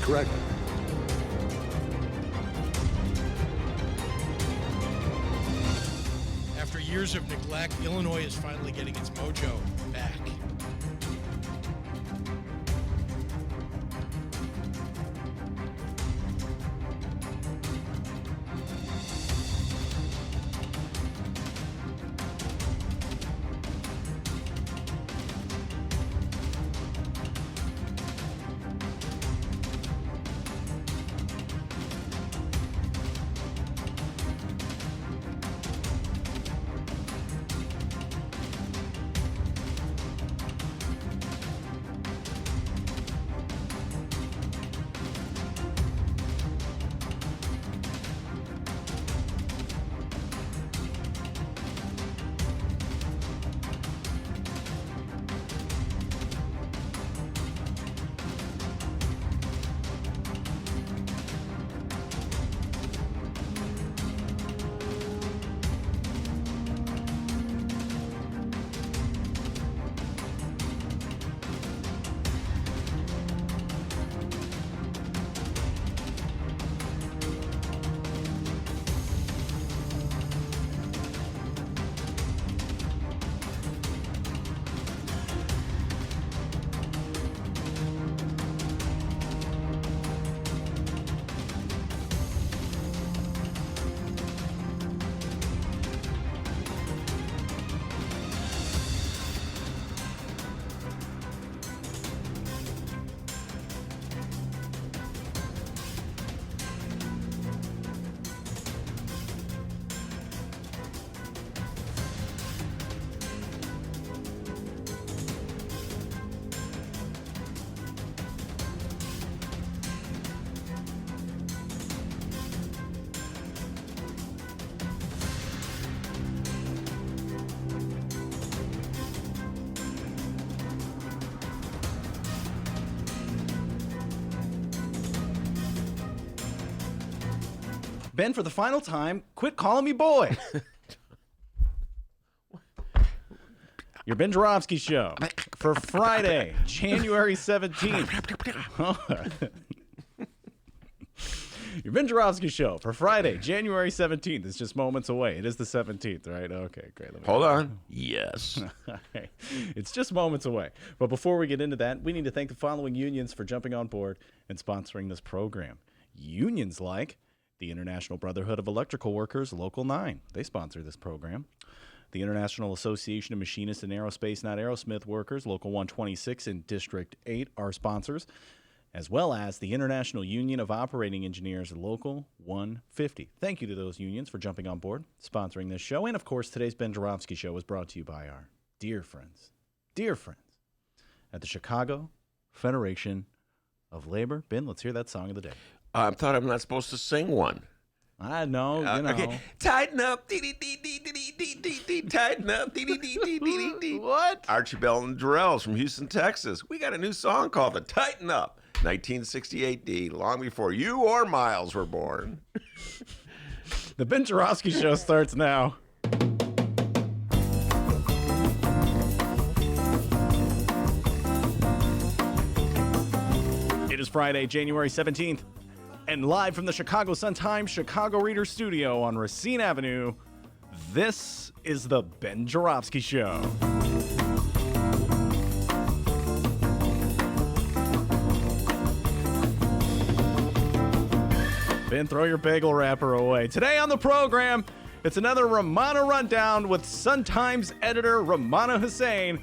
That's correct. After years of neglect, Illinois is finally getting its mojo back. Ben, for the final time, quit calling me boy. Your Ben Joravsky show for Friday, January 17th. Your Ben Joravsky show for Friday, January 17th. It's just moments away. It is the 17th, right? Okay, great. Hold on. Yes. Okay. It's just moments away. But before we get into that, we need to thank the following unions for jumping on board and sponsoring this program. Unions like the International Brotherhood of Electrical Workers, Local 9. They sponsor this program. The International Association of Machinists and Aerospace Not Aerosmith Workers, Local 126 and District 8 are sponsors, as well as the International Union of Operating Engineers, Local 150. Thank you to those unions for jumping on board, sponsoring this show. And, of course, today's Ben Joravsky show was brought to you by our dear friends at the Chicago Federation of Labor. Ben, let's hear that song of the day. I thought I'm not supposed to sing one. I know, you know. Okay. Tighten up, dee-dee-dee-dee-dee-dee-dee-dee, tighten up, dee-dee-dee-dee-dee-dee. What? Archie Bell and Durrells from Houston, Texas. We got a new song called the Tighten Up, 1968 D, long before you or Miles were born. The Ben Joravsky show starts now. It is Friday, January 17th, and live from the Chicago Sun-Times Chicago Reader Studio on Racine Avenue, this is the Ben Joravsky Show. Ben, throw your bagel wrapper away. Today on the program, it's another Rummana Rundown with Sun-Times editor Rummana Hussain.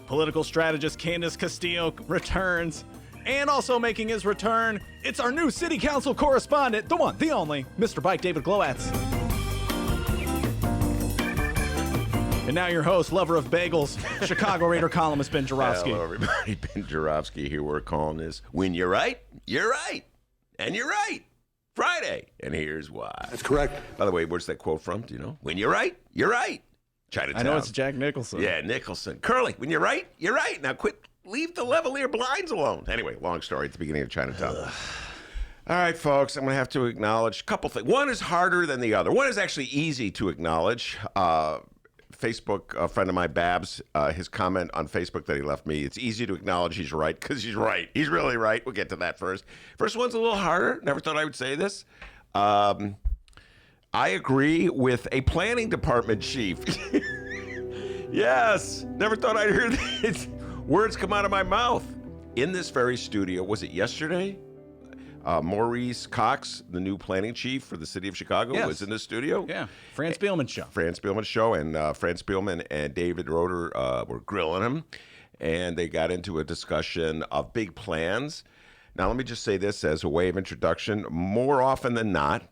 Political strategist Candis Castillo returns. And also making his return, it's our new city council correspondent, the one, the only, Mr. Bike David Glowacz. And now your host, lover of bagels, Chicago Reader columnist Ben Joravsky. Hello, everybody. Ben Joravsky here. We're calling this When You're Right, You're Right. And You're Right. Friday. And here's why. That's correct. By the way, where's that quote from? Do you know? When you're right, you're right. Chinatown. I know it's Jack Nicholson. Yeah, Nicholson. Curly, when you're right, you're right. Now quit. Leave the Lavalier blinds alone. Anyway, long story at the beginning of Chinatown. All right, folks, I'm going to have to acknowledge a couple things. One is harder than the other. One is actually easy to acknowledge. Facebook friend of mine, Babs, his comment on Facebook that he left me. It's easy to acknowledge he's right because he's right. He's really right. We'll get to that first. First one's a little harder. Never thought I would say this. I agree with a planning department chief. Yes. Never thought I'd hear these words come out of my mouth. In this very studio, was it yesterday? Maurice Cox, the new planning chief for the city of Chicago, Yes. was in the studio. Yeah, Franz Spielman's show. Franz Spielman's show, and Franz Spielman and David Roeder were grilling him, and they got into a discussion of big plans. Now, let me just say this as a way of introduction. More often than not,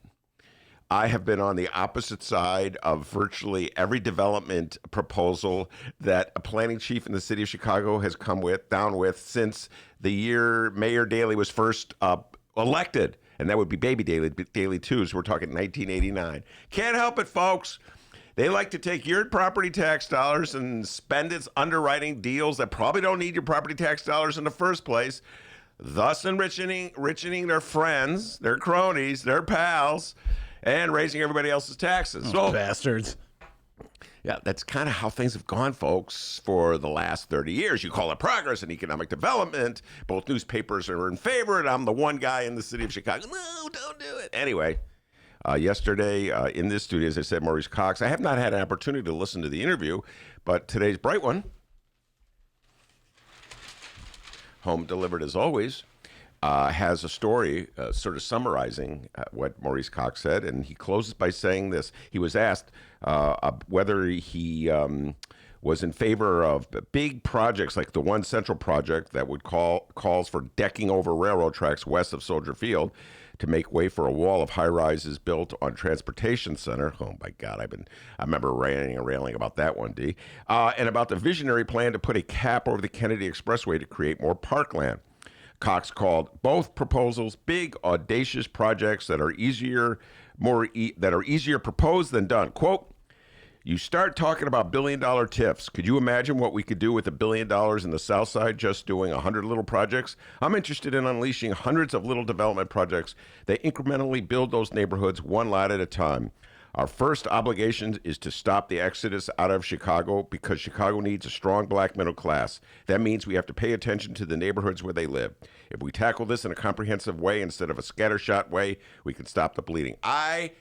I have been on the opposite side of virtually every development proposal that a planning chief in the city of Chicago has come down with since the year Mayor Daley was first elected, and that would be Baby Daley too, so we're talking 1989. Can't help it, folks. They like to take your property tax dollars and spend it underwriting deals that probably don't need your property tax dollars in the first place, thus enriching their friends, their cronies, their pals, and raising everybody else's taxes. So, Bastards. yeah, that's kind of how things have gone, folks, for the last 30 years. You call it progress and economic development. Both newspapers are in favor, and I'm the one guy in the city of Chicago. No, don't do it. Anyway, yesterday in this studio, as I said, Maurice Cox. I have not had an opportunity to listen to the interview, but today's bright one, home delivered as always, has a story sort of summarizing what Maurice Cox said, and he closes by saying this. He was asked whether he was in favor of big projects like the One Central project that would calls for decking over railroad tracks west of Soldier Field to make way for a wall of high-rises built on Transportation Center. Oh, my God, I remember ranting and railing about that one, D. And about the visionary plan to put a cap over the Kennedy Expressway to create more parkland. Cox called both proposals big, audacious projects that are easier proposed than done. Quote, "You start talking about billion-dollar TIFs. Could you imagine what we could do with $1 billion in the South Side just doing 100 little projects? I'm interested in unleashing hundreds of little development projects that incrementally build those neighborhoods one lot at a time. Our first obligation is to stop the exodus out of Chicago because Chicago needs a strong black middle class. That means we have to pay attention to the neighborhoods where they live. If we tackle this in a comprehensive way instead of a scattershot way, we can stop the bleeding." I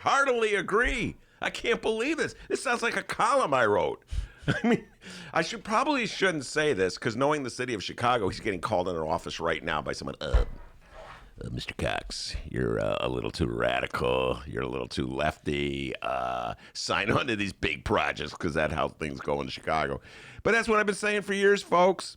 heartily agree. I can't believe this. This sounds like a column I wrote. I mean, I shouldn't say this because knowing the city of Chicago, he's getting called in our office right now by someone, Mr. Cox, you're a little too radical. You're a little too lefty. Sign on to these big projects because that's how things go in Chicago. But that's what I've been saying for years, folks.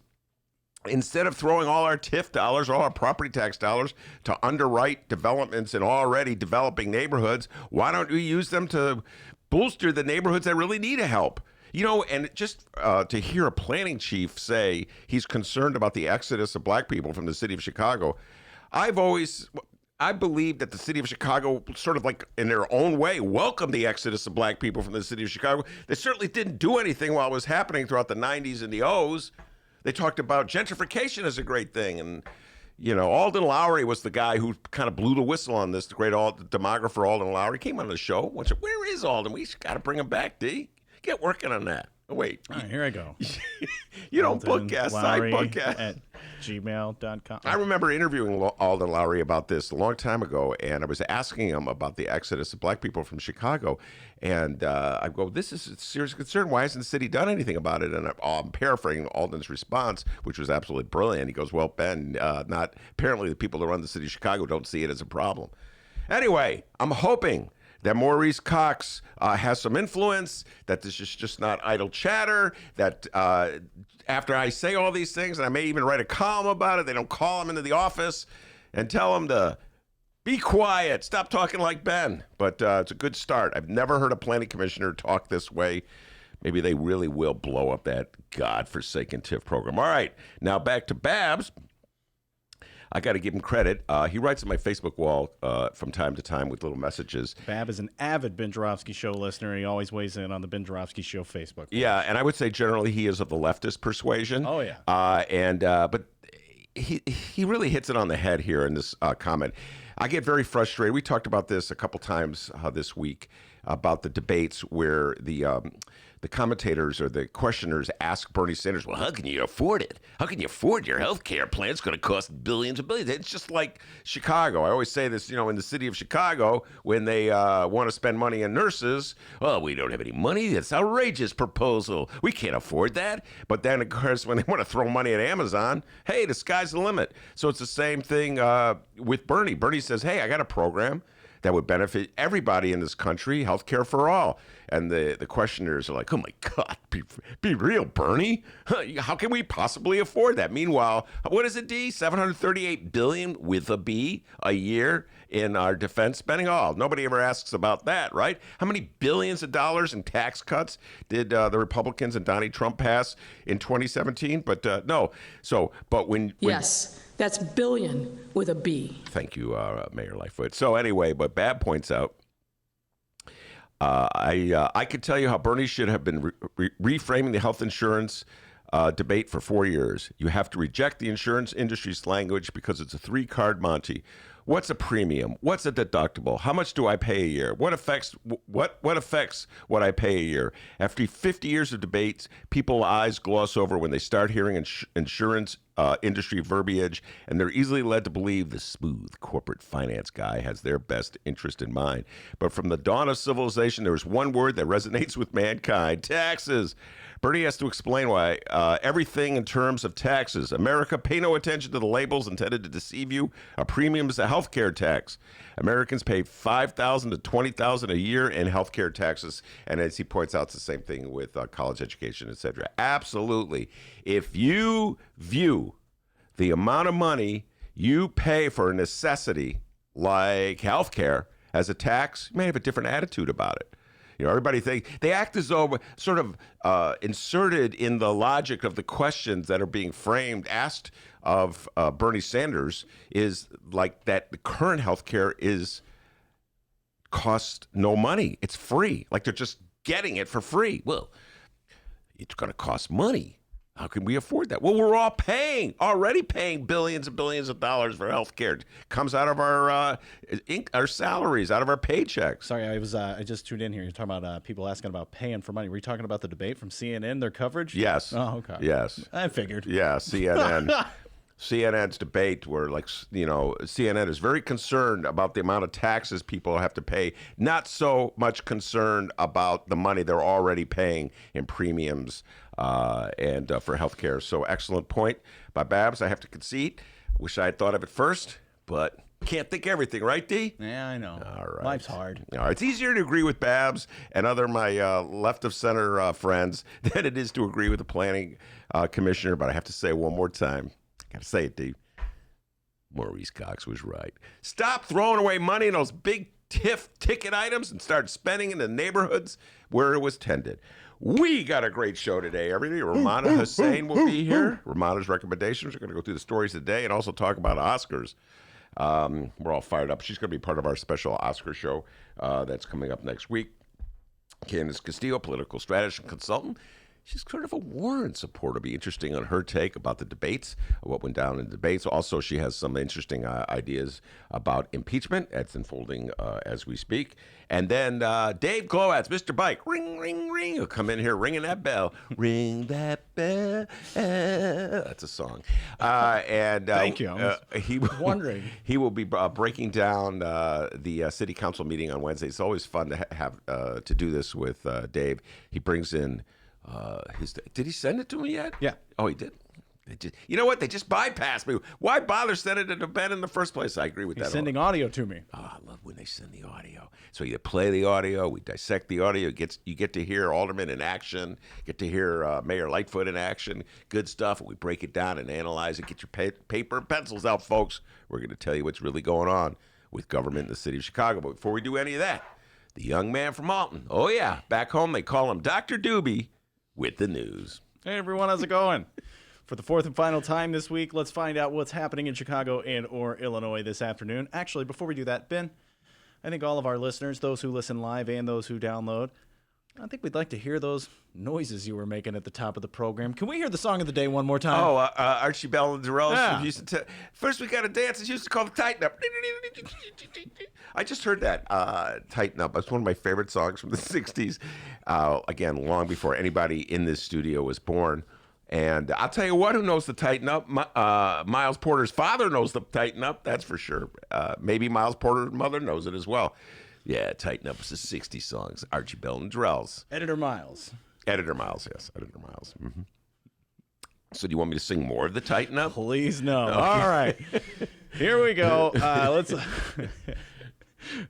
Instead of throwing all our TIF dollars, all our property tax dollars to underwrite developments in already developing neighborhoods, why don't we use them to bolster the neighborhoods that really need help? You know, and just to hear a planning chief say he's concerned about the exodus of black people from the city of Chicago, I believe that the city of Chicago sort of like in their own way welcomed the exodus of black people from the city of Chicago. They certainly didn't do anything while it was happening throughout the 90s and the O's. They talked about gentrification as a great thing. And, you know, Alden Lowry was the guy who kind of blew the whistle on this, the great demographer Alden Lowry. Came on the show. Where is Alden? We got to bring him back, D. Get working on that. Oh, wait. All right, here I go. You don't book guests. I book guests. At gmail.com. I remember interviewing Alden Lowry about this a long time ago, and I was asking him about the exodus of black people from Chicago. And I go, this is a serious concern. Why hasn't the city done anything about it? And I'm paraphrasing Alden's response, which was absolutely brilliant. He goes, well, Ben, apparently the people that run the city of Chicago don't see it as a problem. Anyway, I'm hoping that Maurice Cox has some influence, that this is just not idle chatter, that after I say all these things, and I may even write a column about it, they don't call him into the office and tell him to be quiet, stop talking like Ben. But it's a good start. I've never heard a planning commissioner talk this way. Maybe they really will blow up that godforsaken TIF program. All right, now back to Babs. I got to give him credit. He writes on my Facebook wall from time to time with little messages. Bab is an avid Ben Joravsky Show listener. He always weighs in on the Ben Joravsky Show Facebook page. Yeah, and I would say generally he is of the leftist persuasion. Oh, yeah. But he really hits it on the head here in this comment. I get very frustrated. We talked about this a couple times this week. about the debates where the commentators or the questioners ask Bernie Sanders, well, how can you afford it? How can you afford your health care plan? It's going to cost billions and billions. It's just like Chicago. I always say this, in the city of Chicago, when they want to spend money on nurses, well, we don't have any money. It's outrageous proposal. We can't afford that. But then, of course, when they want to throw money at Amazon, hey, the sky's the limit. So it's the same thing with Bernie. Bernie says, hey, I got a program that would benefit everybody in this country, health care for all. And the questioners are like, oh, my God, be real, Bernie. How can we possibly afford that? Meanwhile, what is it, D? $738 billion with a B a year in our defense spending? Oh, nobody ever asks about that, right? How many billions of dollars in tax cuts did the Republicans and Donald Trump pass in 2017? But no. So, but when yes. That's billion with a B. Thank you, Mayor Lightfoot. So anyway, but Bab points out, I could tell you how Bernie should have been reframing the health insurance debate for 4 years. You have to reject the insurance industry's language because it's a 3-card Monty. What's a premium? What's a deductible? How much do I pay a year? What affects what I pay a year? After 50 years of debates, people's eyes gloss over when they start hearing insurance industry verbiage, and they're easily led to believe the smooth corporate finance guy has their best interest in mind. But from the dawn of civilization, there was one word that resonates with mankind: taxes. Bernie has to explain why everything in terms of taxes. America, pay no attention to the labels intended to deceive you. A premium is a healthcare tax. Americans pay $5,000 to $20,000 a year in healthcare taxes. And as he points out, it's the same thing with college education, et cetera. Absolutely. If you view the amount of money you pay for a necessity like healthcare as a tax, you may have a different attitude about it. Everybody they act as though sort of inserted in the logic of the questions that are being asked of Bernie Sanders is like that the current health care costs no money. It's free. Like they're just getting it for free. Well, it's going to cost money. How can we afford that? Well, we're already paying billions and billions of dollars for health care. It comes out of our salaries, out of our paychecks. Sorry, I just tuned in here. You're talking about people asking about paying for money. Were you talking about the debate from CNN, their coverage? Yes. Oh, okay. Yes. I figured. Yeah, CNN. CNN's debate where, CNN is very concerned about the amount of taxes people have to pay, not so much concerned about the money they're already paying in premiums and for health care. So excellent point by Babs. I have to concede. Wish I had thought of it first, but can't think everything, right, D? Yeah, I know. All right. Life's hard. All right. It's easier to agree with Babs and my left of center friends than it is to agree with the planning commissioner, but I have to say one more time. Gotta say it, D. Maurice Cox was right. Stop throwing away money in those big ticket items and start spending in the neighborhoods where it was tended. We got a great show today, everybody. Rummana Hussain will be here. Rummana's recommendations. We're going to go through the stories of the day and also talk about Oscars. We're all fired up. She's going to be part of our special Oscar show that's coming up next week. Candis Castillo, political strategist and consultant. She's sort of a Warren supporter. It'll be interesting on her take about the debates, what went down in the debates. Also, she has some interesting ideas about impeachment. That's unfolding as we speak. And then Dave Glowacz, Mr. Bike, ring, ring, ring. He'll come in here ringing that bell. Ring that bell. That's a song. Thank you. I was wondering. He will be breaking down the city council meeting on Wednesday. It's always fun to have to do this with Dave. He brings in did he send it to me yet? Yeah. Oh, he did. You know what? They just bypassed me. Why bother sending it to Ben in the first place? I agree with that. He's sending audio to me. Oh, I love when they send the audio. So you play the audio, we dissect the audio. You get to hear Alderman in action, get to hear Mayor Lightfoot in action. Good stuff. And we break it down and analyze it. Get your paper and pencils out, folks. We're going to tell you what's really going on with government in the city of Chicago. But before we do any of that, the young man from Alton. Oh, yeah. Back home, they call him Dr. Doobie with the news. Hey, everyone. How's it going? For the fourth and final time this week, let's find out what's happening in Chicago and or Illinois this afternoon. Actually, before we do that, Ben, I think all of our listeners, those who listen live and those who download, I think we'd like to hear those noises you were making at the top of the program. Can we hear the song of the day one more time? Oh, Archie Bell and Darrell Yeah. from Houston. First, we got a dance. It's used to call the Tighten Up. I just heard that Tighten Up. It's one of my favorite songs from the 60s. Again, long before anybody in this studio was born. And I'll tell you what, who knows the Tighten Up? Miles Porter's father knows the Tighten Up, that's for sure. Maybe Miles Porter's mother knows it as well. Yeah, Tighten Up is the 60s songs. Archie Bell and Darrell's. Editor Miles. Editor Miles, yes. Editor Miles. Mm-hmm. So do you want me to sing more of the Tighten Up? Please no. All right. Here we go. Let's. All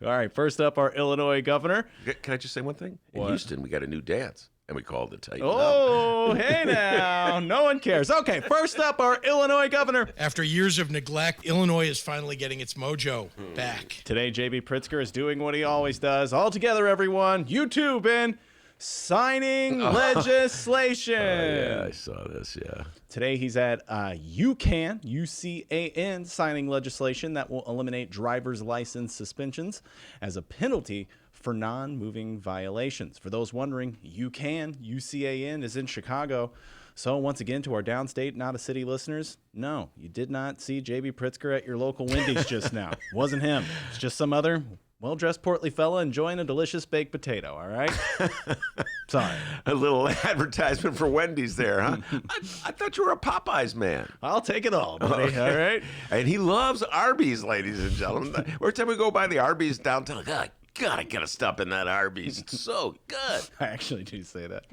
right. First up, our Illinois governor. Can I just say one thing? In What? Houston, we got a new dance, and we called it Tighten Up. Oh, hey now. No one cares. Okay. First up, our Illinois governor. After years of neglect, Illinois is finally getting its mojo back. Today, J.B. Pritzker is doing what he always does. All together, everyone. You too, Ben. Signing legislation. Yeah, I saw this, yeah. Today he's at UCAN, UCAN, signing legislation that will eliminate driver's license suspensions as a penalty for non-moving violations. For those wondering, UCAN is in Chicago. So once again, to our downstate, not a city listeners, no, you did not see J.B. Pritzker at your local Wendy's just now. Wasn't him. It's just some other well-dressed portly fella enjoying a delicious baked potato, all right? Sorry. A little advertisement for Wendy's there, huh? I thought you were a Popeyes man. I'll take it all, buddy, all right? And he loves Arby's, ladies and gentlemen. Every time we go by the Arby's downtown, God, gotta get a stop in that Arby's. It's so good. I actually do say that.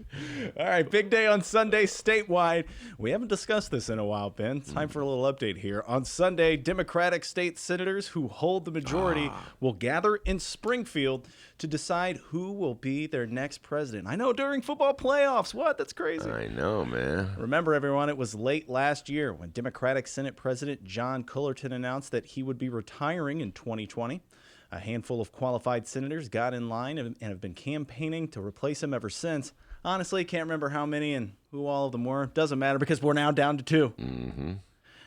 All right, big day on Sunday statewide. We haven't discussed this in a while, Ben. Time for a little update here. On Sunday, Democratic state senators who hold the majority will gather in Springfield to decide who will be their next president. I know, during football playoffs. What? That's crazy. I know, man. Remember, everyone, it was late last year when Democratic Senate President John Cullerton announced that he would be retiring in 2020. A handful of qualified senators got in line and have been campaigning to replace him ever since. Honestly, can't remember how many and who all of them were. Doesn't matter because we're now down to two. Mm-hmm.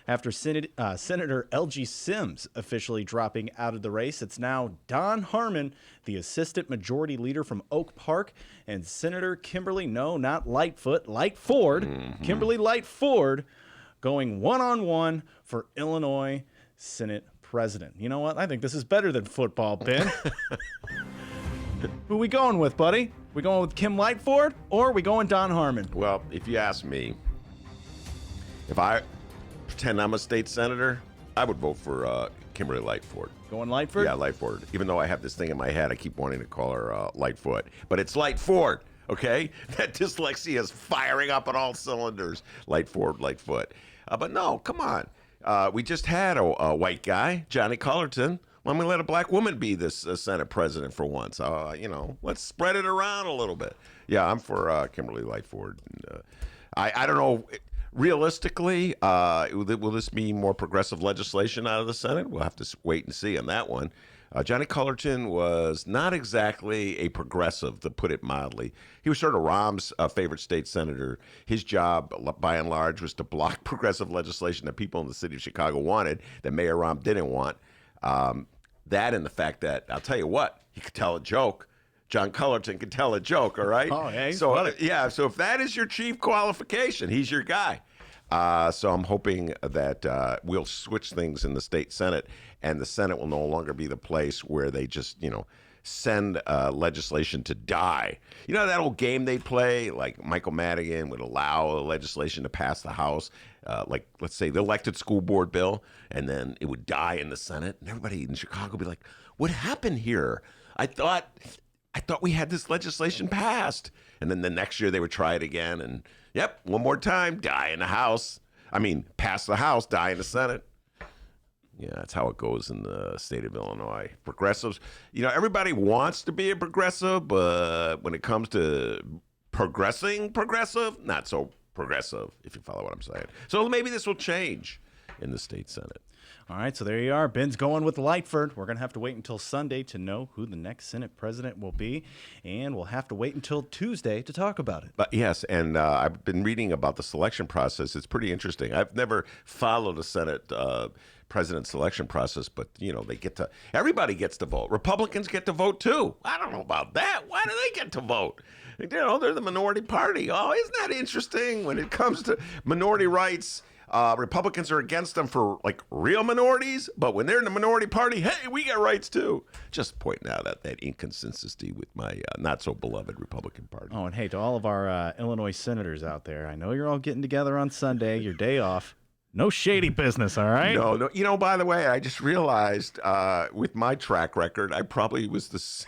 After Senator L.G. Sims officially dropping out of the race, it's now Don Harmon, the assistant majority leader from Oak Park, and Senator Kimberly, no, not Lightfoot, Lightford, Kimberly Lightford, going one-on-one for Illinois Senate president. You know what? I think this is better than football, Ben. Who we going with, buddy? We going with Kim Lightford or we going Don Harmon? Well, if you ask me, if I pretend I'm a state senator, I would vote for Kimberly Lightford. Going Lightford? Yeah, Lightford. Even though I have this thing in my head, I keep wanting to call her Lightfoot. But it's Lightford, okay? That dyslexia is firing up on all cylinders. Lightford, Lightfoot. But no, come on. We just had a white guy, Johnny Cullerton. Why don't we let a black woman be this Senate president for once? Let's spread it around a little bit. Yeah, I'm for Kimberly Lightford. I don't know. Realistically, will this be more progressive legislation out of the Senate? We'll have to wait and see on that one. Johnny Cullerton was not exactly a progressive, to put it mildly. He was sort of Rahm's favorite state senator. His job, by and large, was to block progressive legislation that people in the city of Chicago wanted, that Mayor Rahm didn't want. That and the fact that, I'll tell you what, he could tell a joke. John Cullerton could tell a joke, all right? Oh, yeah, he's so funny. so if that is your chief qualification, he's your guy. So I'm hoping that we'll switch things in the state Senate, and the Senate will no longer be the place where they just, send legislation to die. You know that old game they play, like Michael Madigan would allow legislation to pass the House, like, let's say, the elected school board bill, and then it would die in the Senate, and everybody in Chicago would be like, what happened here? I thought we had this legislation passed. And then the next year they would try it again, and yep, one more time, die in the House. I mean, pass the House, die in the Senate. Yeah, that's how it goes in the state of Illinois. Progressives, everybody wants to be a progressive, but when it comes to progressive, not so progressive, if you follow what I'm saying. So maybe this will change in the state Senate. All right, so there you are. Ben's going with Lightford. We're going to have to wait until Sunday to know who the next Senate president will be, and we'll have to wait until Tuesday to talk about it. But yes, and I've been reading about the selection process. It's pretty interesting. I've never followed a Senate president selection process, but everybody gets to vote. Republicans get to vote too. I don't know about that. Why do they get to vote? They're the minority party. Oh, isn't that interesting? When it comes to minority rights, Republicans are against them for like real minorities, but when they're in the minority party, hey, we got rights too. Just pointing out that inconsistency with my not so beloved Republican Party. Oh, and hey, to all of our Illinois senators out there, I know you're all getting together on Sunday, your day off. No shady business, all right? No. By the way, I just realized with my track record, I probably was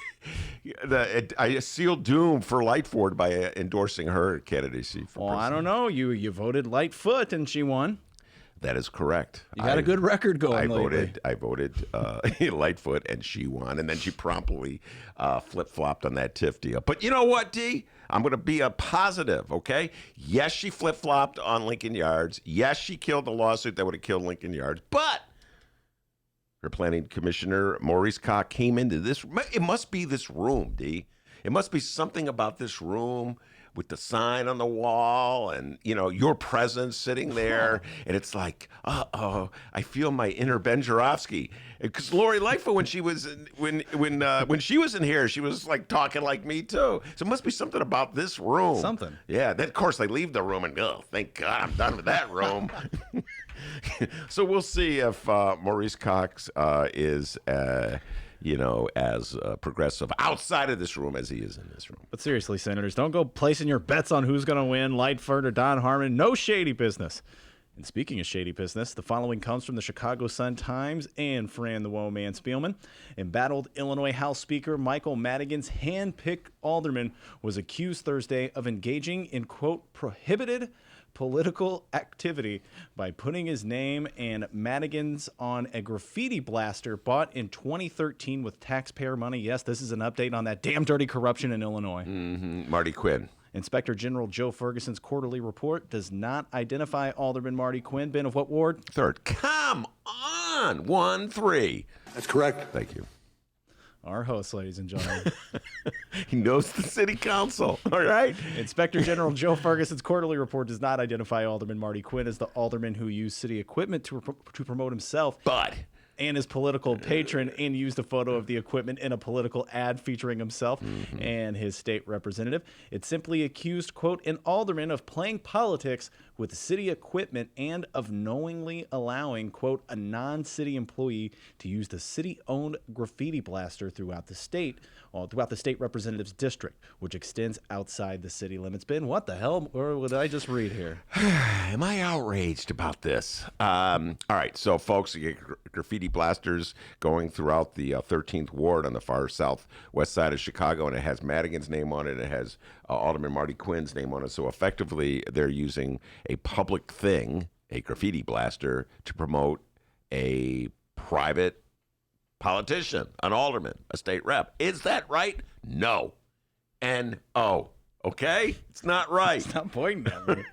I sealed doom for Lightford by endorsing her candidacy for Well, president. I don't know. You voted Lightfoot, and she won. That is correct. You got a good record going lately. I voted Lightfoot, and she won. And then she promptly flip-flopped on that TIF deal. But you know what, D? I'm going to be a positive, okay? Yes, she flip-flopped on Lincoln Yards. Yes, she killed the lawsuit that would have killed Lincoln Yards. But her planning commissioner, Maurice Cock, came into this. It must be this room, D. It must be something about this room with the sign on the wall and, your presence sitting there. And it's like, uh-oh, I feel my inner Ben Joravsky. Because Lori Lightfoot, when she was when she was in here, she was like talking like me too. So it must be something about this room. Something. Yeah. Then, of course, they leave the room and go, thank God I'm done with that room. So we'll see if Maurice Cox is... as progressive outside of this room as he is in this room. But seriously, senators, don't go placing your bets on who's going to win, Lightfoot or Don Harmon. No shady business. And speaking of shady business, the following comes from the Chicago Sun-Times and Fran the Woe-Man Spielman. Embattled Illinois House Speaker Michael Madigan's hand-picked alderman was accused Thursday of engaging in, quote, prohibited political activity by putting his name and Madigan's on a graffiti blaster bought in 2013 with taxpayer money. Yes, this is an update on that damn dirty corruption in Illinois. Mm-hmm. Marty Quinn. Inspector General Joe Ferguson's quarterly report does not identify Alderman Marty Quinn. Ben, of what ward? Third. Come on. 1-3. That's correct. Thank you. Our host, ladies and gentlemen. He knows the city council. All right. Inspector General Joe Ferguson's quarterly report does not identify Alderman Marty Quinn as the alderman who used city equipment to promote himself. But and his political patron, and used a photo of the equipment in a political ad featuring himself and his state representative. It simply accused, quote, an alderman of playing politics with city equipment and of knowingly allowing, quote, a non-city employee to use the city-owned graffiti blaster throughout the state representative's district, which extends outside the city limits. Ben, what the hell? Or did I just read here? Am I outraged about this? All right, so folks, you get graffiti blasters going throughout the 13th Ward on the far southwest side of Chicago, and it has Madigan's name on it. It has Alderman Marty Quinn's name on it. So effectively, they're using a public thing, a graffiti blaster, to promote a private politician, an alderman, a state rep. Is that right? No. N-O. Okay? It's not right. Stop pointing at me.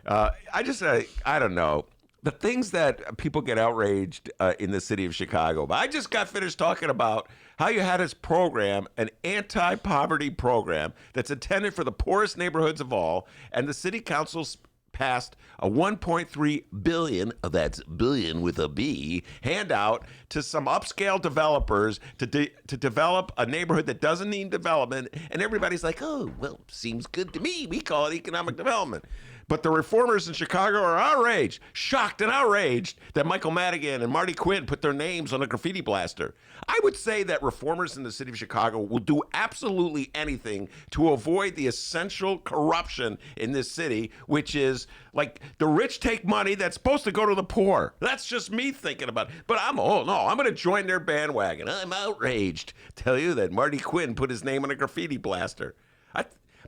I don't know. The things that people get outraged in the city of Chicago. But I just got finished talking about how you had this program, an anti-poverty program that's intended for the poorest neighborhoods of all, and the city council passed a $1.3 billion, that's billion with a B, handout to some upscale developers to develop a neighborhood that doesn't need development. And everybody's like, oh, well, seems good to me. We call it economic development. But the reformers in Chicago are outraged, shocked and outraged that Michael Madigan and Marty Quinn put their names on a graffiti blaster. I would say that reformers in the city of Chicago will do absolutely anything to avoid the essential corruption in this city, which is like the rich take money that's supposed to go to the poor. That's just me thinking about it. But I'm going to join their bandwagon. I'm outraged. Tell you that Marty Quinn put his name on a graffiti blaster.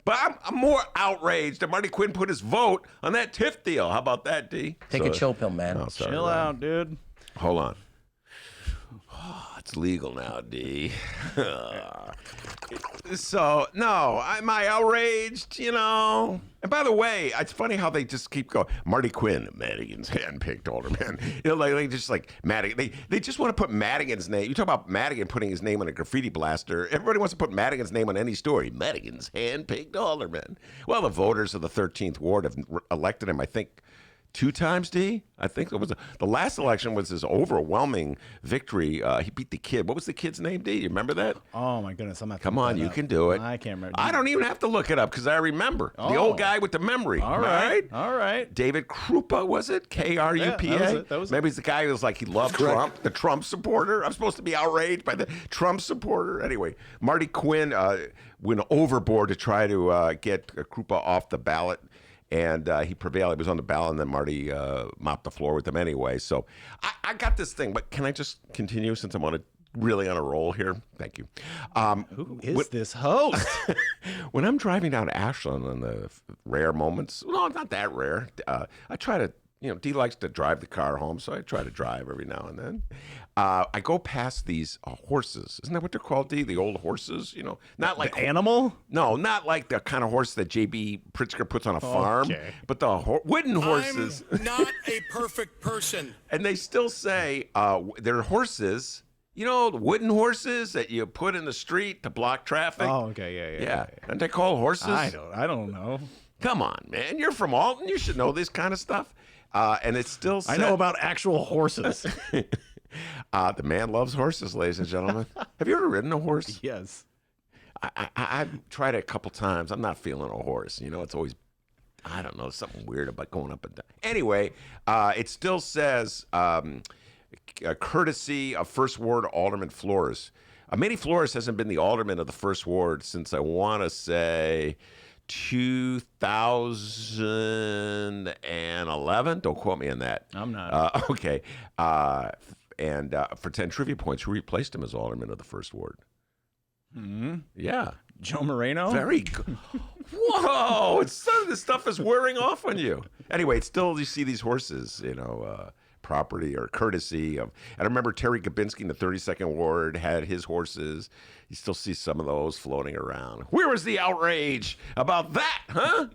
But I'm more outraged that Marty Quinn put his vote on that TIF deal. How about that, D? Take a chill pill, man. Oh, sorry, Chill out, dude. Hold on. Oh, it's legal now, D. So, no, am I outraged, And by the way, it's funny how they just keep going. Marty Quinn, Madigan's hand-picked alderman. Madigan. They just want to put Madigan's name. You talk about Madigan putting his name on a graffiti blaster. Everybody wants to put Madigan's name on any story. Madigan's hand-picked alderman. Well, the voters of the 13th Ward have elected him, I think, 2 times, D? I think it was the last election was his overwhelming victory. He beat the kid. What was the kid's name, D? You remember that? Oh my goodness, I'm not. Come on, you can do it. I can't remember. I don't even have to look it up because I remember. The old guy with the memory. All right. David Krupa, was it? Krupa? Yeah, that was it. Maybe it's the guy who was like, he loved Trump, the Trump supporter. I'm supposed to be outraged by the Trump supporter. Anyway, Marty Quinn went overboard to try to get Krupa off the ballot. And he prevailed. He was on the ballot, and then Marty mopped the floor with him anyway. So I got this thing, but can I just continue since I'm really on a roll here? Thank you. Who is this host? When I'm driving down Ashland on the rare moments, no, it's not that rare. I try to, Dee likes to drive the car home, so I try to drive every now and then. I go past these horses. Isn't that what they're called, Dee? The old horses, Not like the animal? No, not like the kind of horse that J.B. Pritzker puts on a farm, but the wooden horses. I'm not a perfect person. And they still say they're horses. The wooden horses that you put in the street to block traffic. Oh, okay, yeah. Aren't they called horses? I don't know. Come on, man. You're from Alton. You should know this kind of stuff. And it's still I know about actual horses. The man loves horses, ladies and gentlemen. Have you ever ridden a horse? Yes. I've tried it a couple times. I'm not feeling a horse. It's always, I don't know, something weird about going up and down. Anyway, it still says courtesy of First Ward Alderman Flores. Manny Flores hasn't been the alderman of the First Ward since I want to say 2011. Don't quote me on that. I'm not. Okay. And for 10 trivia points, who replaced him as alderman of the First Ward? Mm-hmm. Yeah. Joe Moreno? Very good. Whoa! This stuff is wearing off on you. Anyway, it's still, you see these horses, property or courtesy of. And I remember Terry Gabinski in the 32nd Ward had his horses. You still see some of those floating around. Where was the outrage about that, huh?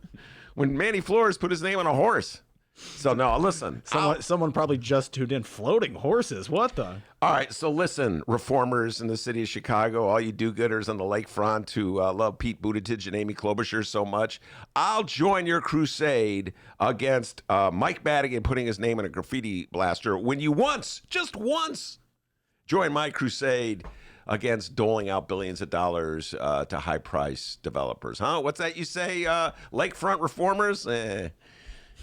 When Manny Flores put his name on a horse. So, no, listen. Someone probably just tuned in. Floating horses. What the? All right, so listen, reformers in the city of Chicago, all you do-gooders on the lakefront who love Pete Buttigieg and Amy Klobuchar so much, I'll join your crusade against Mike Madigan putting his name in a graffiti blaster when you just once, join my crusade against doling out billions of dollars to high-price developers. Huh? What's that you say, lakefront reformers?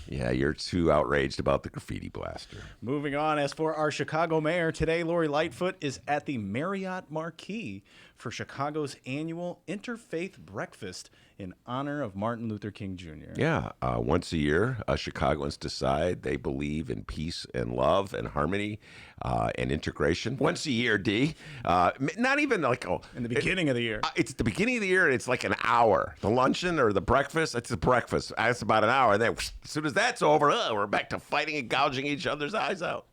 Yeah, you're too outraged about the graffiti blaster. Moving on, as for our Chicago mayor, today Lori Lightfoot is at the Marriott Marquis for Chicago's annual Interfaith Breakfast in honor of Martin Luther King Jr. Yeah, once a year, Chicagoans decide they believe in peace and love and harmony and integration. Once a year, D. Not even like in the beginning of the year. It's the beginning of the year, and it's like an hour. The luncheon or the breakfast, it's the breakfast. It's about an hour. And then as soon as that's over, we're back to fighting and gouging each other's eyes out.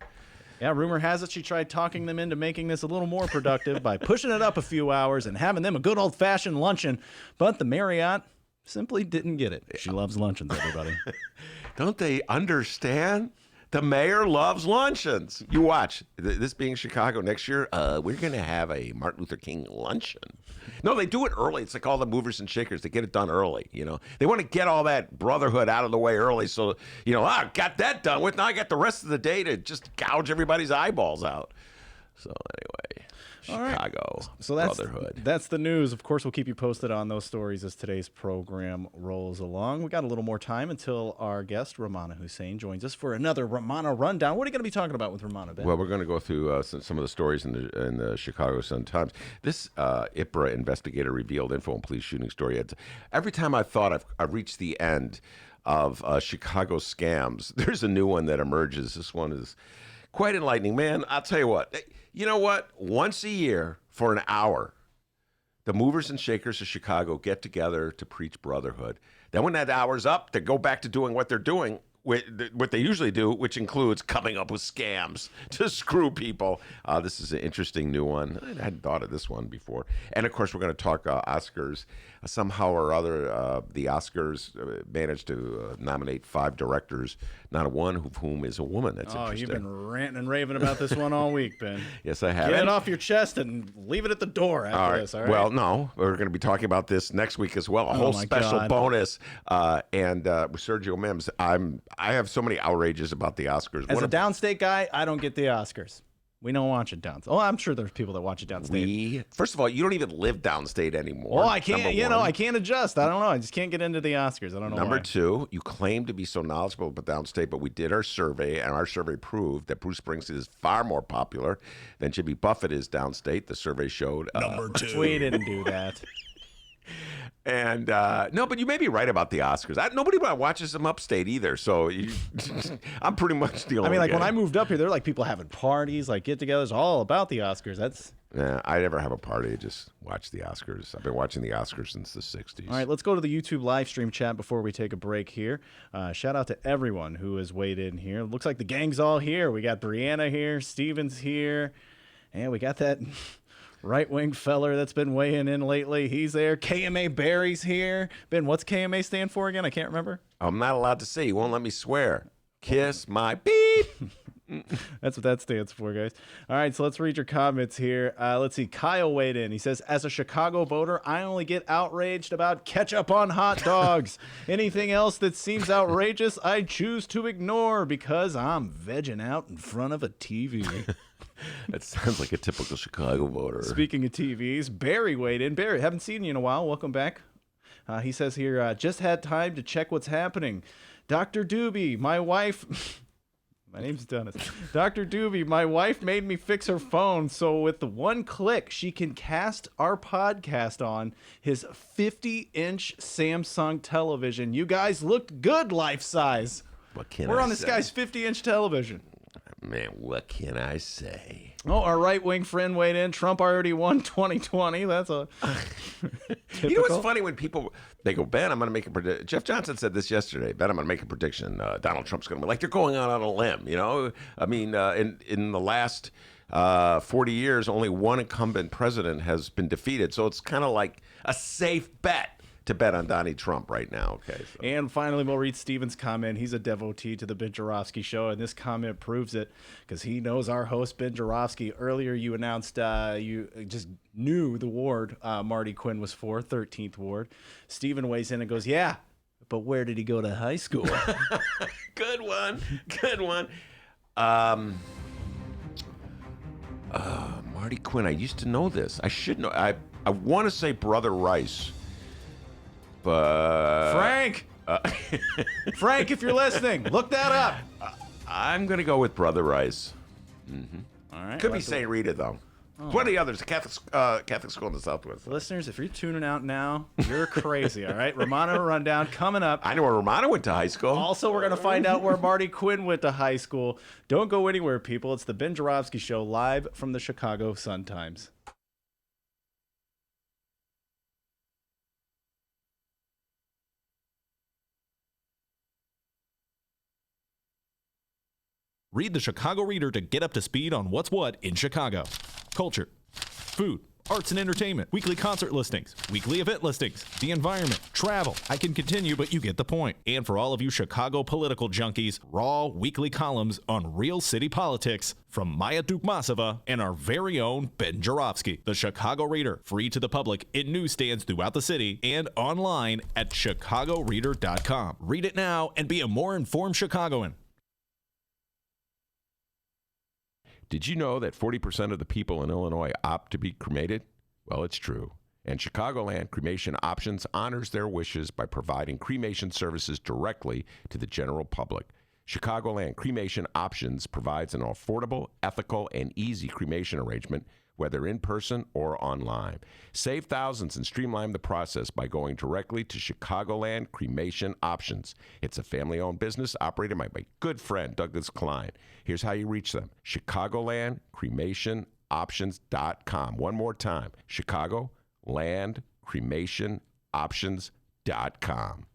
Yeah, rumor has it she tried talking them into making this a little more productive by pushing it up a few hours and having them a good old-fashioned luncheon. But the Marriott simply didn't get it. She loves luncheons, everybody. Don't they understand? The mayor loves luncheons. You watch. This being Chicago next year, we're going to have a Martin Luther King luncheon. No, they do it early. It's like all the movers and shakers. They get it done early, They want to get all that brotherhood out of the way early so, got that done with. Now I got the rest of the day to just gouge everybody's eyeballs out. So anyway, Chicago, so brotherhood. That's the news. Of course, we'll keep you posted on those stories as today's program rolls along. We got a little more time until our guest, Rummana Hussain, joins us for another Rummana Rundown. What are you going to be talking about with Rummana, Ben? Well, we're going to go through some of the stories in the Chicago Sun-Times. This IPRA investigator revealed info on police shooting story. Every time I thought I've reached the end of Chicago scams, there's a new one that emerges. This one is quite enlightening. Man, I'll tell you what. You know what? Once a year for an hour, the movers and shakers of Chicago get together to preach brotherhood. Then when that hour's up, they go back to doing what they're doing, what they usually do, which includes coming up with scams to screw people. This is an interesting new one. I hadn't thought of this one before. And, of course, we're going to talk Oscars. Somehow or other, the Oscars managed to nominate 5 directors, not one of whom is a woman. That's interesting. You've been ranting and raving about this one all week, Ben. Yes, I have. Get it off your chest and leave it at the door after this, all right? Well, no, we're going to be talking about this next week as well. A whole special bonus. And Sergio Mims, I'm I have so many outrages about the Oscars. As a downstate guy, I don't get the Oscars. We don't watch it downstate. Oh, I'm sure there's people that watch it downstate. First of all, you don't even live downstate anymore. Oh, I can't. I can't adjust. I don't know. I just can't get into the Oscars. I don't know. Number why. 2, you claim to be so knowledgeable about downstate, but we did our survey, and our survey proved that Bruce Springsteen is far more popular than Jimmy Buffett is downstate. The survey showed Number 2. We didn't do that. And no, but you may be right about the Oscars. Nobody watches them upstate either. So I'm pretty much the only. I mean, like guy. when I moved up here, there were like people having parties, like get-togethers, all about the Oscars. That's I never have a party. I just watch the Oscars. I've been watching the Oscars since the 60s. all right. Let's go to the YouTube live stream chat before we take a break here. Shout out to everyone who has weighed in here. Looks like the gang's all here. We got Brianna here, Steven's here, and we got that right-wing feller that's been weighing in lately. He's there. KMA Barry's here. Ben, what's KMA stand for again? I can't remember. I'm not allowed to say. You won't let me swear. Kiss my beep. That's what that stands for, guys. All right, so let's read your comments here. Let's see. Kyle weighed in. He says, as a Chicago voter, I only get outraged about ketchup on hot dogs. Anything else that seems outrageous, I choose to ignore because I'm vegging out in front of a TV. That sounds like a typical Chicago voter. Speaking of TVs, Barry weighed in. Barry, haven't seen you in a while. Welcome back. He says here, just had time to check what's happening. Dr. Doobie, my wife... My name's Dennis. Dr. Doobie, my wife made me fix her phone, so with the one click, she can cast our podcast on his 50-inch Samsung television. You guys looked good life size. What can We're I on this say? guy's 50-inch television. Man, what can I say? Oh, our right-wing friend weighed in. Trump already won 2020. That's a You know what's funny when people, they go, Ben, I'm going to make a prediction. Jeff Johnson said this yesterday. Ben, I'm going to make a prediction. Donald Trump's going to be like, they're going out on a limb, you know? I mean, in the last 40 years, only one incumbent president has been defeated. So it's kind of like a safe bet to bet on Donnie Trump right now. Okay. So. And finally, we'll read Steven's comment. He's a devotee to the Ben Joravsky show, and this comment proves it because he knows our host, Ben Joravsky. Earlier, you announced you just knew the ward Marty Quinn was for, 13th Ward. Steven weighs in and goes, yeah, but where did he go to high school? Good one. Good one. Marty Quinn, I used to know this. I should know. I want to say Brother Rice. But Frank! Frank, if you're listening, look that up. I'm going to go with Brother Rice. All right. Could be St. Rita, though. One of the others, a Catholic school in the Southwest. Listeners, if you're tuning out now, you're crazy, all right? Rummana Rundown coming up. I know where Rummana went to high school. Also, we're going to find out where Marty Quinn went to high school. Don't go anywhere, people. It's the Ben Joravsky Show live from the Chicago Sun-Times. Read the Chicago Reader to get up to speed on what's what in Chicago. Culture, food, arts and entertainment, weekly concert listings, weekly event listings, the environment, travel. I can continue, but you get the point. And for all of you Chicago political junkies, raw weekly columns on real city politics from Maya Dukmasova and our very own Ben Joravsky. The Chicago Reader, free to the public in newsstands throughout the city and online at chicagoreader.com. Read it now and be a more informed Chicagoan. Did you know that 40% of the people in Illinois opt to be cremated? Well, it's true. And Chicagoland Cremation Options honors their wishes by providing cremation services directly to the general public. Chicagoland Cremation Options provides an affordable, ethical, and easy cremation arrangement, whether in person or online. Save thousands and streamline the process by going directly to Chicagoland Cremation Options. It's a family-owned business operated by my good friend, Douglas Klein. Here's how you reach them. ChicagolandCremationOptions.com. One more time, ChicagolandCremationOptions.com.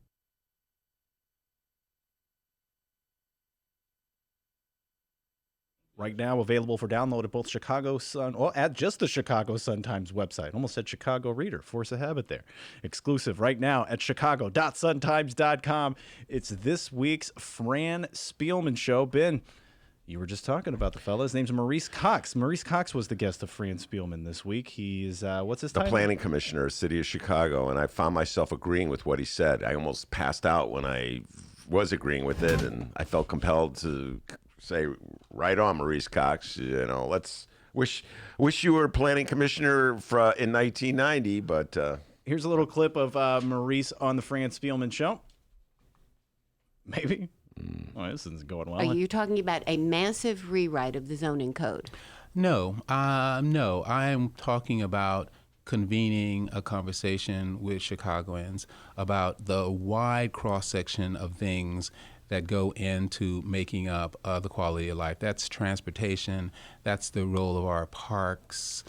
Right now, available for download at both Chicago Sun, or at just the Chicago Sun-Times website. Almost said Chicago Reader. Force a habit there. Exclusive right now at chicago.suntimes.com. It's this week's Fran Spielman Show. Ben, you were just talking about the fella. His name's Maurice Cox. Maurice Cox was the guest of Fran Spielman this week. He's, what's his title? The planning commissioner of the city of Chicago, and I found myself agreeing with what he said. I almost passed out when I was agreeing with it, and I felt compelled to say, right on, Maurice Cox. Let's wish you were planning commissioner in 1990, but Here's a little clip of Maurice on the Fran Spielman show. Maybe. Oh, this isn't going well. Are you talking about a massive rewrite of the zoning code? No, no. I am talking about convening a conversation with Chicagoans about the wide cross-section of things that go into making up the quality of life. That's transportation. That's the role of our parks.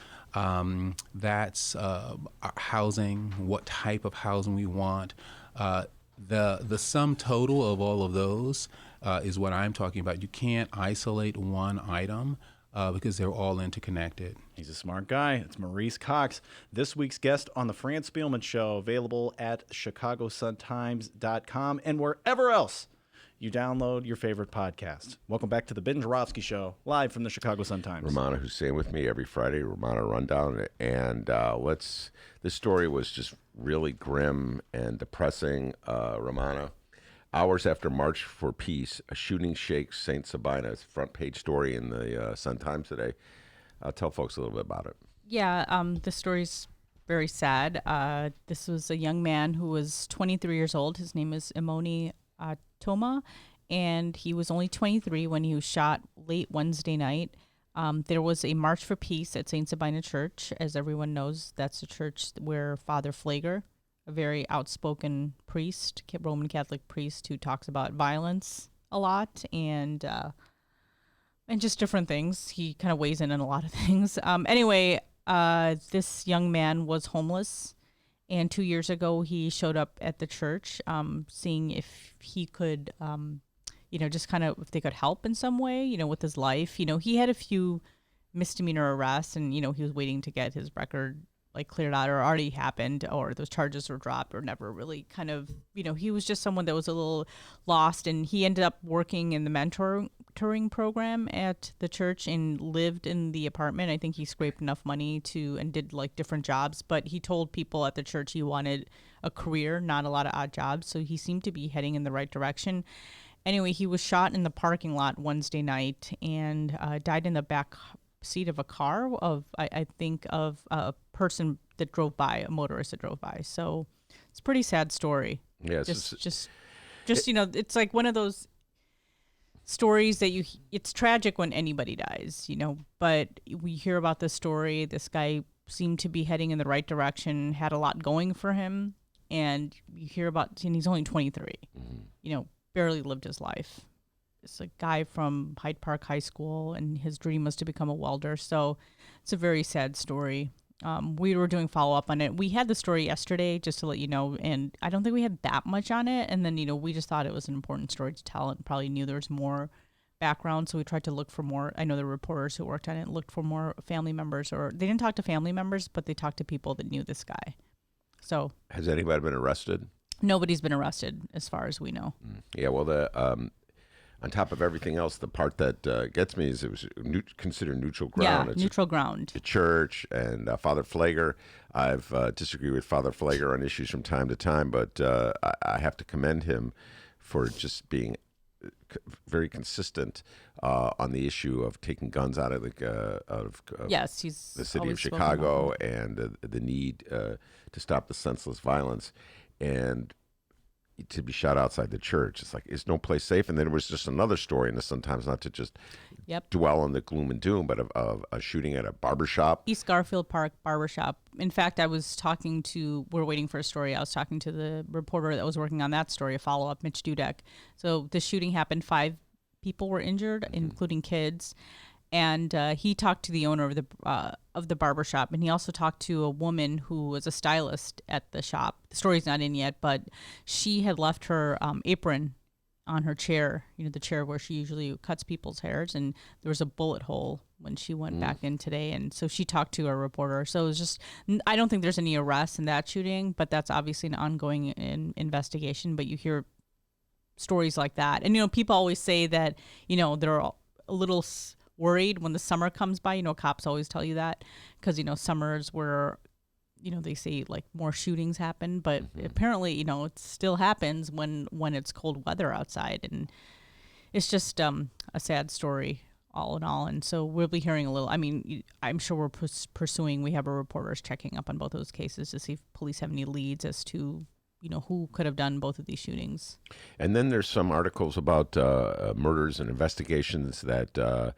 That's our housing, what type of housing we want. The sum total of all of those is what I'm talking about. You can't isolate one item because they're all interconnected. He's a smart guy. It's Maurice Cox. This week's guest on the Fran Spielman Show, available at chicagosuntimes.com and wherever else you download your favorite podcast. Welcome back to the Ben Joravsky Show, live from the Chicago Sun-Times. Rummana Hussain with me every Friday, Rummana Rundown. And this story was just really grim and depressing. Rummana, hours after March for Peace, a shooting shakes St. Sabina. It's a front page story in the Sun-Times today. Tell folks a little bit about it. Yeah, the story's very sad. This was a young man who was 23 years old. His name is Imoni Toma, and he was only 23 when he was shot late Wednesday night. There was a March for Peace at St. Sabina Church. As everyone knows, that's the church where Father Flager, a very outspoken priest, Roman Catholic priest who talks about violence a lot and just different things. He kind of weighs in on a lot of things. Anyway, this young man was homeless. And 2 years ago, he showed up at the church, seeing if he could, just kind of if they could help in some way, with his life. He had a few misdemeanor arrests, and he was waiting to get his record cleared out, or already happened, or those charges were dropped, or never really kind of, he was just someone that was a little lost, and he ended up working in the mentoring program at the church and lived in the apartment. I think he scraped enough money and did different jobs, but he told people at the church he wanted a career, not a lot of odd jobs. So he seemed to be heading in the right direction. Anyway, he was shot in the parking lot Wednesday night and died in the back seat of a car of a person that drove by, a motorist that drove by. So it's a pretty sad story. Yeah, it's it's like one of those stories that it's tragic when anybody dies, but we hear about this story. This guy seemed to be heading in the right direction, had a lot going for him, and you hear about, and he's only 23, barely lived his life. It's a guy from Hyde Park High School, and his dream was to become a welder. So it's a very sad story. We were doing follow-up on it. We had the story yesterday, just to let you know, and I don't think we had that much on it. And then, we just thought it was an important story to tell and probably knew there was more background. So we tried to look for more. I know the reporters who worked on it looked for more family members, or they didn't talk to family members, but they talked to people that knew this guy. So has anybody been arrested? Nobody's been arrested as far as we know. Yeah, well, on top of everything else, the part that gets me is it was considered neutral ground. Yeah, neutral ground. The church and Father Flager. I've disagreed with Father Flager on issues from time to time, but I have to commend him for just being very consistent on the issue of taking guns out of yes, he's the city of Chicago and the need to stop the senseless violence. And to be shot outside the church, it's like, is no place safe? And then there was just another story in the Sun-Times, not to just dwell on the gloom and doom, but of a shooting at a barbershop. East Garfield Park barbershop. In fact, we're waiting for a story. I was talking to the reporter that was working on that story, a follow-up, Mitch Dudek. So the shooting happened. 5 people were injured, including kids. And he talked to the owner of the barbershop, and he also talked to a woman who was a stylist at the shop. The story's not in yet, but she had left her apron on her chair, the chair where she usually cuts people's hairs, and there was a bullet hole when she went back in today. And so she talked to a reporter. So it was just, I don't think there's any arrests in that shooting, but that's obviously an ongoing investigation. But you hear stories like that. And, people always say that, they're a little worried when the summer comes by. Cops always tell you that because, summers where they say like more shootings happen, but apparently, it still happens when it's cold weather outside, and it's just a sad story all in all. And so we'll be hearing a little. I mean, I'm sure we're pursuing. We have our reporters checking up on both those cases to see if police have any leads as to who could have done both of these shootings. And then there's some articles about murders and investigations that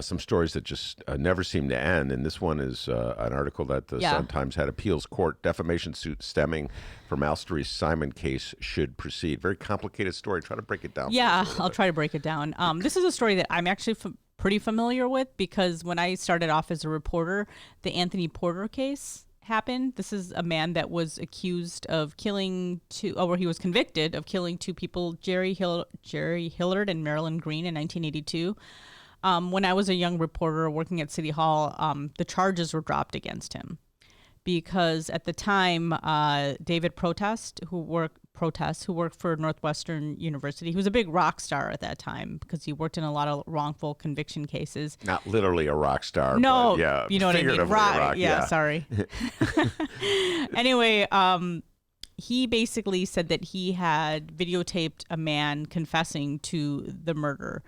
some stories that just never seem to end. And this one is an article that the Sun Times had appeals court defamation suit stemming from Alstory Simon case should proceed. Very complicated story. Try to break it down. Yeah, I'll try to break it down. This is a story that I'm actually pretty familiar with because when I started off as a reporter, the Anthony Porter case happened. This is a man that was accused of killing he was convicted of killing two people, Jerry Hillard and Marilyn Green in 1982. When I was a young reporter working at City Hall, the charges were dropped against him because at the time, David Protest, who worked for Northwestern University, he was a big rock star at that time because he worked in a lot of wrongful conviction cases. Not literally a rock star. No, but yeah, you know what I mean. Rock, yeah, sorry. Anyway, he basically said that he had videotaped a man confessing to the murders,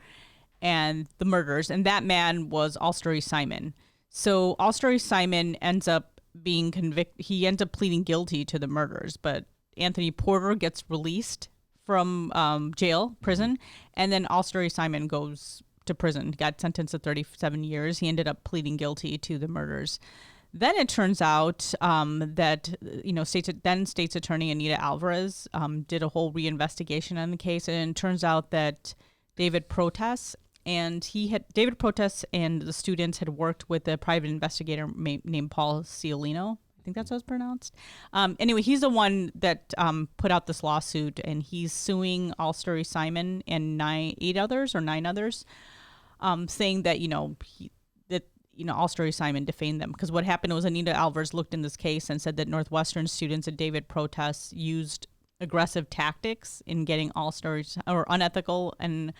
and that man was Alstory Simon. So Alstory Simon ends up being convicted. He ends up pleading guilty to the murders, but Anthony Porter gets released from prison, and then Alstory Simon goes to prison. Got sentenced to 37 years. He ended up pleading guilty to the murders. Then it turns out that State's Attorney Anita Alvarez did a whole reinvestigation on the case, and it turns out that David Protest and the students had worked with a private investigator named Paul Ciolino. I think that's how it's pronounced. Anyway, he's the one that put out this lawsuit, and he's suing Alstory Simon and 9 others, saying that Alstory Simon defamed them. Because what happened was Anita Alvarez looked in this case and said that Northwestern students and David Protest used aggressive tactics in getting unethical and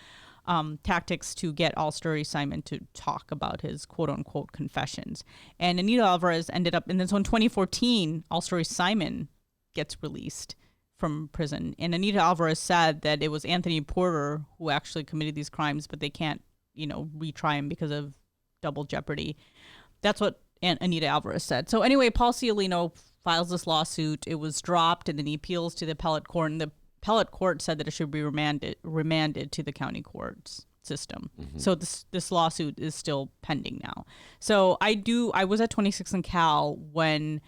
tactics to get Alstory Simon to talk about his quote-unquote confessions. And Anita Alvarez ended up, and then so in 2014, Alstory Simon gets released from prison. And Anita Alvarez said that it was Anthony Porter who actually committed these crimes, but they can't, retry him because of double jeopardy. That's what Anita Alvarez said. So anyway, Paul Ciolino files this lawsuit. It was dropped, and then he appeals to the appellate court, and the appellate court said that it should be remanded to the county courts system. Mm-hmm. So this lawsuit is still pending now. So I was at 26 and Cal when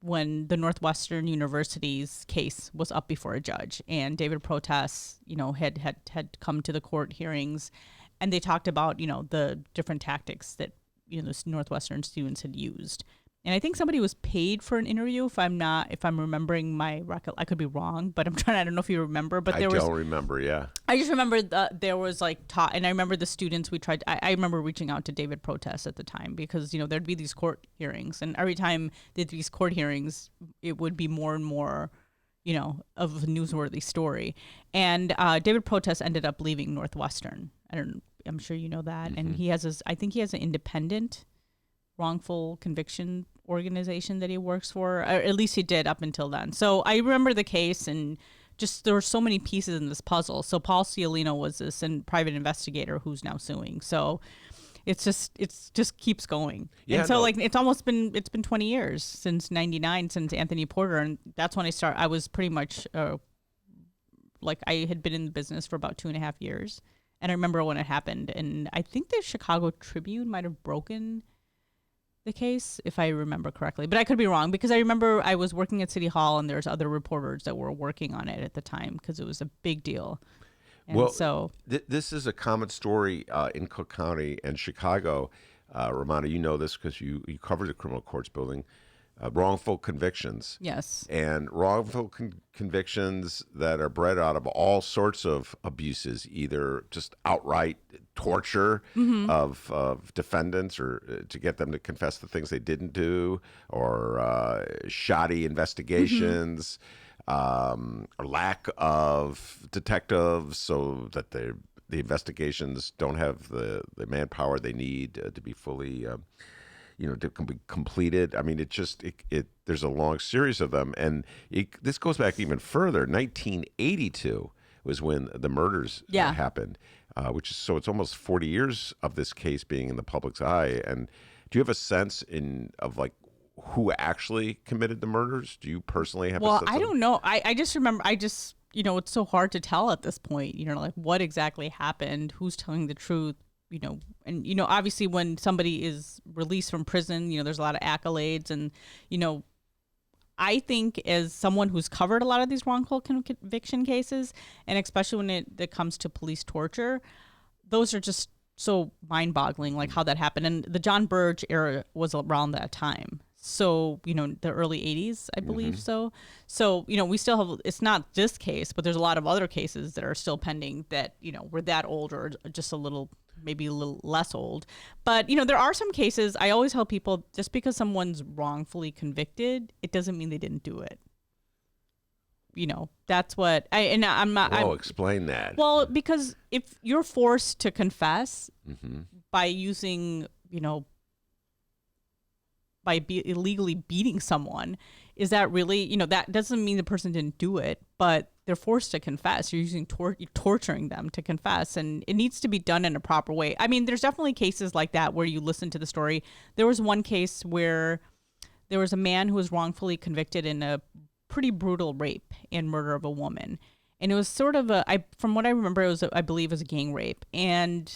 when the Northwestern University's case was up before a judge, and David Protest, had come to the court hearings, and they talked about, the different tactics that, the Northwestern students had used. And I think somebody was paid for an interview. If I'm remembering my record, I could be wrong, but I don't know if you remember, but I don't remember. Yeah. I just remember there was and I remember the students I remember reaching out to David Protest at the time because, there'd be these court hearings, and every time there'd be these court hearings, it would be more and more, of a newsworthy story. And David Protest ended up leaving Northwestern. I'm sure you know that. Mm-hmm. And I think he has an independent wrongful conviction organization that he works for, or at least he did up until then. So I remember the case, and just there were so many pieces in this puzzle. So Paul Ciolino was this private investigator who's now suing. So it just keeps going. Yeah, and so it's been 20 years since 99, since Anthony Porter, and that's when I was pretty much I had been in the business for about 2.5 years. And I remember when it happened, and I think the Chicago Tribune might have broken the case, if I remember correctly, but I could be wrong because I remember I was working at City Hall and there's other reporters that were working on it at the time because it was a big deal. And this is a common story in Cook County and Chicago. Rummana, you know this because you covered the criminal courts building. Wrongful convictions. Yes. And wrongful convictions that are bred out of all sorts of abuses, either just outright torture of defendants or to get them to confess the things they didn't do, or shoddy investigations, or lack of detectives so that the investigations don't have the manpower they need to be fully to be completed. I mean, there's a long series of them, and this goes back even further. 1982 was when the murders happened, it's almost 40 years of this case being in the public's eye. And do you have a sense of like who actually committed the murders? Do you personally have a sense? Well, I don't know. I just remember, it's so hard to tell at this point, like what exactly happened, who's telling the truth, and, obviously when somebody is released from prison, there's a lot of accolades and, I think as someone who's covered a lot of these wrongful conviction cases, and especially when it comes to police torture, those are just so mind-boggling, like how that happened. And the John Burge era was around that time. So, the early 80s, I believe so. So, we still have, it's not this case, but there's a lot of other cases that are still pending that, were that old or just maybe a little less old. But, there are some cases, I always tell people, just because someone's wrongfully convicted, it doesn't mean they didn't do it. That's what I'm not. Explain that. Well, because if you're forced to confess by using, by illegally beating someone, is that really, that doesn't mean the person didn't do it, but they're forced to confess. You're using you're torturing them to confess, and it needs to be done in a proper way. I mean, there's definitely cases like that where you listen to the story. There was one case where there was a man who was wrongfully convicted in a pretty brutal rape and murder of a woman. And it was sort of from what I remember, I believe it was a gang rape. And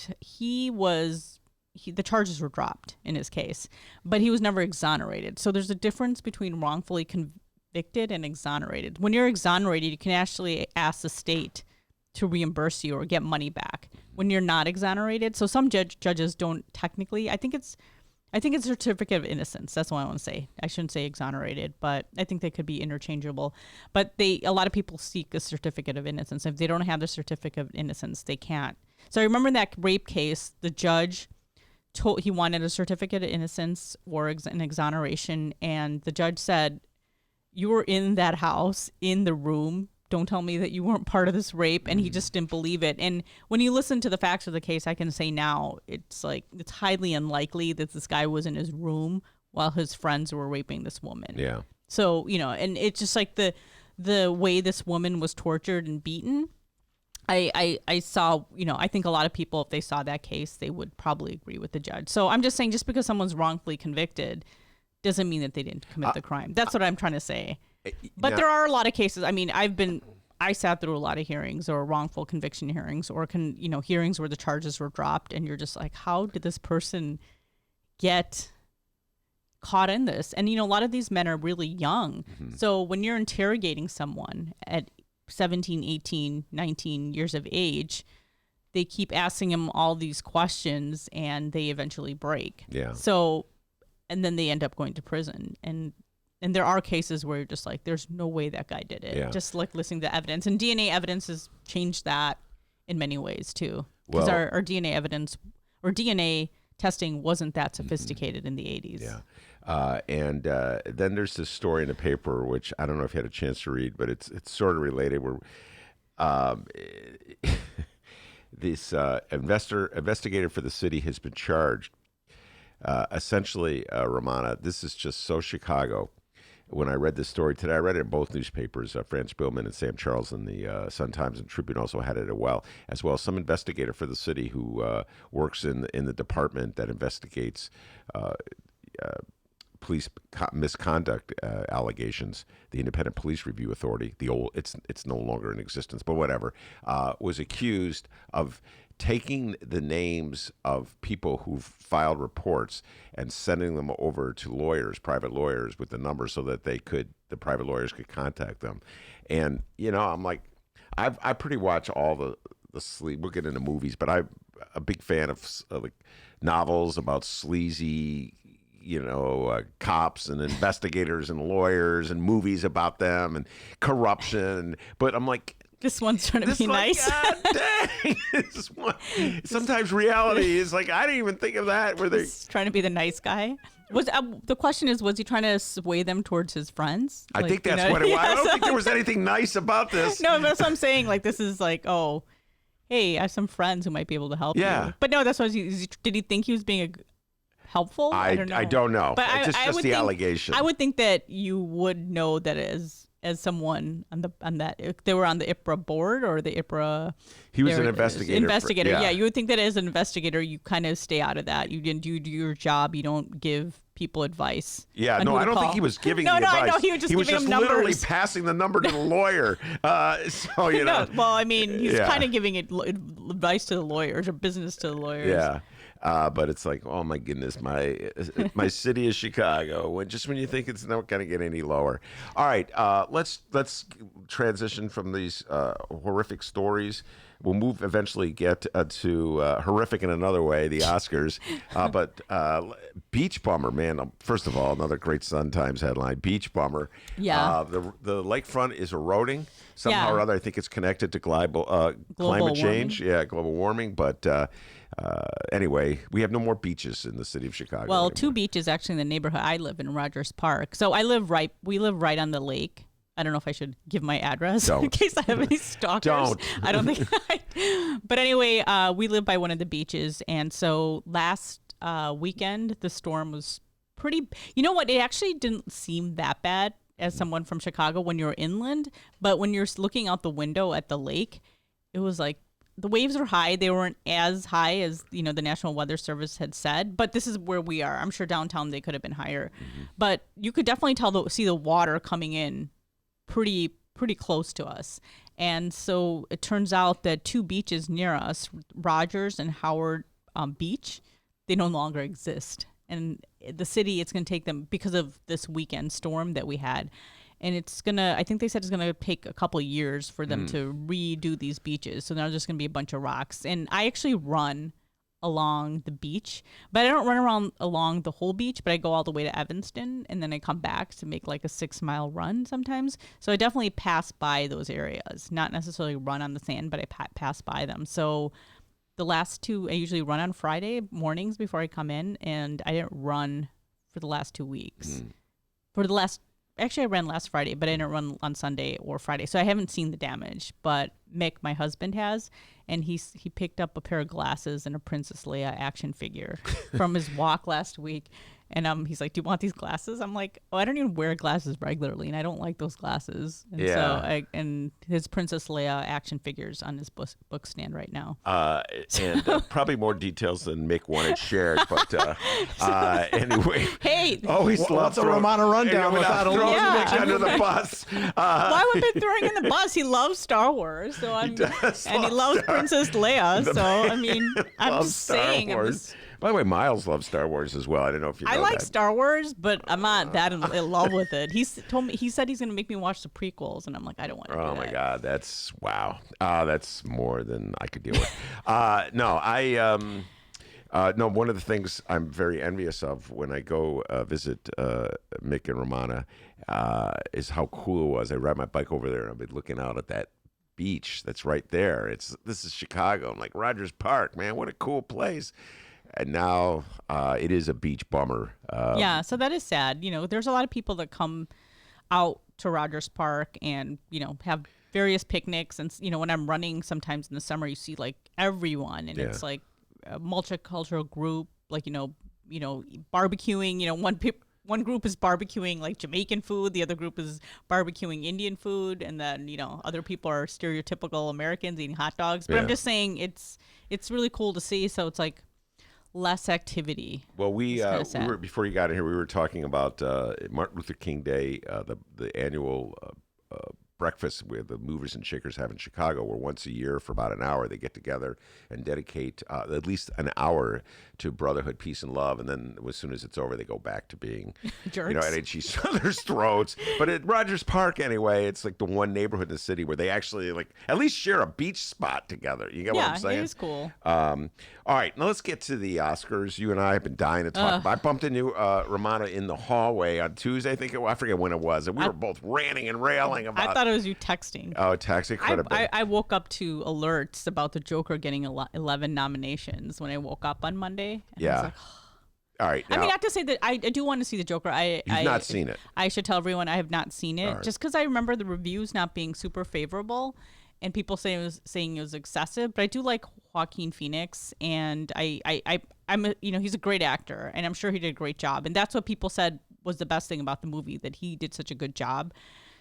the charges were dropped in his case, but he was never exonerated. So there's a difference between wrongfully convicted and exonerated. When you're exonerated, you can actually ask the state to reimburse you or get money back. When you're not exonerated, so some judges don't technically, I think it's certificate of innocence. That's what I want to say. I shouldn't say exonerated, but I think they could be interchangeable. But a lot of people seek a certificate of innocence. If they don't have the certificate of innocence, they can't. So I remember in that rape case, the judge he wanted a certificate of innocence or an exoneration, and the judge said, "You were in that house, in the room. Don't tell me that you weren't part of this rape." And he just didn't believe it. And when you listen to the facts of the case, I can say now it's highly unlikely that this guy was in his room while his friends were raping this woman. Yeah. So, and it's just like the way this woman was tortured and beaten. I saw, I think a lot of people, if they saw that case, they would probably agree with the judge. So I'm just saying, just because someone's wrongfully convicted doesn't mean that they didn't commit the crime. That's what I'm trying to say. But there are a lot of cases. I mean, I sat through a lot of hearings or wrongful conviction hearings or hearings where the charges were dropped, and you're just like, how did this person get caught in this? And, a lot of these men are really young. So when you're interrogating someone at 17, 18, 19 years of age, they keep asking them all these questions and they eventually break. Yeah. So, and then they end up going to prison. And there are cases where you're just like, there's no way that guy did it. Yeah. Just like listening to evidence. And DNA evidence has changed that in many ways too. Because our DNA evidence or DNA testing wasn't that sophisticated in the 80s. Yeah. And then there's this story in the paper, which I don't know if you had a chance to read, but it's sort of related. Where this investigator for the city has been charged. Essentially, Rummana, this is just so Chicago. When I read this story today, I read it in both newspapers. Franz Billman and Sam Charles in the Sun-Times and Tribune also had it as well. Some investigator for the city who works in the department that investigates police misconduct allegations, the Independent Police Review Authority, it's no longer in existence, but whatever, was accused of taking the names of people who've filed reports and sending them over to lawyers, private lawyers, with the numbers so that the private lawyers could contact them. And, I'm like, I pretty watch all the sleep. We'll get into movies, but I'm a big fan of like novels about sleazy, cops and investigators and lawyers and movies about them and corruption. But I'm like, this one's trying to be nice. God dang. This one. Sometimes reality is like, I didn't even think of that. Where they're trying to be the nice guy. The question is, was he trying to sway them towards his friends? I think that's what it was. I don't think there was anything nice about this. No, that's what I'm saying. Like, this is like, oh, hey, I have some friends who might be able to help you. But no, that's what did he think he was being helpful. I don't know. I don't know. But Just I would the think, allegation. I would think that you would know that as someone on that, if they were on the IPRA board or the IPRA. He was an investigator. Yeah, you would think that as an investigator, you kind of stay out of that. You didn't do your job. You don't give people advice. Yeah, on no, who to I don't think call. he was giving No, the advice. I know he was just giving them literally numbers. passing the number to the lawyer. So you know. No, well, I mean, he's Yeah. kind of giving advice to the lawyers or business to the lawyers. Yeah. But it's like, oh my goodness, my city is Chicago. When you think it's not going to get any lower. All right, let's transition from these horrific stories. We'll eventually get to horrific in another way, the Oscars. But beach bummer, man. First of all, another great Sun Times headline: beach bummer. Yeah. The lakefront is eroding somehow Yeah. or other. I think it's connected to climate change. warming. Yeah, global warming. But anyway, we have no more beaches in the city of Chicago. Well, anymore. 2 beaches actually in the neighborhood I live in, Rogers Park. So we live right on the lake. I don't know if I should give my address in case I have any stalkers. Don't. I don't think But anyway, we live by one of the beaches. And so last weekend, the storm was pretty, you know what? It actually didn't seem that bad as someone from Chicago when you're inland. But when you're looking out the window at the lake, it was like, the waves are high. They weren't as high as, the National Weather Service had said, but this is where we are. I'm sure downtown they could have been higher. But you could definitely see the water coming in pretty close to us. And so it turns out that 2 beaches near us, Rogers and Howard Beach, they no longer exist. And the city, it's going to take them, because of this weekend storm that we had, and I think they said it's going to take a couple of years for them to redo these beaches. So now there's just going to be a bunch of rocks. And I actually run along the beach, but I don't run along the whole beach, but I go all the way to Evanston, and then I come back to make like a 6-mile run sometimes. So I definitely pass by those areas, not necessarily run on the sand, but I pass by them. So the last 2, I usually run on Friday mornings before I come in, and I didn't run for the last 2 weeks. Actually, I ran last Friday, but I didn't run on Sunday or Friday, so I haven't seen the damage. But Mick, my husband, has, and he picked up a pair of glasses and a Princess Leia action figure from his walk last week. And he's like, "Do you want these glasses?" I'm like, "Oh, I don't even wear glasses regularly, and I don't like those glasses." And so and his Princess Leia action figures on his book stand right now. And probably more details than Mick wanted shared. But anyway, Hey, always What's a Rummana rundown without a throwing Yeah. Mick under the bus? why would I be throwing in the bus? He loves Star Wars, so he loves Princess Leia. So I mean, I'm loves just Star saying. Wars. By the way, Miles loves Star Wars as well. I don't know if you know I like that. Star Wars, but I'm not that in love with it. He said he's gonna make me watch the prequels, and I'm like, I don't want to. Oh do my that. God, that's wow. That's more than I could deal with. No, one of the things I'm very envious of when I go visit Mick and Rummana is how cool it was. I ride my bike over there, and I've been looking out at that beach that's right there. This is Chicago. I'm like, Rogers Park, man, what a cool place. And now it is a beach bummer. Yeah, so that is sad. There's a lot of people that come out to Rogers Park and, have various picnics. And, when I'm running sometimes in the summer, you see like everyone, and it's like a multicultural group, like, barbecuing, one group is barbecuing like Jamaican food, the other group is barbecuing Indian food, and then, other people are stereotypical Americans eating hot dogs. But I'm just saying it's really cool to see. So it's like less activity. Well, we were, before you got in here, we were talking about Martin Luther King Day, the annual breakfast where the movers and shakers have in Chicago, where once a year for about an hour they get together and dedicate at least an hour to brotherhood, peace, and love. And then as soon as it's over, they go back to being jerks. at each other's throats. But at Rogers Park, anyway, it's like the one neighborhood in the city where they actually like at least share a beach spot together. You get what I'm saying? Yeah, it is cool. All right, now let's get to the Oscars. You and I have been dying to talk about. I bumped into Rummana in the hallway on Tuesday. I forget when it was, and we were both ranting and railing about. I thought it was you texting. Oh, text. It could have been. I woke up to alerts about the Joker getting 11 nominations when I woke up on Monday. And I was like, all right. Now, I mean, not to say that I do want to see the Joker. You've not seen it. I should tell everyone I have not seen it, just because I remember the reviews not being super favorable. and people saying it was excessive, but I do like Joaquin Phoenix, and he's a great actor, and I'm sure he did a great job, and that's what people said was the best thing about the movie, that he did such a good job.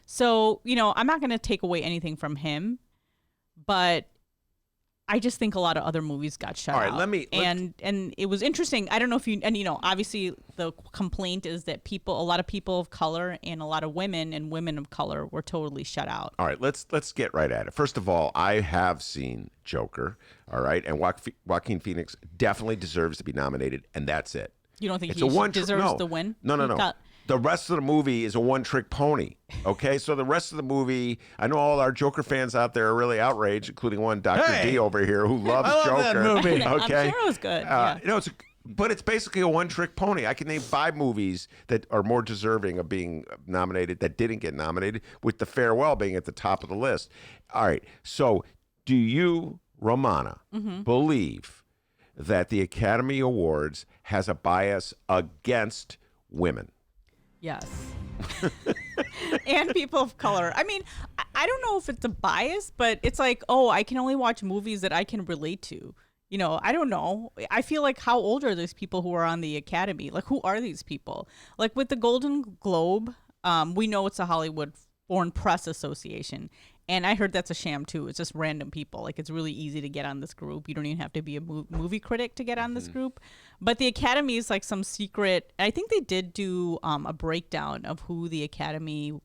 So, I'm not going to take away anything from him, but I just think a lot of other movies got shut out. All right, and it was interesting. I don't know if obviously the complaint is that a lot of people of color and a lot of women and women of color were totally shut out. All right, let's get right at it. First of all, I have seen Joker, all right, and Joaquin Phoenix definitely deserves to be nominated, and that's it. You don't think It's he a one deserves the win? No. The rest of the movie is a one-trick pony, okay? So the rest of the movie, I know all our Joker fans out there are really outraged, including one Dr. D over here who loves I love Joker. that movie. Okay? I'm sure it was good. Yeah. But it's basically a one-trick pony. I can name 5 movies that are more deserving of being nominated that didn't get nominated, with The Farewell being at the top of the list. All right, so do you, Rummana, believe that the Academy Awards has a bias against women? Yes. And people of color. I mean, I don't know if it's a bias, but it's like, I can only watch movies that I can relate to. I don't know. I feel like, how old are these people who are on the Academy? Like, who are these people? Like, with the Golden Globe, we know it's a Hollywood Foreign Press Association. And I heard that's a sham, too. It's just random people. Like, it's really easy to get on this group. You don't even have to be a movie critic to get on this group. But the Academy is like some secret. I think they did do a breakdown of who the Academy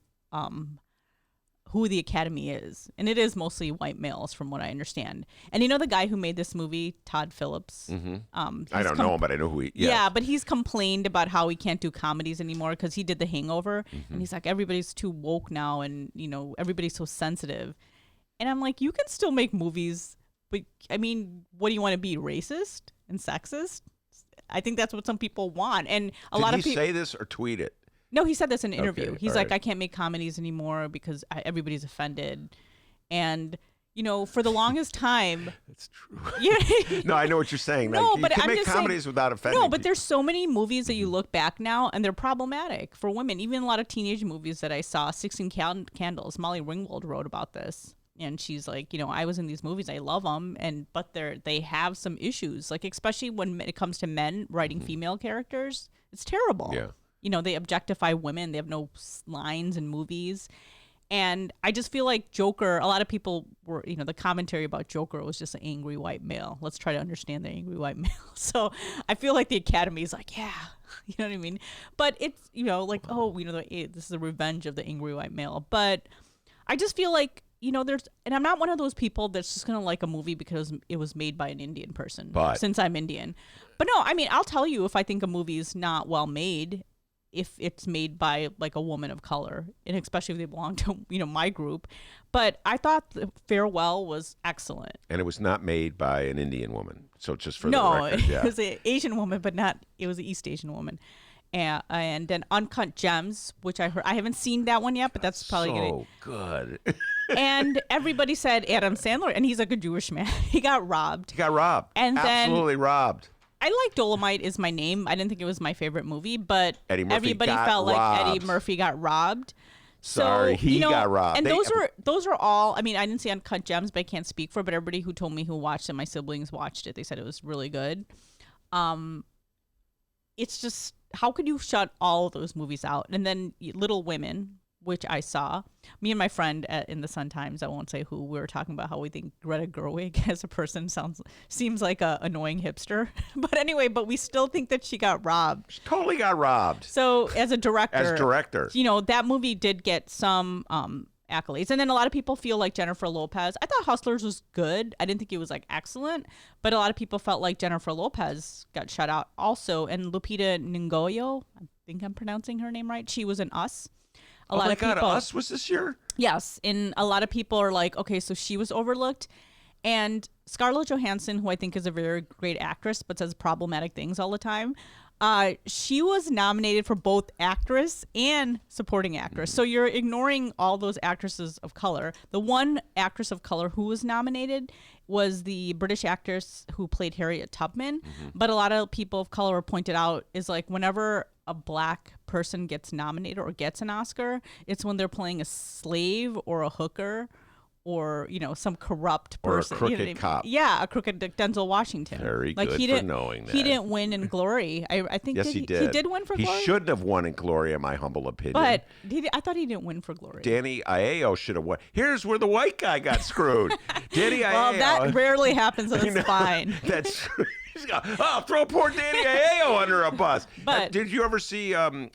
is. And it is mostly white males, from what I understand. And the guy who made this movie, Todd Phillips? I don't know him, but I know who he is. Yeah, but he's complained about how he can't do comedies anymore because he did The Hangover. And he's like, everybody's too woke now, and, everybody's so sensitive. And I'm like, you can still make movies, but, I mean, what do you want to be, racist and sexist? I think that's what some people want. And a lot of people... Did he say this or tweet it? No, he said this in an interview. Okay, He's all like, right. I can't make comedies anymore because everybody's offended. And, for the longest time... It's true. Yeah. No, I know what you're saying. No, like, but you can I'm make just saying- comedies without offending No, but people. there's so many movies that you look back now, and they're problematic for women. Even a lot of teenage movies that I saw, 16 Candles, Molly Ringwald wrote about this. And she's like, I was in these movies, I love them, but they have some issues. Like, especially when it comes to men writing female characters, it's terrible. Yeah. They objectify women. They have no lines in movies. And I just feel like Joker, a lot of people were, the commentary about Joker was just an angry white male. Let's try to understand the angry white male. So I feel like the Academy is like, yeah, you know what I mean? But it's, this is the revenge of the angry white male. But I just feel like, and I'm not one of those people that's just going to like a movie because it was made by an Indian person, since I'm Indian. But no, I mean, I'll tell you if I think a movie is not well made, if it's made by like a woman of color, and especially if they belong to, my group. But I thought The Farewell was excellent. And it was not made by an Indian woman. So just for the record. No, it was an Asian woman, but it was an East Asian woman. And then Uncut Gems, which I haven't seen that one yet, but that's probably so good. And everybody said Adam Sandler, and he's like a Jewish man. He got robbed. He got robbed. And absolutely robbed. I like Dolomite Is My Name. I didn't think it was my favorite movie, but Eddie Murphy everybody got felt like robbed. Eddie Murphy got robbed. Sorry, he got robbed. And those are all. I mean, I didn't see Uncut Gems, but I can't speak for. But everybody who told me who watched it, my siblings watched it. They said it was really good. It's just, how could you shut all of those movies out? And then Little Women, which I saw. Me and my friend in the Sun Times, I won't say who, we were talking about how we think Greta Gerwig as a person seems like a annoying hipster. But anyway, we still think that she got robbed. She totally got robbed. So as a director, that movie did get some accolades. And then a lot of people feel like Jennifer Lopez. I thought Hustlers was good. I didn't think it was like excellent, but a lot of people felt like Jennifer Lopez got shut out also. And Lupita Nyong'o, I think I'm pronouncing her name right. She was in Us. Oh my God, Us was this year? Yes. And a lot of people are like, okay, so she was overlooked. And Scarlett Johansson, who I think is a very great actress, but says problematic things all the time, she was nominated for both actress and supporting actress. So you're ignoring all those actresses of color. The one actress of color who was nominated was the British actress who played Harriet Tubman. But a lot of people of color pointed out is like whenever a black person gets nominated or gets an Oscar, it's when they're playing a slave or a hooker or some corrupt Or a person. crooked what I mean? cop. Yeah, a crooked Denzel Washington. Very like, good he for didn't, knowing He that. didn't win in Glory. I think Yes, he did. He did win for Glory. He shouldn't have won in Glory, in my humble opinion. But I thought he didn't win for Glory. Danny Aiello should have won. Here's where the white guy got screwed. Danny Aiello. Well, that rarely happens, so it's fine. That's throw poor Danny Aiello under a bus. But- Did you ever see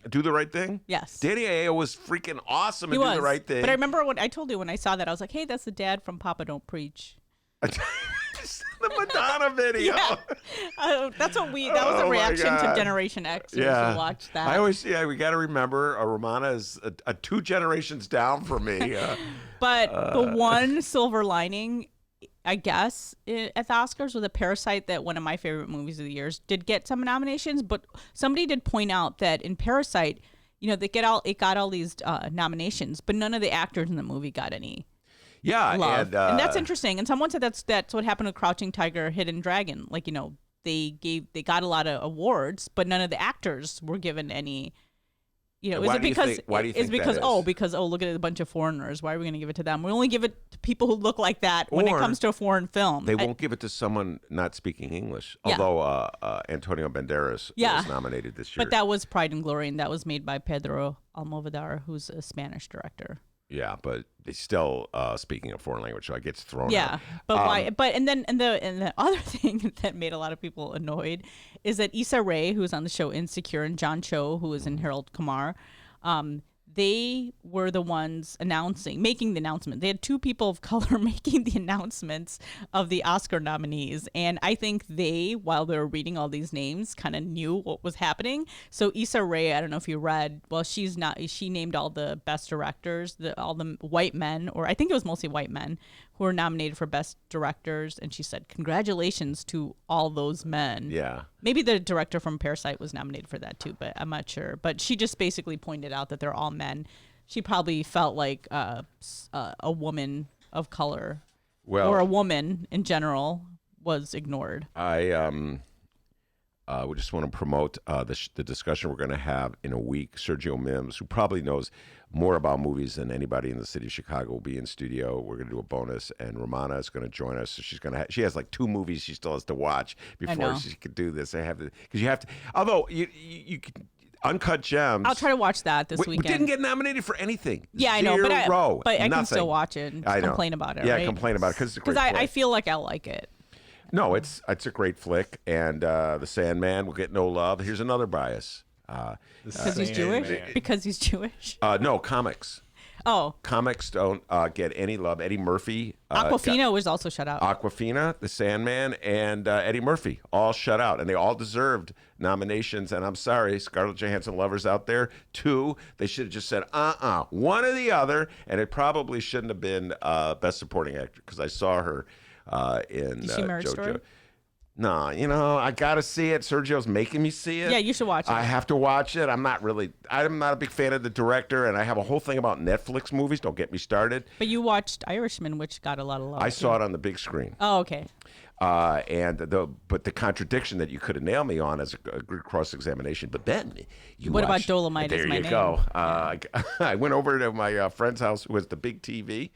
Do the Right Thing? Yes. Danny Aiello was freaking awesome He in was. Do the Right Thing. But I remember when I told you when I saw that, I was like, hey, that's the dad from Papa Don't Preach. The Madonna video. Yeah. That was a Oh, my reaction to God. Generation X. You Yeah. should watch that. I always, we got to remember, Rummana is a 2 generations down from me. But the one silver lining, I guess, at the Oscars was a Parasite, that one of my favorite movies of the years did get some nominations. But somebody did point out that in Parasite, it got all these nominations, but none of the actors in the movie got any. Yeah, Love. And that's interesting. And someone said that's what happened to Crouching Tiger, Hidden Dragon. Like, they got a lot of awards, but none of the actors were given any. Is Why it do you because think- why do you it's think that because is? look at a bunch of foreigners. Why are we going to give it to them? We only give it to people who look like that when it Or comes to a foreign film. They won't give it to someone not speaking English. Yeah. Although Antonio Banderas was nominated this year. But that was Pride and Glory, and that was made by Pedro Almodovar, who's a Spanish director. Yeah, but it's still speaking a foreign language, so it gets thrown Yeah, out. but why? But and the other thing that made a lot of people annoyed is that Issa Rae, who was on the show Insecure, and John Cho, who was in Harold Kumar, they were the ones making the announcement. They had 2 people of color making the announcements of the Oscar nominees. And I think they, while they were reading all these names, kind of knew what was happening. So Issa Rae, I don't know if you read, well, she named all the best directors, all the white men, or I think it was mostly white men, who were nominated for best directors. And she said, congratulations to all those men. Yeah. Maybe the director from Parasite was nominated for that too, but I'm not sure. But she just basically pointed out that they're all men. She probably felt like a woman of color, or a woman in general, was ignored. We just want to promote the discussion we're going to have in a week. Sergio Mims, who probably knows more about movies than anybody in the city of Chicago, will be in studio. We're going to do a bonus, and Rummana is going to join us. So she has like 2 movies she still has to watch before she could do this. Because you have to. Although you can. Uncut Gems. I'll try to watch that this we weekend. didn't get nominated for anything. Yeah, I know, but I can Nothing. still watch it and complain about it. Yeah, right? complain about it because it's a great flick. I feel like I'll like it. No, it's a great flick, and The Sandman will get no love. Here's another bias. Because he's Jewish? Because he's Jewish? No, comics. Oh. Comics don't get any love. Eddie Murphy. Aquafina was also shut out. Aquafina, The Sandman, and Eddie Murphy all shut out, and they all deserved nominations. And I'm sorry, Scarlett Johansson lovers out there, 2. They should have just said, one or the other, and it probably shouldn't have been Best Supporting Actor, because I saw her in Did she Marriage Story? JoJo. No, I gotta see it. Sergio's making me see it. Yeah, you should watch it. I have to watch it. I'm not a big fan of the director, and I have a whole thing about Netflix movies. Don't get me started. But you watched Irishman, which got a lot of love. I saw it on the big screen. Oh, okay. But the contradiction that you could have nailed me on as a good cross-examination. But then you What about watched- Dolomite There Is My you Name? go. I went over to my friend's house who has the big TV,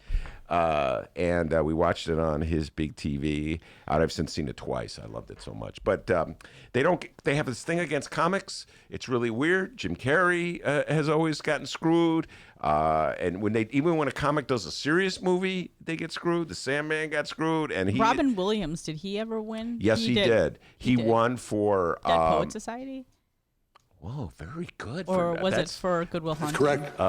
and we watched it on his big TV. I've since seen it twice. I loved it so much. But they have this thing against comics. It's really weird. Jim Carrey has always gotten screwed. And even when a comic does a serious movie, they get screwed. The Sandman got screwed, and Robin Williams, did he ever win? Yes, he did. He did. won for Dead Poet Society? Whoa, very good. Or was it for Good Will Hunting? Correct.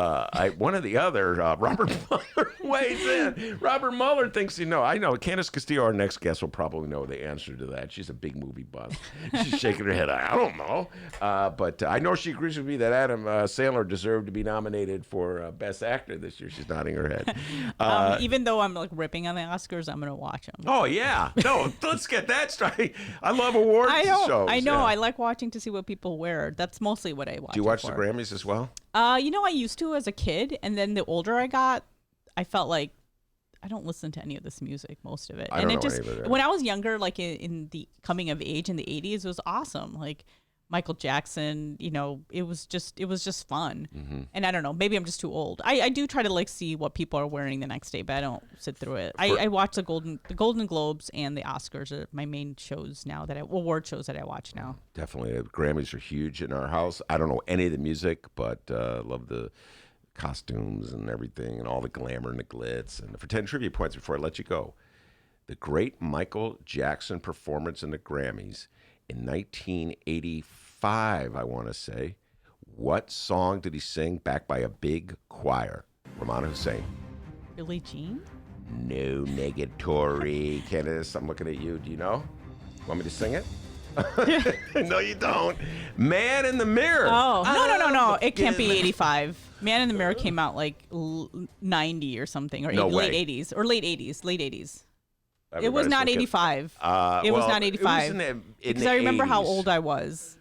One or the other. Robert Mueller weighs in. Robert Mueller thinks I know. Candis Castillo, our next guest, will probably know the answer to that. She's a big movie buff. She's shaking her head. I don't know. But I know she agrees with me that Adam Sandler deserved to be nominated for Best Actor this year. She's nodding her head. Even though I'm like ripping on the Oscars, I'm going to watch them. Oh, yeah. No, let's get that straight. I love awards shows. I know. Yeah. I like watching to see what people wear. That's mostly what I watch. Do you watch it the for. Grammys as well? I used to as a kid, and then the older I got, I felt like I don't listen to any of this music, most of it. I and don't it know just any of it. when I was younger, like in the coming of age in the 80s, it was awesome. Like Michael Jackson. It was just fun. Mm-hmm. And I don't know, maybe I'm just too old. I do try to see what people are wearing the next day, but I don't sit through it. I watch the Golden Globes and the Oscars are my main shows now award shows that I watch now. Definitely. The Grammys are huge in our house. I don't know any of the music, but love the costumes and everything and all the glamour and the glitz. And for 10 trivia points before I let you go, the great Michael Jackson performance in the Grammys in 1985, I want to say. What song did he sing backed by a big choir? Rummana Hussain. Billie Jean? No negatory. Candis, I'm looking at you. Do you know? Want me to sing it? No, you don't. Man in the Mirror. Oh, no. It can't be 85. Man in the Mirror came out 90 or something, or No late way. 80s, or late 80s. It was Everybody's not looking. 85. Well, It was not 85. It was in because the I remember how 80s. old I was.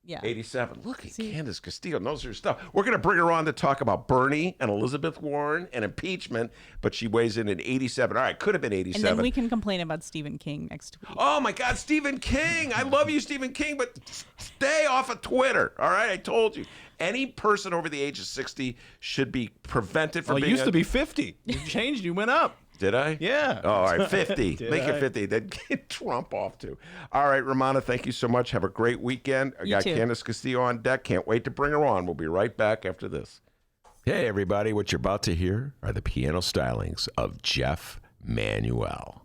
Yeah. 87. Look at Candace Castillo knows her stuff. We're going to bring her on to talk about Bernie and Elizabeth Warren and impeachment, but she weighs in at 87. All right, could have been 87. And then we can complain about Stephen King next week. Oh, my God, Stephen King. I love you, Stephen King, but stay off of Twitter. All right, I told you. Any person over the age of 60 should be prevented from Well, it being used to be 50. You changed. You went up. Did I? Yeah. Oh, all right, 50. Did Make I? it 50. Then get Trump off, too. All right, Rummana, thank you so much. Have a great weekend. I got too. Candace Castillo on deck. Can't wait to bring her on. We'll be right back after this. Hey, everybody. What you're about to hear are the piano stylings of Jeff Manuel.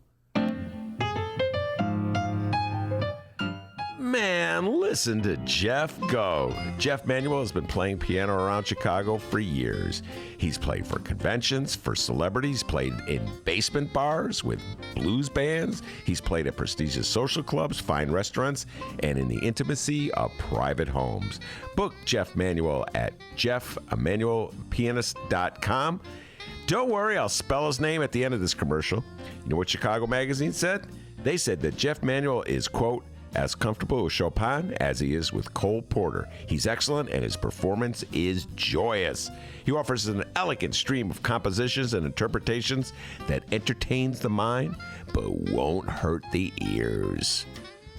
Man, listen to Jeff go. Jeff Manuel has been playing piano around Chicago for years. He's played for conventions, for celebrities, played in basement bars with blues bands. He's played at prestigious social clubs, fine restaurants, and in the intimacy of private homes. Book Jeff Manuel at jeffemanuelpianist.com. Don't worry, I'll spell his name at the end of this commercial. You know what Chicago Magazine said? They said that Jeff Manuel is, quote, as comfortable with Chopin as he is with Cole Porter. He's excellent and his performance is joyous. He offers an elegant stream of compositions and interpretations that entertains the mind but won't hurt the ears.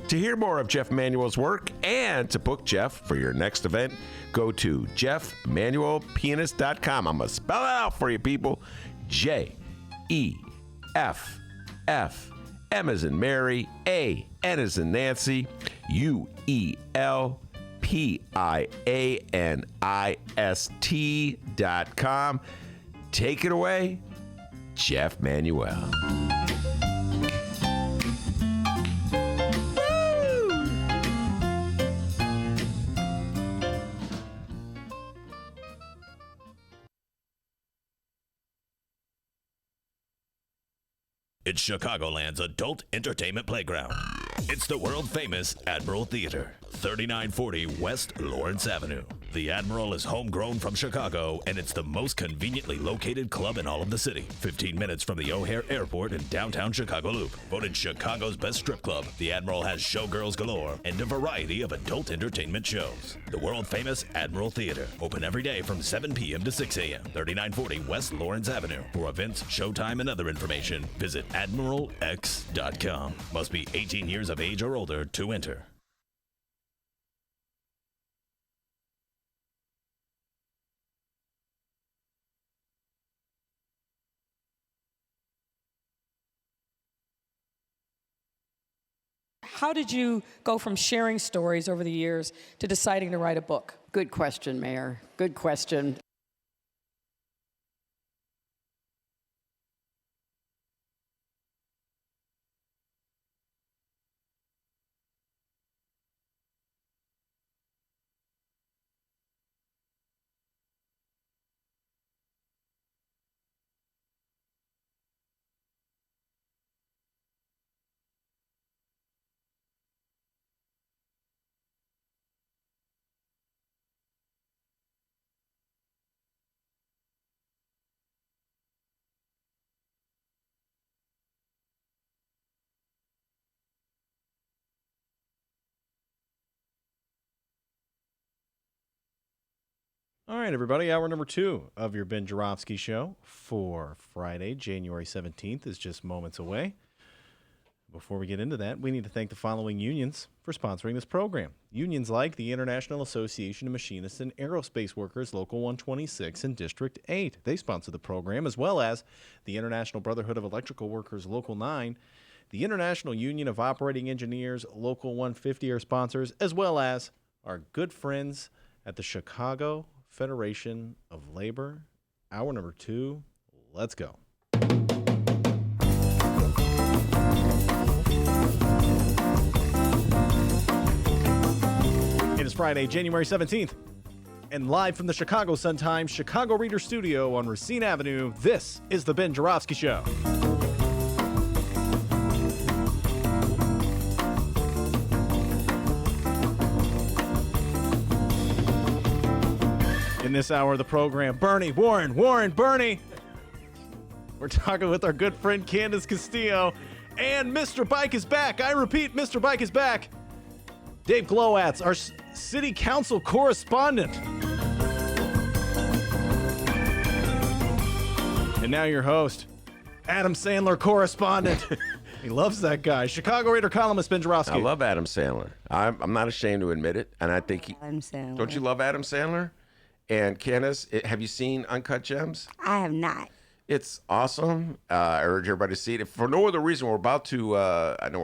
To hear more of Jeff Manuel's work and to book Jeff for your next event, go to jeffmanuelpianist.com. I'm going to spell it out for you, people. J-E-F-F. M as in Mary, A, N as in Nancy, UELPIANIST.com. Take it away, Jeff Manuel. It's Chicagoland's adult entertainment playground. It's the world-famous Admiral Theater, 3940 West Lawrence Avenue. The Admiral is homegrown from Chicago, and it's the most conveniently located club in all of the city. 15 minutes from the O'Hare Airport in downtown Chicago Loop. Voted Chicago's best strip club, the Admiral has showgirls galore and a variety of adult entertainment shows. The world-famous Admiral Theater, open every day from 7 p.m. to 6 a.m. 3940 West Lawrence Avenue. For events, showtime, and other information, visit AdmiralX.com. Must be 18 years of age or older to enter. How did you go from sharing stories over the years to deciding to write a book? Good question, Mayor. Good question. All right, everybody. Hour number 2 of your Ben Joravsky show for Friday, January 17th is just moments away. Before we get into that, we need to thank the following unions for sponsoring this program. Unions like the International Association of Machinists and Aerospace Workers, Local 126 and District 8. They sponsor the program, as well as the International Brotherhood of Electrical Workers, Local 9. The International Union of Operating Engineers, Local 150 are sponsors, as well as our good friends at the Chicago Federation of Labor. Hour number 2, let's go. It is Friday, January 17th, and live from the Chicago Sun-Times Chicago Reader Studio on Racine Avenue, this is the Ben Joravsky Show. In this hour of the program, Bernie, Warren, Bernie. We're talking with our good friend Candis Castillo, and Mr. Bike is back. I repeat, Mr. Bike is back. Dave Glowacz, our city council correspondent. And now your host, Adam Sandler correspondent. He loves that guy. Chicago Reader columnist Ben Joravsky. I love Adam Sandler. I'm not ashamed to admit it, and I think he. Adam Sandler. Don't you love Adam Sandler? And Candace, have you seen Uncut Gems? I have not. It's awesome. I urge everybody to see it. If for no other reason, we're about to, I know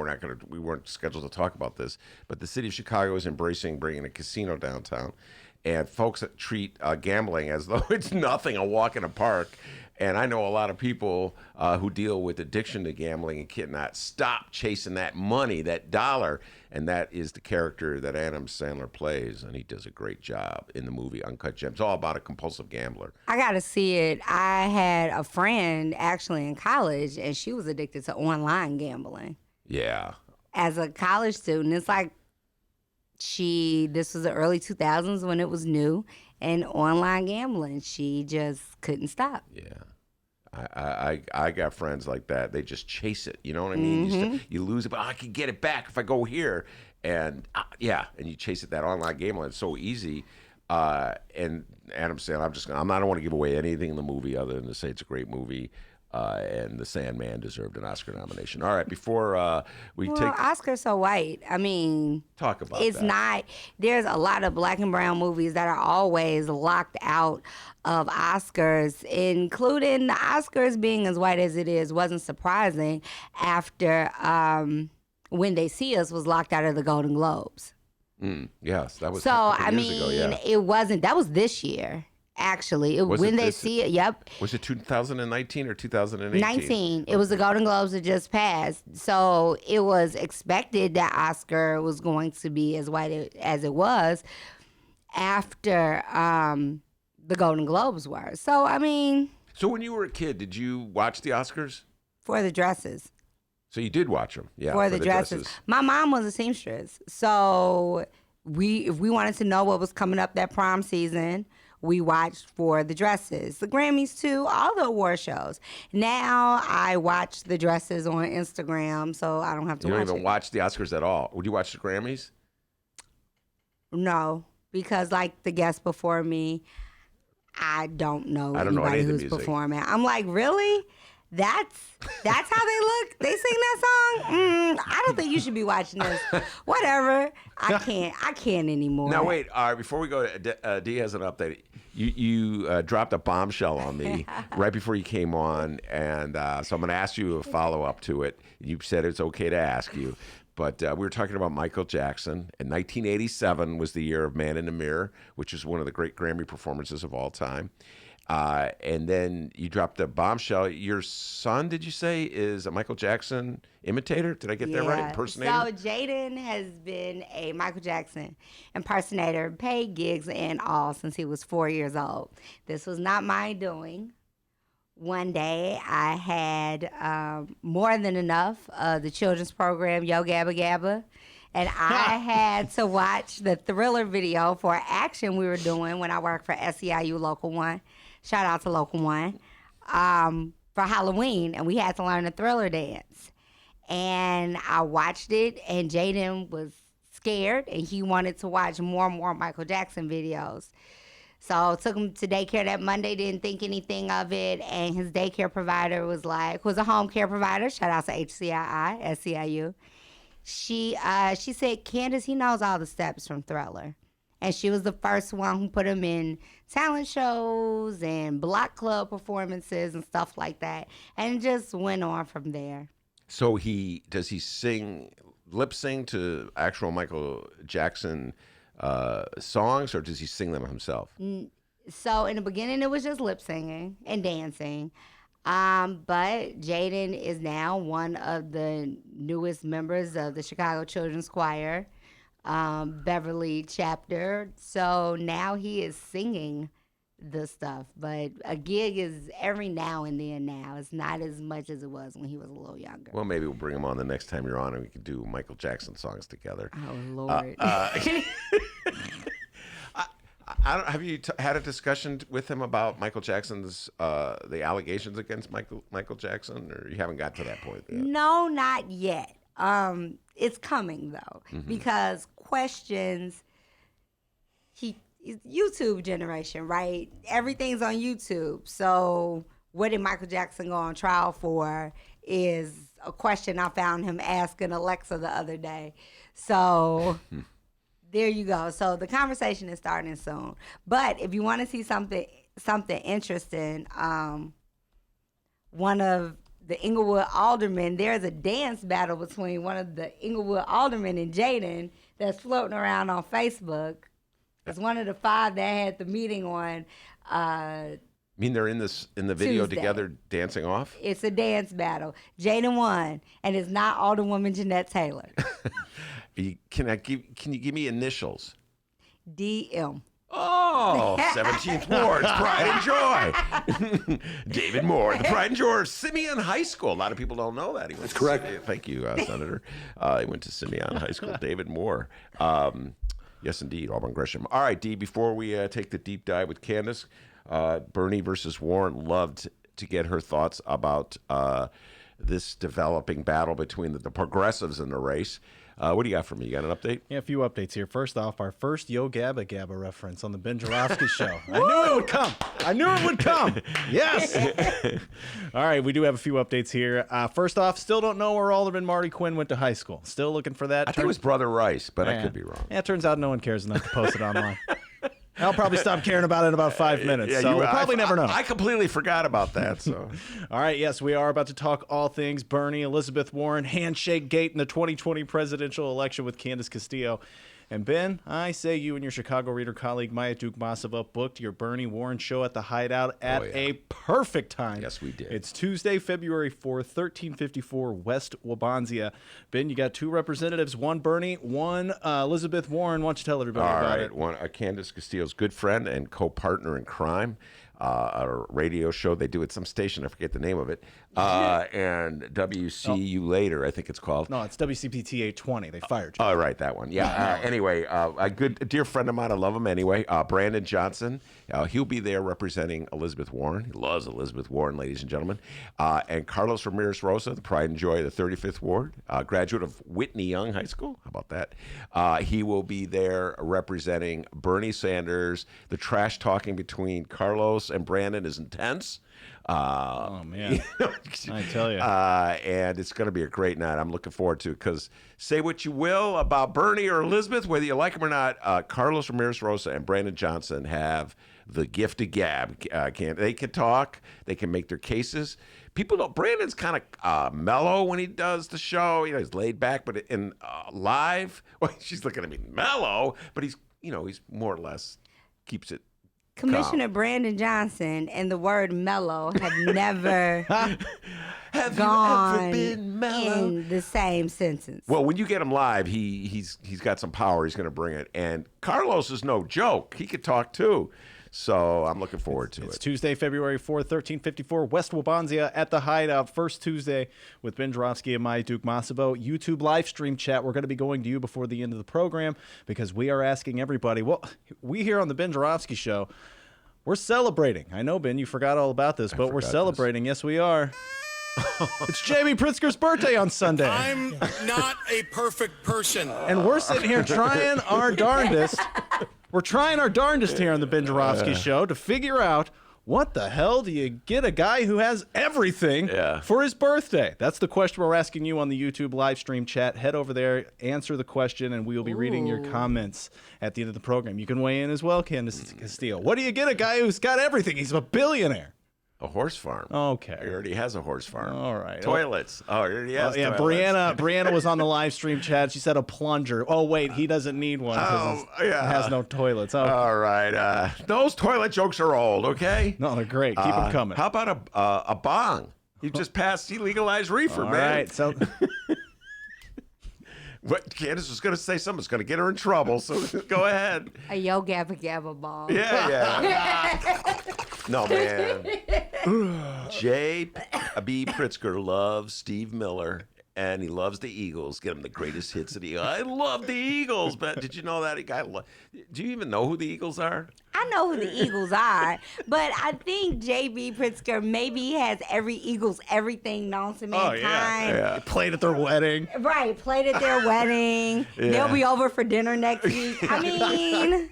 we weren't scheduled to talk about this, but the city of Chicago is embracing bringing a casino downtown. And folks that treat gambling as though it's nothing, a walk in a park. And I know a lot of people who deal with addiction to gambling and cannot stop chasing that money, that dollar. And that is the character that Adam Sandler plays. And he does a great job in the movie Uncut Gems. It's all about a compulsive gambler. I got to see it. I had a friend actually in college, and she was addicted to online gambling. Yeah. As a college student, it's like this was the early 2000s when it was new, and online gambling, she just couldn't stop. Yeah. I got friends like that. They just chase it. You know what I mean? You lose it, but I can get it back if I go here. And and you chase it. That online gambling, it's so easy. And Adam Sandler, I don't want to give away anything in the movie other than to say it's a great movie. And The Sandman deserved an Oscar nomination. All right, before Oscar's so white. I mean, talk about it's that. not. There's a lot of black and brown movies that are always locked out of Oscars, including the Oscars being as white as it is. Wasn't surprising after When They See Us was locked out of the Golden Globes. Yes, that was so. a couple I years mean, ago, yeah. it wasn't. That was this year. Actually, When They See It, yep. Was it 2019 or 2018? 19. It was the Golden Globes that just passed. So it was expected that Oscar was going to be as white as it was after the Golden Globes were. So, I mean. So when you were a kid, did you watch the Oscars? For the dresses. So you did watch them, yeah. For the dresses. My mom was a seamstress. So if we wanted to know what was coming up that prom season, we watched for the dresses, the Grammys too, all the award shows. Now I watch the dresses on Instagram, so I don't have to watch it. You don't even watch the Oscars at all. Would you watch the Grammys? No, because like the guest before me, I don't know anybody who's performing. I'm like, really? That's how they look? They sing that song? I don't think you should be watching this. Whatever. I can't anymore. Now, wait. All right, before we go, Dee has an update. You dropped a bombshell on me right before you came on, and so I'm going to ask you a follow-up to it. You said it's okay to ask you. But we were talking about Michael Jackson. And 1987 was the year of Man in the Mirror, which is one of the great Grammy performances of all time. And then you dropped a bombshell. Your son, did you say, is a Michael Jackson imitator? Did I get that right? Impersonator? So Jaden has been a Michael Jackson impersonator, paid gigs and all since he was 4 years old. This was not my doing. One day I had more than enough of the children's program, Yo Gabba Gabba. And I had to watch the Thriller video for action we were doing when I worked for SEIU Local 1. Shout out to Local 1. For Halloween. And we had to learn the Thriller dance. And I watched it, and Jaden was scared, and he wanted to watch more and more Michael Jackson videos. So took him to daycare that Monday, didn't think anything of it, and his daycare provider was a home care provider. Shout out to HCII, SCIU. She said, Candis, he knows all the steps from Thriller. And she was the first one who put him in talent shows and block club performances and stuff like that. And it just went on from there. So does he lip sing to actual Michael Jackson songs, or does he sing them himself? So in the beginning, it was just lip singing and dancing. But Jaden is now one of the newest members of the Chicago Children's Choir, Beverly chapter. So now he is singing the stuff, but a gig is every now and then now. It's not as much as it was when he was a little younger. Well, maybe we'll bring him on the next time you're on and we can do Michael Jackson songs together. Oh, Lord. Have you had a discussion with him about Michael Jackson's, the allegations against Michael Jackson, or you haven't got to that point yet? No, not yet. It's coming, though, because questions, YouTube generation, right? Everything's on YouTube. So what did Michael Jackson go on trial for is a question I found him asking Alexa the other day. So there you go. So the conversation is starting soon. But if you want to see something interesting, one of the Inglewood aldermen, there's a dance battle between one of the Inglewood aldermen and Jaden that's floating around on Facebook. It's one of the 5 that had the meeting on. I mean, they're in the video Tuesday. together dancing off? It's a dance battle. Jaden won, and it's not Alderwoman Jeanette Taylor. Can you give me initials? DM. Oh, 17th Ward, Pride and Joy. David Moore, the Pride and Joy of Simeon High School. A lot of people don't know that. That's correct. Thank you, Senator. He went to Simeon High School. David Moore. Yes, indeed, Auburn Gresham. All right, Dee, before we take the deep dive with Candis, Bernie versus Warren, loved to get her thoughts about this developing battle between the progressives in the race. What do you got for me? You got an update? Yeah, a few updates here. First off, our first Yo Gabba Gabba reference on the Ben Joravsky show. I knew it would come. I knew it would come. Yes. All right, we do have a few updates here. First off, still don't know where Alderman Marty Quinn went to high school. Still looking for that. I think it was Brother Rice, but I could be wrong. Yeah, it turns out no one cares enough to post it online. I'll probably stop caring about it in about 5 minutes, so we'll probably never know. I completely forgot about that. So, all right, yes, we are about to talk all things Bernie, Elizabeth Warren, handshake gate in the 2020 presidential election with Candis Castillo. And Ben, I say you and your Chicago Reader colleague Maya Dukmasova booked your Bernie Warren show at the Hideout at a perfect time. Yes, we did. It's Tuesday, February 4th, 1354 West Wabansia. Ben, you got 2 representatives, one Bernie, one Elizabeth Warren. Why don't you tell everybody about it? One, Candis Castillo's good friend and co-partner in crime. A radio show they do at some station, I forget the name of it, and WCU later, I think it's called. No, it's WCPT 820. They fired you. Oh, right, that one. Yeah. Anyway, a dear friend of mine, I love him anyway, Brandon Johnson. He'll be there representing Elizabeth Warren. He loves Elizabeth Warren, ladies and gentlemen. And Carlos Ramirez Rosa, the Pride and Joy of the 35th Ward, graduate of Whitney Young High School. How about that? He will be there representing Bernie Sanders. The trash talking between Carlos and Brandon is intense. Oh, man. I tell you. And it's going to be a great night. I'm looking forward to it because say what you will about Bernie or Elizabeth, whether you like them or not, Carlos Ramirez Rosa and Brandon Johnson have the gift of gab. They can talk. They can make their cases. People don't. Brandon's kind of mellow when he does the show. You know, he's laid back, but in live, well, she's looking at me mellow, but he's more or less keeps it. Commissioner Brandon Johnson and the word mellow have never gone in the same sentence. Well, when you get him live, he's got some power. He's going to bring it. And Carlos is no joke. He could talk too. So I'm looking forward to it. It's Tuesday, February 4th, 1354, West Wabansia at the Hideout. First Tuesday with Ben Joravsky and Maya Dukmasova. YouTube live stream chat. We're going to be going to you before the end of the program because we are asking everybody. Well, we here on the Ben Joravsky Show, we're celebrating. I know, Ben, you forgot all about this, but we're celebrating. Yes, we are. It's Jamie Pritzker's birthday on Sunday. I'm not a perfect person. And we're sitting here trying our darndest We're trying our darndest here on the Ben Joravsky Show to figure out what the hell do you get a guy who has everything for his birthday? That's the question we're asking you on the YouTube live stream chat. Head over there, answer the question, and we will be reading your comments at the end of the program. You can weigh in as well, Candis Castillo. What do you get a guy who's got everything? He's a billionaire. A horse farm. Okay. He already has a horse farm. All right. Toilets. Oh, he already has toilets. Brianna was on the live stream chat. She said a plunger. Oh, wait, he doesn't need one because it has no toilets. Oh. All right. Those toilet jokes are old, okay? No, they're great. Keep them coming. How about a bong? He just passed, he legalized reefer, man. All right, so... What Candis was going to say something was going to get her in trouble, so go ahead. A yo gabba gabba ball. Yeah. No, man. J.B. Pritzker loves Steve Miller, and he loves the Eagles. Get him the greatest hits of the Eagles. I love the Eagles, but did you know that guy? Do you even know who the Eagles are? I know who the Eagles are, but I think J.B. Pritzker maybe has every Eagles everything known to mankind. Yeah. Played at their wedding. Right, played at their wedding. Yeah. They'll be over for dinner next week. I mean...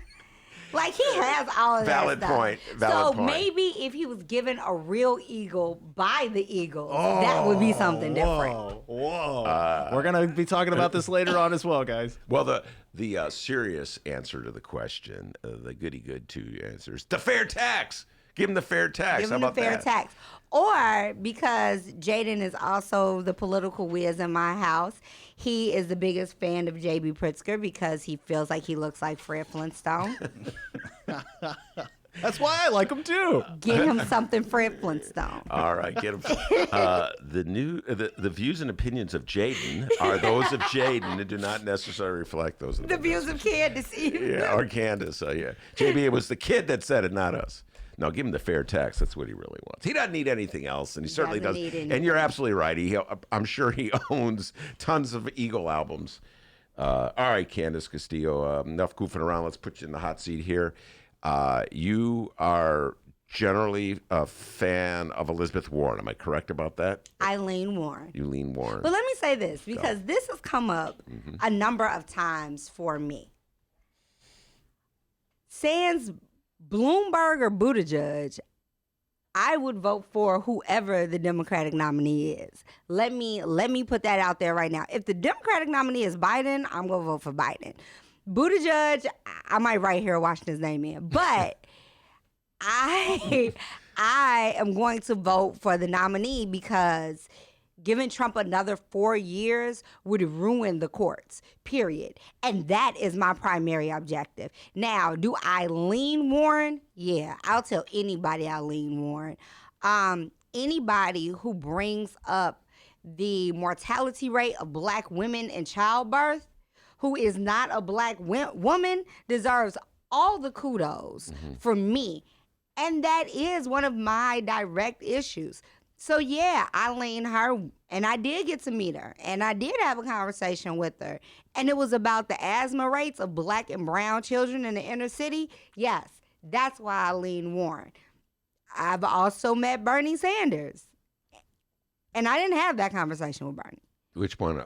Like, he has all of Valid that stuff. point. So maybe if he was given a real eagle by the Eagles, that would be something different. Whoa. We're going to be talking about this later on as well, guys. Well, the serious answer to the question, the goody good two answers, the fair tax. Give him the fair tax. Give How him about the fair that? tax. Or because Jaden is also the political whiz in my house, he is the biggest fan of J.B. Pritzker because he feels like he looks like Fred Flintstone. That's why I like him too. Get him something Fred Flintstone. All right, get him. The views and opinions of Jaden are those of Jaden and do not necessarily reflect those of the views of Candis. Yeah, or Candis. Yeah, JB, it was the kid that said it, not us. No, give him the fair tax. That's what he really wants. He doesn't need anything else, and he certainly doesn't. And you're absolutely right. I'm sure he owns tons of Eagle albums. All right, Candis Castillo, enough goofing around. Let's put you in the hot seat here. You are generally a fan of Elizabeth Warren. Am I correct about that? I lean Warren. You lean Warren. But let me say this, because this has come up a number of times for me. Sans Bloomberg or Buttigieg, I would vote for whoever the Democratic nominee is. Let me put that out there right now. If the Democratic nominee is Biden, I'm going to vote for Biden. Buttigieg, I might write here watching his name in, but I am going to vote for the nominee because giving Trump another 4 years would ruin the courts, period. And that is my primary objective. Now, do I lean Warren? Yeah, I'll tell anybody I lean Warren. Anybody who brings up the mortality rate of Black women in childbirth, who is not a Black woman, deserves all the kudos from me. And that is one of my direct issues. So, yeah, I lean her, and I did get to meet her, and I did have a conversation with her, and it was about the asthma rates of Black and brown children in the inner city. Yes, that's why I lean Warren. I've also met Bernie Sanders, and I didn't have that conversation with Bernie. Which one?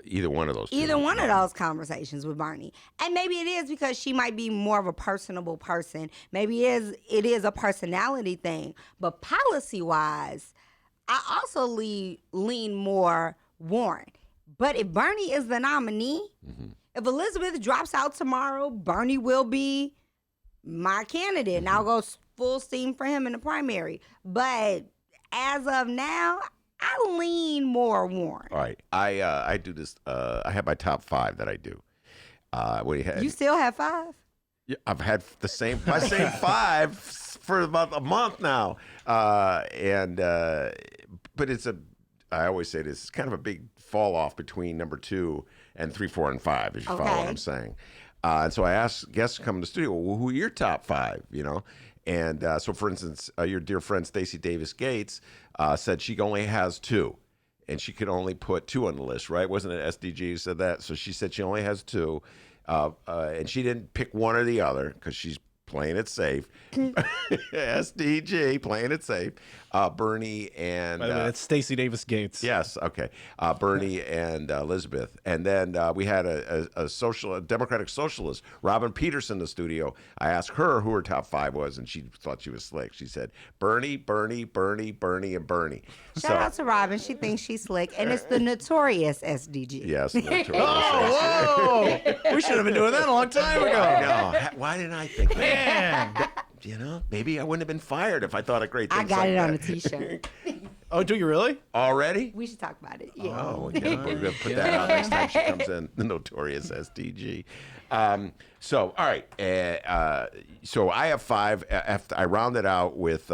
Either one of those two. Either one of those conversations with Bernie. And maybe it is because she might be more of a personable person. Maybe it is a personality thing. But policy-wise, I also lean more Warren. But if Bernie is the nominee, if Elizabeth drops out tomorrow, Bernie will be my candidate. And I'll go full steam for him in the primary. But as of now, I lean more Warren. All right. I do this. I have my top 5 that I do. You still have 5? Yeah, I've had my same 5 for about a month now. But I always say this, it's kind of a big fall off between number 2 and 3, 4, and 5, as you follow what I'm saying. And so I asked guests to come in the studio, well, who are your top 5, you know? And so, for instance, your dear friend Stacey Davis Gates said she only has 2, and she could only put 2 on the list, right? Wasn't it SDG who said that? So she said she only has 2, and she didn't pick one or the other because she's playing it safe. SDG, playing it safe. Bernie and... By the way, that's Stacey Davis Gates. Yes, okay. Bernie and Elizabeth. And then we had a Democratic socialist, Robin Peterson, in the studio. I asked her who her top 5 was, and she thought she was slick. She said, Bernie, Bernie, Bernie, Bernie, and Bernie. Shout out to Robin. She thinks she's slick. And it's the notorious SDG. Yes, notorious. Oh, whoa! We should have been doing that a long time ago. I know. Why didn't I think that? Man. You know, maybe I wouldn't have been fired if I thought of great I things got like it on a that. T-shirt. Oh, do you really? Already? We should talk about it. Yeah. Oh, yeah. We're going to put that out next time she comes in, the notorious SDG. So, all right. So I have 5. I rounded out with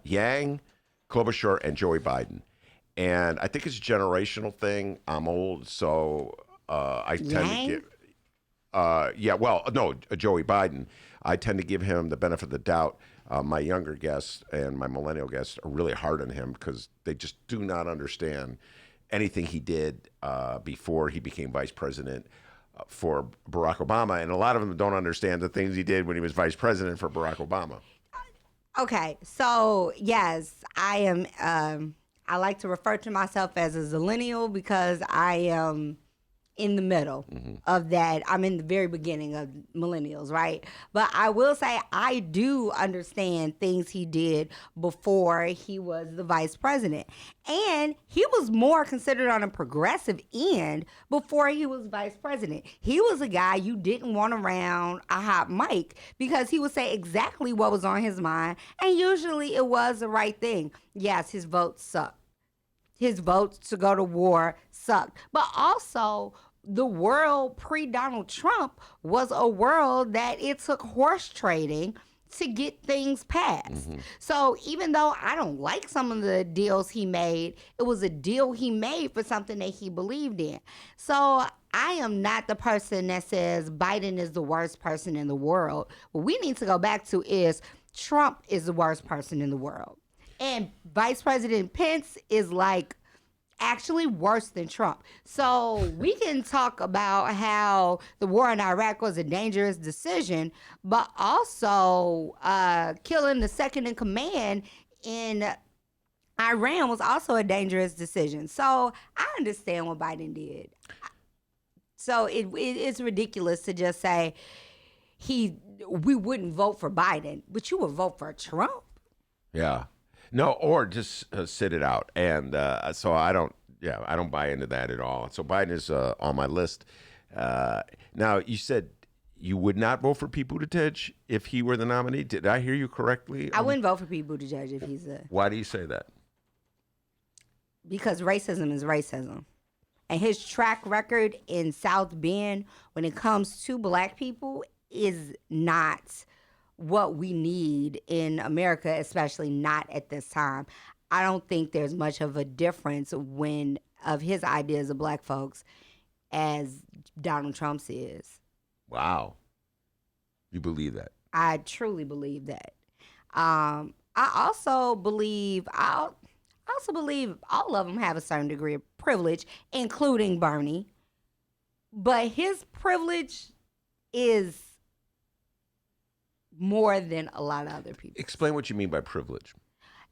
Yang, Klobuchar, and Joey Biden. And I think it's a generational thing. I'm old, so I tend Yang? to give... Joey Biden. I tend to give him the benefit of the doubt. My younger guests and my millennial guests are really hard on him because they just do not understand anything he did before he became vice president for Barack Obama. And a lot of them don't understand the things he did when he was vice president for Barack Obama. Okay, so yes, I am. I like to refer to myself as a zillennial because I am in the middle of that. I'm in the very beginning of millennials, right? But I will say I do understand things he did before he was the vice president. And he was more considered on a progressive end before he was vice president. He was a guy you didn't want around a hot mic because he would say exactly what was on his mind. And usually it was the right thing. Yes, his votes sucked. His votes to go to war sucked. But also, the world pre-Donald Trump was a world that it took horse trading to get things passed. So even though I don't like some of the deals he made, it was a deal he made for something that he believed in. So I am not the person that says Biden is the worst person in the world. What we need to go back to is Trump is the worst person in the world. And Vice President Pence is like actually worse than Trump. So we can talk about how the war in Iraq was a dangerous decision, but also killing the second in command in Iran was also a dangerous decision. So I understand what Biden did. So it's ridiculous to just say we wouldn't vote for Biden, but you would vote for Trump. Yeah. No, or just sit it out. And so I don't buy into that at all. So Biden is on my list. Now, you said you would not vote for Pete Buttigieg if he were the nominee. Did I hear you correctly? I wouldn't vote for Pete Buttigieg if he's Why do you say that? Because racism is racism. And his track record in South Bend when it comes to black people is not what we need in America, especially not at this time. I don't think there's much of a difference of his ideas of black folks as Donald Trump's is. Wow. You believe that? I truly believe that. I also believe all of them have a certain degree of privilege, including Bernie. But his privilege is more than a lot of other people. Explain what you mean by privilege.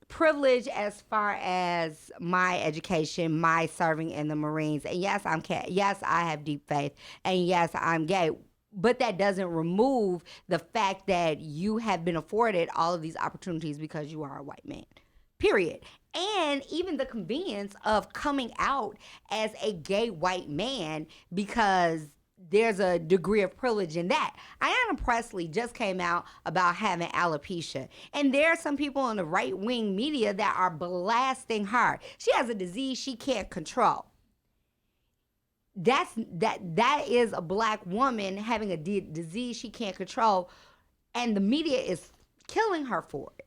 Privilege as far as my education, my serving in the Marines. And yes, yes, I have deep faith. And yes, I'm gay. But that doesn't remove the fact that you have been afforded all of these opportunities because you are a white man. Period. And even the convenience of coming out as a gay white man because there's a degree of privilege in that. Ayanna Pressley just came out about having alopecia. And there are some people in the right-wing media that are blasting her. She has a disease she can't control. That is a black woman having a disease she can't control. And the media is killing her for it.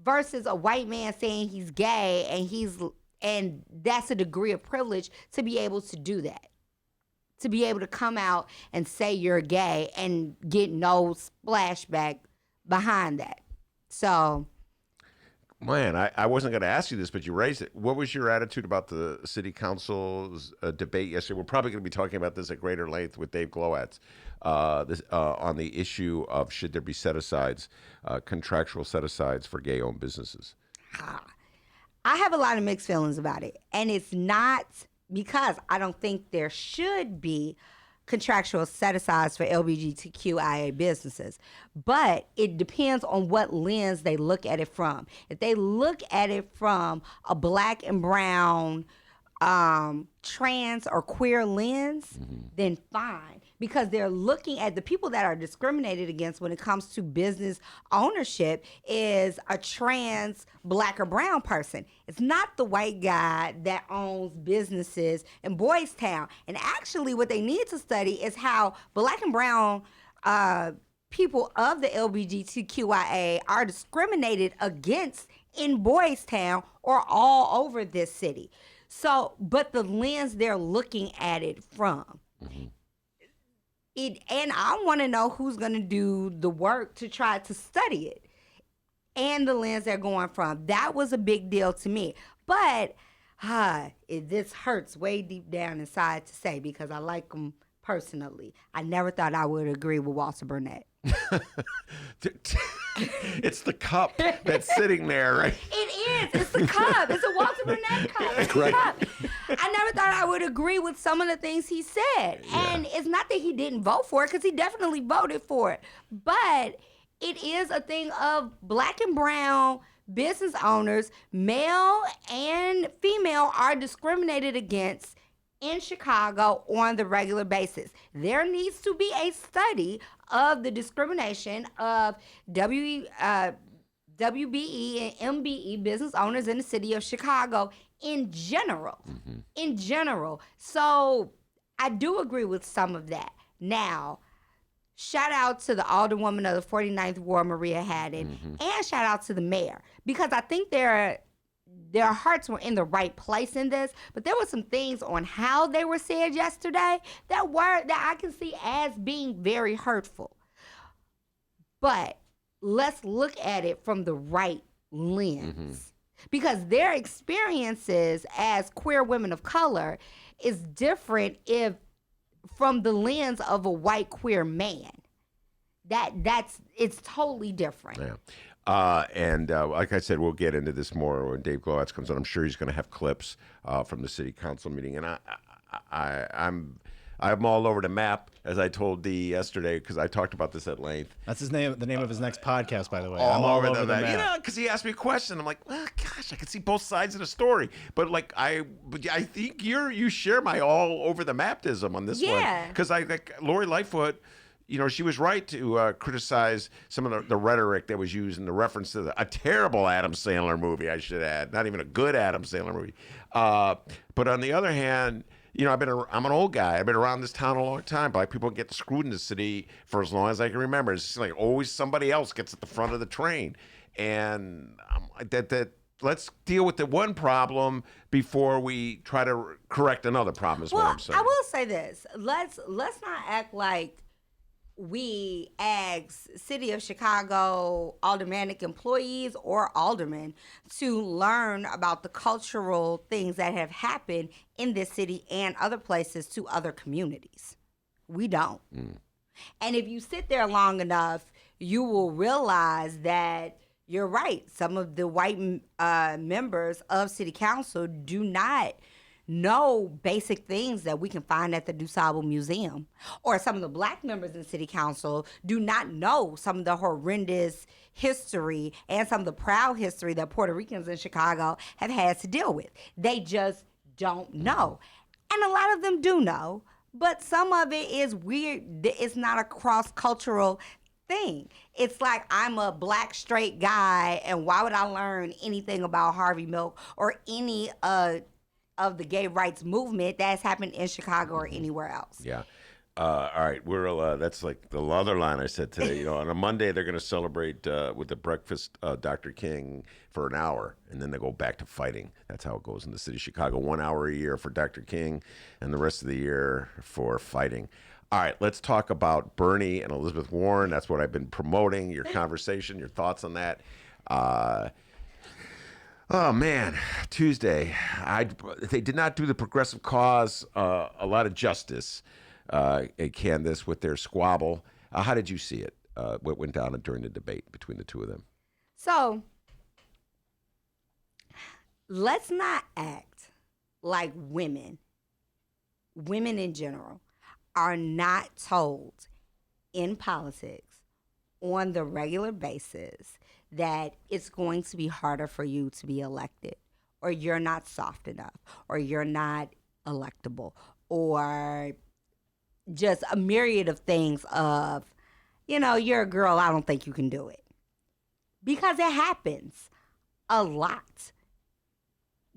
Versus a white man saying he's gay and that's a degree of privilege to be able to do that. To be able to come out and say you're gay and get no splashback behind that. So Man, I wasn't going to ask you this, but you raised it. What was your attitude about the city council's debate yesterday? We're probably going to be talking about this at greater length with Dave Glowacz on the issue of should there be set-asides, contractual set-asides for gay-owned businesses. I have a lot of mixed feelings about it. And it's not because I don't think there should be contractual set-asides for LGBTQIA businesses. But it depends on what lens they look at it from. If they look at it from a black and brown trans or queer lens, then fine. Because they're looking at the people that are discriminated against when it comes to business ownership is a trans black or brown person. It's not the white guy that owns businesses in Boys Town. And actually what they need to study is how black and brown people of the LGBTQIA are discriminated against in Boys Town or all over this city. So, but the lens they're looking at it from. And I want to know who's going to do the work to try to study it and the lens they're going from. That was a big deal to me. But this hurts way deep down inside to say because I like them personally. I never thought I would agree with Walter Burnett. It's the cup that's sitting there, right? It is. It's the cup. It's a Walter Burnett cup. It's a cup. I never thought I would agree with some of the things he said. Yeah. And it's not that he didn't vote for it, because he definitely voted for it. But it is a thing of black and brown business owners, male and female, are discriminated against in Chicago on the regular basis. There needs to be a study of the discrimination of WBE and MBE business owners in the city of Chicago in general. In general. So I do agree with some of that. Now, shout out to the alderwoman of the 49th Ward, Maria Haddon, and shout out to the mayor, because I think their hearts were in the right place in this, but there were some things on how they were said yesterday that I can see as being very hurtful. But let's look at it from the right lens, because their experiences as queer women of color is different if from the lens of a white queer man. It's totally different. Yeah. And like I said, we'll get into this more when Dave Glowacz comes on. I'm sure he's going to have clips from the city council meeting. And I'm all over the map, as I told Dee yesterday, because I talked about this at length. That's the name of his next podcast, by the way. I'm all over the map. You know, because he asked me a question. I'm like, well, gosh, I can see both sides of the story. But I think you share my all over the maptism on this one. Because Lori Lightfoot, you know, she was right to criticize some of the rhetoric that was used in the reference to a terrible Adam Sandler movie, I should add. Not even a good Adam Sandler movie. But on the other hand, you know, I'm an old guy. I've been around this town a long time. Black people get screwed in the city for as long as I can remember. It's like always somebody else gets at the front of the train. And let's deal with the one problem before we try to correct another problem is what I'm saying. I will say this. Let's not act like we ask City of Chicago aldermanic employees or aldermen to learn about the cultural things that have happened in this city and other places to other communities. We don't. And if you sit there long enough, you will realize that you're right. Some of the white members of city council do not know basic things that we can find at the DuSable Museum. Or some of the black members in city council do not know some of the horrendous history and some of the proud history that Puerto Ricans in Chicago have had to deal with. They just don't know. And a lot of them do know, but some of it is weird. It's not a cross-cultural thing. It's like, I'm a black straight guy, and why would I learn anything about Harvey Milk or any of the gay rights movement that's happened in Chicago or anywhere else? Yeah. All right. That's like the other line I said today. You know, on a Monday, they're going to celebrate with the breakfast Dr. King for an hour, and then they go back to fighting. That's how it goes in the city of Chicago. 1 hour a year for Dr. King, and the rest of the year for fighting. All right, let's talk about Bernie and Elizabeth Warren. That's what I've been promoting, your conversation, your thoughts on that. Oh man, Tuesday. They did not do the progressive cause a lot of justice, Candis, with their squabble. How did you see it? What went down during the debate between the two of them? So let's not act like women in general, are not told in politics on the regular basis that it's going to be harder for you to be elected, or you're not soft enough, or you're not electable, or just a myriad of things of, you're a girl, I don't think you can do it. Because it happens a lot.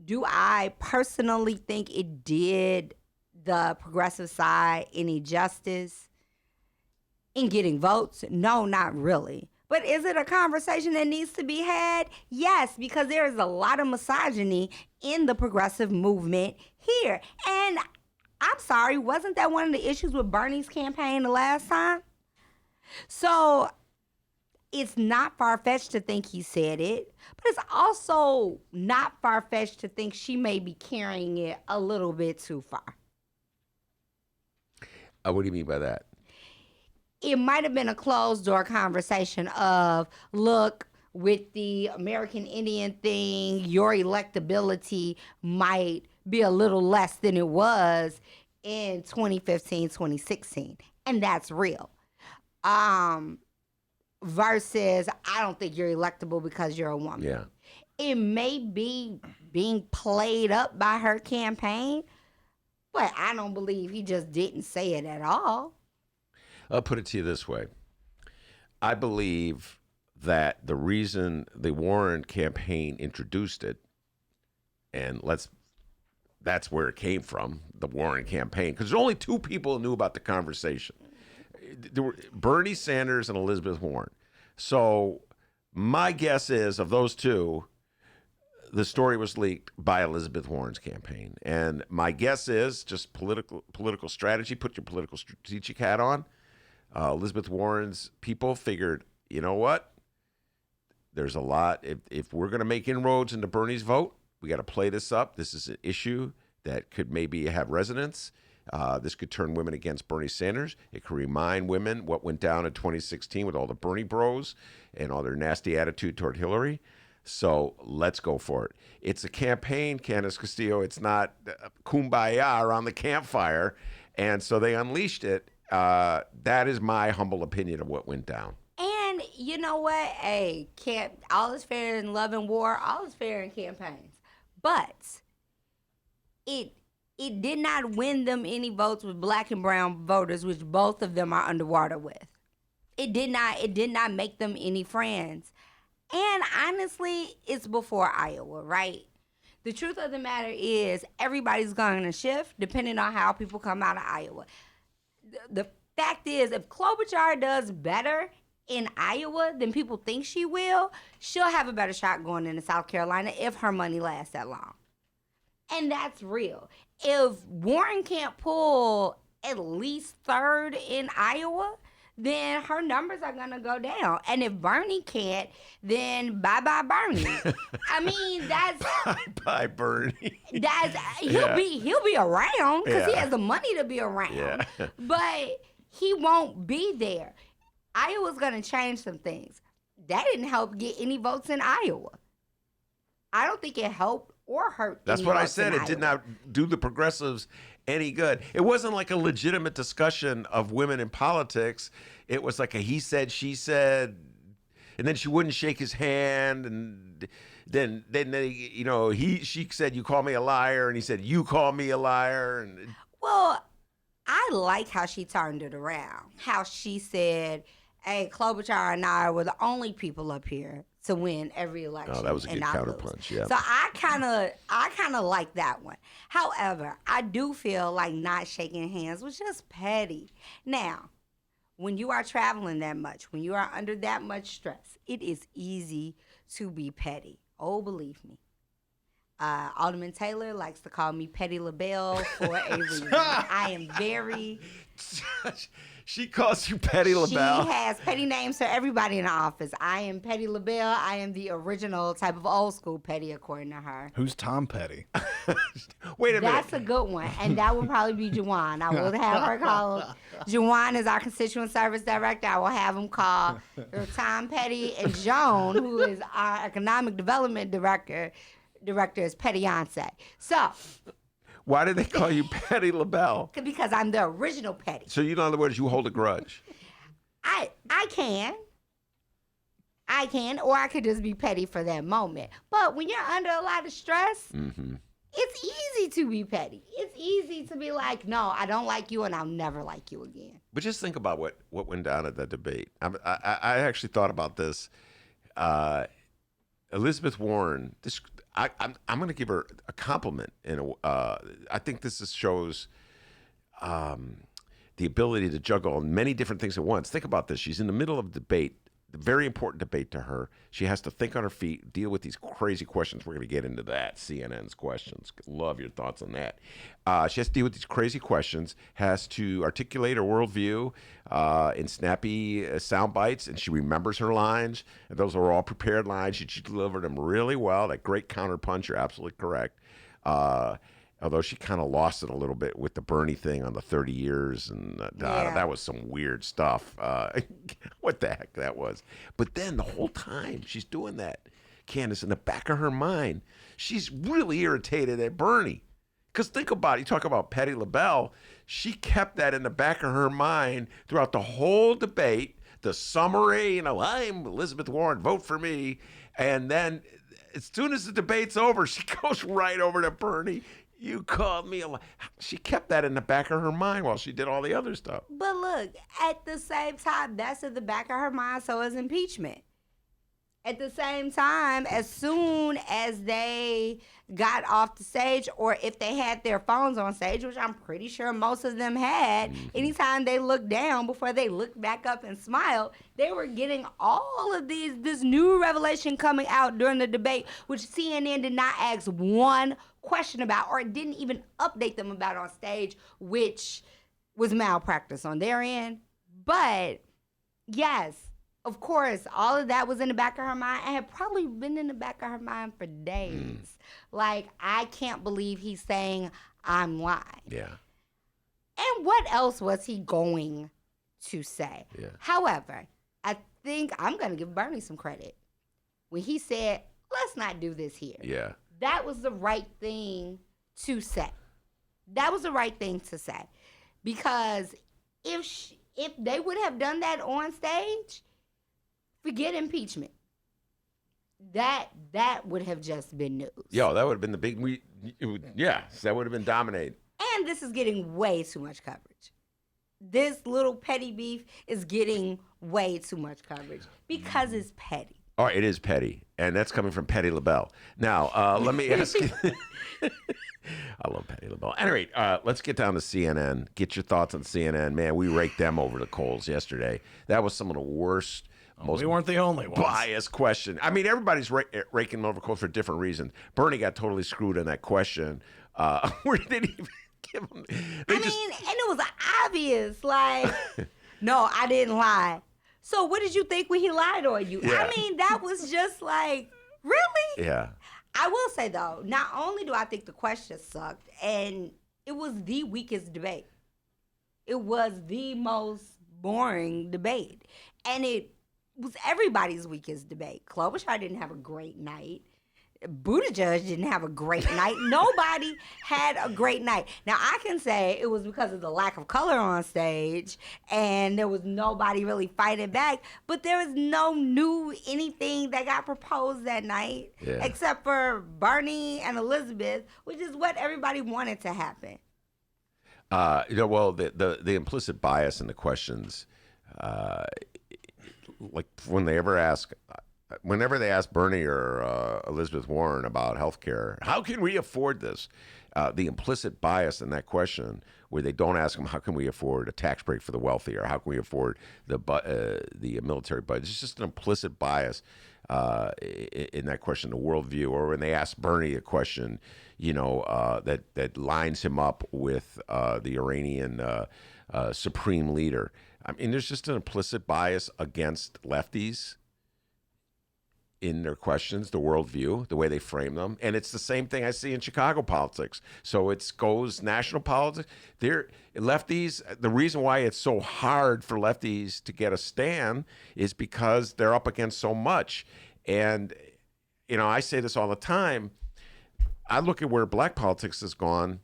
Do I personally think it did the progressive side any justice in getting votes? No, not really. But is it a conversation that needs to be had? Yes, because there is a lot of misogyny in the progressive movement here. And I'm sorry, wasn't that one of the issues with Bernie's campaign the last time? So it's not far-fetched to think he said it, but it's also not far-fetched to think she may be carrying it a little bit too far. What do you mean by that? It might have been a closed-door conversation of, look, with the American Indian thing, your electability might be a little less than it was in 2015, 2016. And that's real. Versus, I don't think you're electable because you're a woman. Yeah. It may be being played up by her campaign, but I don't believe he just didn't say it at all. I'll put it to you this way. I believe that the reason the Warren campaign introduced it, and that's where it came from, the Warren campaign, because only two people knew about the conversation. There were Bernie Sanders and Elizabeth Warren. So my guess is, of those two, the story was leaked by Elizabeth Warren's campaign. And my guess is, just political strategy, put your political strategic hat on. Elizabeth Warren's people figured, you know what? There's a lot. If we're going to make inroads into Bernie's vote, we got to play this up. This is an issue that could maybe have resonance. This could turn women against Bernie Sanders. It could remind women what went down in 2016 with all the Bernie bros and all their nasty attitude toward Hillary. So let's go for it. It's a campaign, Candis Castillo. It's not kumbaya around the campfire. And so they unleashed it. That is my humble opinion of what went down. And you know what? Hey, all is fair in love and war. All is fair in campaigns. But it did not win them any votes with black and brown voters, which both of them are underwater with. It did not make them any friends. And honestly, it's before Iowa, right? The truth of the matter is everybody's going to shift depending on how people come out of Iowa. The fact is, if Klobuchar does better in Iowa than people think she will, she'll have a better shot going into South Carolina if her money lasts that long. And that's real. If Warren can't pull at least third in Iowa, then her numbers are gonna go down. And if Bernie can't, then bye-bye Bernie. I mean, that's bye Bernie. He'll be around because he has the money to be around. Yeah. But he won't be there. Iowa's gonna change some things. That didn't help get any votes in Iowa. I don't think it helped or hurt. That's what I said. It did not do the progressives any good. It wasn't like a legitimate discussion of women in politics. It was like a he said, she said, and then she wouldn't shake his hand, and then she said, "You call me a liar," and he said, "You call me a liar." And well, I like how she turned it around. How she said, "Hey, Klobuchar and I were the only people up here to win every election." Oh, that was a good counterpunch, yeah. So I kind of like that one. However, I do feel like not shaking hands was just petty. Now, when you are traveling that much, when you are under that much stress, it is easy to be petty. Oh, believe me. Alderman Taylor likes to call me Petty LaBelle for a reason. I am very... She calls you Petty LaBelle. She has petty names for everybody in the office. I am Petty LaBelle. I am the original type of old school Petty, according to her. Who's Tom Petty? Wait a minute. That's a good one, and that would probably be Juwan. I will have her call. Juwan is our constituent service director. I will have him call Tom Petty, and Joan, who is our economic development director is Petty Yonce. So, why did they call you Petty LaBelle? because I'm the original Petty. So in other words, you hold a grudge. I can, or I could just be petty for that moment. But when you're under a lot of stress, it's easy to be petty. It's easy to be like, no, I don't like you, and I'll never like you again. But just think about what went down at that debate. I actually thought about this. Elizabeth Warren. I'm going to give her a compliment. I think this shows the ability to juggle many different things at once. Think about this. She's in the middle of a debate, a very important debate to her. She has to think on her feet, deal with these crazy questions. We're going to get into that, CNN's questions. Love your thoughts on that. She has to deal with these crazy questions, has to articulate her worldview in snappy sound bites, and she remembers her lines. And those are all prepared lines. She delivered them really well. That great counterpunch, you're absolutely correct. Although she kind of lost it a little bit with the Bernie thing on the 30 years, and that was some weird stuff. What the heck that was. But then the whole time she's doing that, Candis, in the back of her mind, she's really irritated at Bernie. Because think about it, you talk about Petty LaBelle, she kept that in the back of her mind throughout the whole debate, the summary, I'm Elizabeth Warren, vote for me. And then as soon as the debate's over, she goes right over to Bernie. You called me a lie. She kept that in the back of her mind while she did all the other stuff. But look, at the same time, that's in the back of her mind, so is impeachment. At the same time, as soon as they got off the stage, or if they had their phones on stage, which I'm pretty sure most of them had, anytime they looked down before they looked back up and smiled, they were getting all of this new revelation coming out during the debate, which CNN did not ask one question about, or didn't even update them about on stage, which was malpractice on their end. But yes, of course, all of that was in the back of her mind, and had probably been in the back of her mind for days. Like, I can't believe he's saying I'm lying. Yeah. And what else was he going to say? Yeah. However, I think I'm going to give Bernie some credit. When he said, let's not do this here. Yeah. That was the right thing to say. That was the right thing to say. Because if they would have done that on stage, forget impeachment. That would have just been news. Yo, that would have been the big, that would have been dominated. And this is getting way too much coverage. This little petty beef is getting way too much coverage because it's petty. All right, it is petty, and that's coming from Petty LaBelle. Now, let me ask you. I love Petty LaBelle. Anyway, let's get down to CNN. Get your thoughts on CNN. Man, we raked them over the coals yesterday. That was some of the worst, most we weren't the only ones. biased question. I mean, everybody's raking them over coals for different reasons. Bernie got totally screwed in that question. Where they didn't even give him. And it was obvious. Like, no, I didn't lie. So what did you think when he lied on you? Yeah. I mean, that was just like, really? Yeah. I will say, though, not only do I think the question sucked, and it was the weakest debate. It was the most boring debate. And it was everybody's weakest debate. Klobuchar didn't have a great night. Buttigieg didn't have a great night. Nobody had a great night. Now, I can say it was because of the lack of color on stage, and there was nobody really fighting back, but there was no new anything that got proposed that night, except for Bernie and Elizabeth, which is what everybody wanted to happen. Well, the implicit bias in the questions, like whenever they ask Bernie or Elizabeth Warren about health care, how can we afford this? The implicit bias in that question, where they don't ask them, how can we afford a tax break for the wealthy, or how can we afford the military budget? It's just an implicit bias in that question, the worldview. Or when they ask Bernie a question, that lines him up with the Iranian supreme leader. I mean, there's just an implicit bias against lefties in their questions, the worldview, the way they frame them. And it's the same thing I see in Chicago politics. So it goes national politics. Lefties, the reason why it's so hard for lefties to get a stand is because they're up against so much. And, I say this all the time. I look at where black politics has gone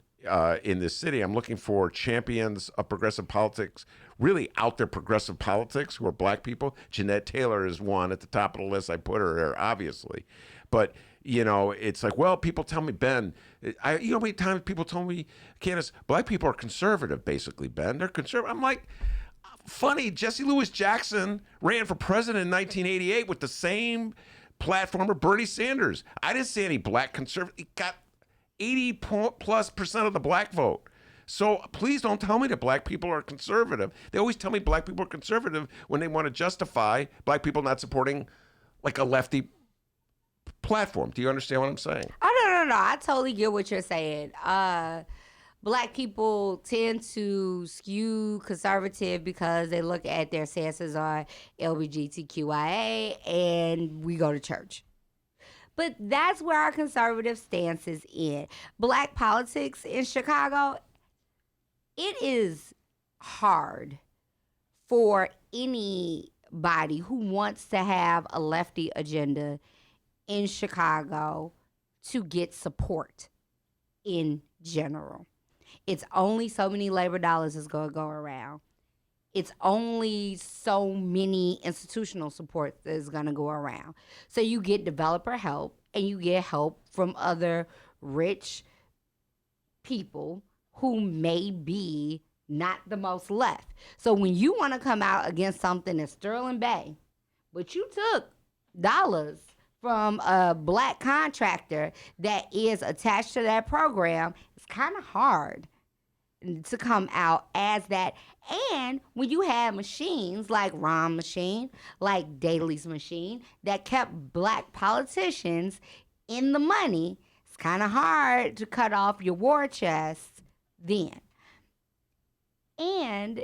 in this city. I'm looking for champions of progressive politics, really out there progressive politics, who are black people. Jeanette Taylor is one at the top of the list. I put her there, obviously. But, it's like, well, people tell me, Ben, how many times people told me, Candis, black people are conservative, basically, Ben. They're conservative. I'm like, funny, Jesse Louis Jackson ran for president in 1988 with the same platform of Bernie Sanders. I didn't see any black conservative. He got 80+% of the black vote. So please don't tell me that black people are conservative. They always tell me black people are conservative when they want to justify black people not supporting like a lefty platform. Do you understand what I'm saying? Oh, no. I totally get what you're saying. Black people tend to skew conservative because they look at their stances on LGBTQIA and we go to church. But that's where our conservative stance is in. Black politics in Chicago, it is hard for anybody who wants to have a lefty agenda in Chicago to get support in general. It's only so many labor dollars is going to go around. It's only so many institutional support that is going to go around. So you get developer help and you get help from other rich people who may be not the most left. So when you want to come out against something in Sterling Bay, but you took dollars from a black contractor that is attached to that program, it's kind of hard to come out as that. And when you have machines like Ron machine, like Daley's machine, that kept black politicians in the money, it's kind of hard to cut off your war chest then. And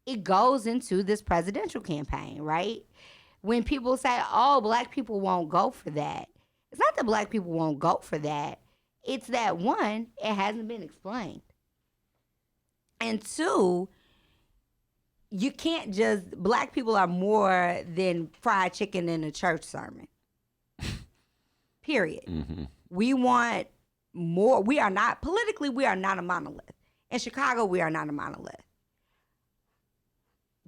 it goes into this presidential campaign, right? When people say, oh, black people won't go for that, it's not that black people won't go for that. It's that, one, it hasn't been explained. And two, you can't just, black people are more than fried chicken in a church sermon. Period. Mm-hmm. We want more. We are not, politically, we are not a monolith. In Chicago, we are not a monolith.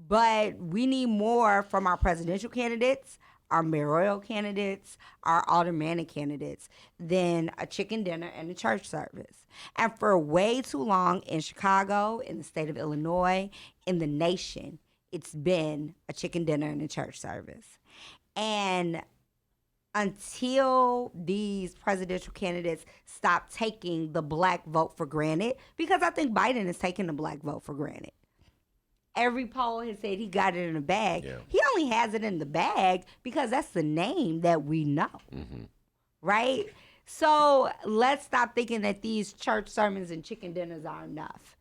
But we need more from our presidential candidates, our mayoral candidates, our aldermanic candidates than a chicken dinner and a church service. And for way too long in Chicago, in the state of Illinois, in the nation, it's been a chicken dinner and a church service. And until these presidential candidates stop taking the black vote for granted, because I think Biden is taking the black vote for granted. Every poll has said he got it in the bag. Yeah. He only has it in the bag because that's the name that we know, right? So let's stop thinking that these church sermons and chicken dinners are enough.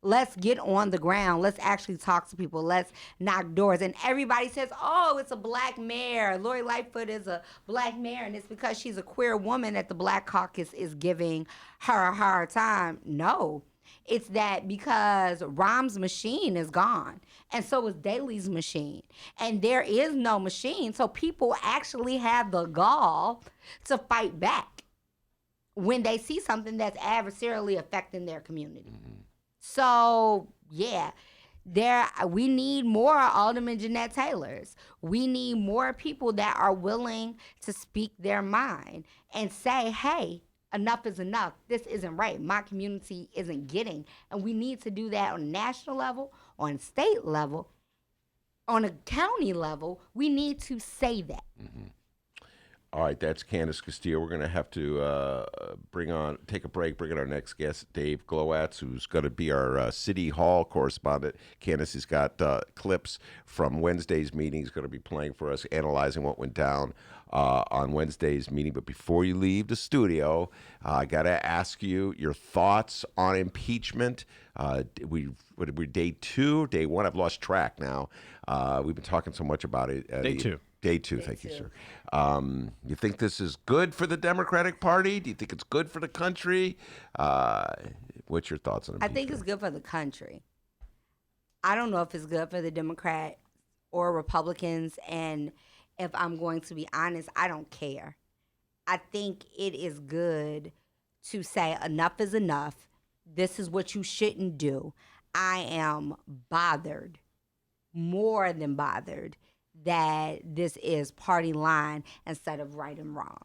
Let's get on the ground. Let's actually talk to people. Let's knock doors. And everybody says, oh, it's a black mayor. Lori Lightfoot is a black mayor, and it's because she's a queer woman that the Black Caucus is giving her a hard time. No. It's that because Rahm's machine is gone, and so is Daley's machine. And there is no machine, so people actually have the gall to fight back when they see something that's adversarially affecting their community. So, yeah, we need more Alderman Jeanette Taylors. We need more people that are willing to speak their mind and say, hey, enough is enough. This isn't right. My community isn't getting. And we need to do that on a national level, on a state level, on a county level. We need to say that. All right, that's Candis Castillo. We're going to have to take a break, bring in our next guest, Dave Glowacz, who's going to be our City Hall correspondent. Candis has got clips from Wednesday's meeting. He's going to be playing for us, analyzing what went down on Wednesday's meeting. But before you leave the studio, I got to ask you your thoughts on impeachment. We're day 2, day 1. I've lost track now. We've been talking so much about it. Day 2. Day 2, thank you, sir. You think this is good for the Democratic Party? Do you think it's good for the country? What's your thoughts on it? I think it's good for the country. I don't know if it's good for the Democrats or Republicans, and if I'm going to be honest, I don't care. I think it is good to say enough is enough. This is what you shouldn't do. I am bothered, more than bothered, that this is party line instead of right and wrong.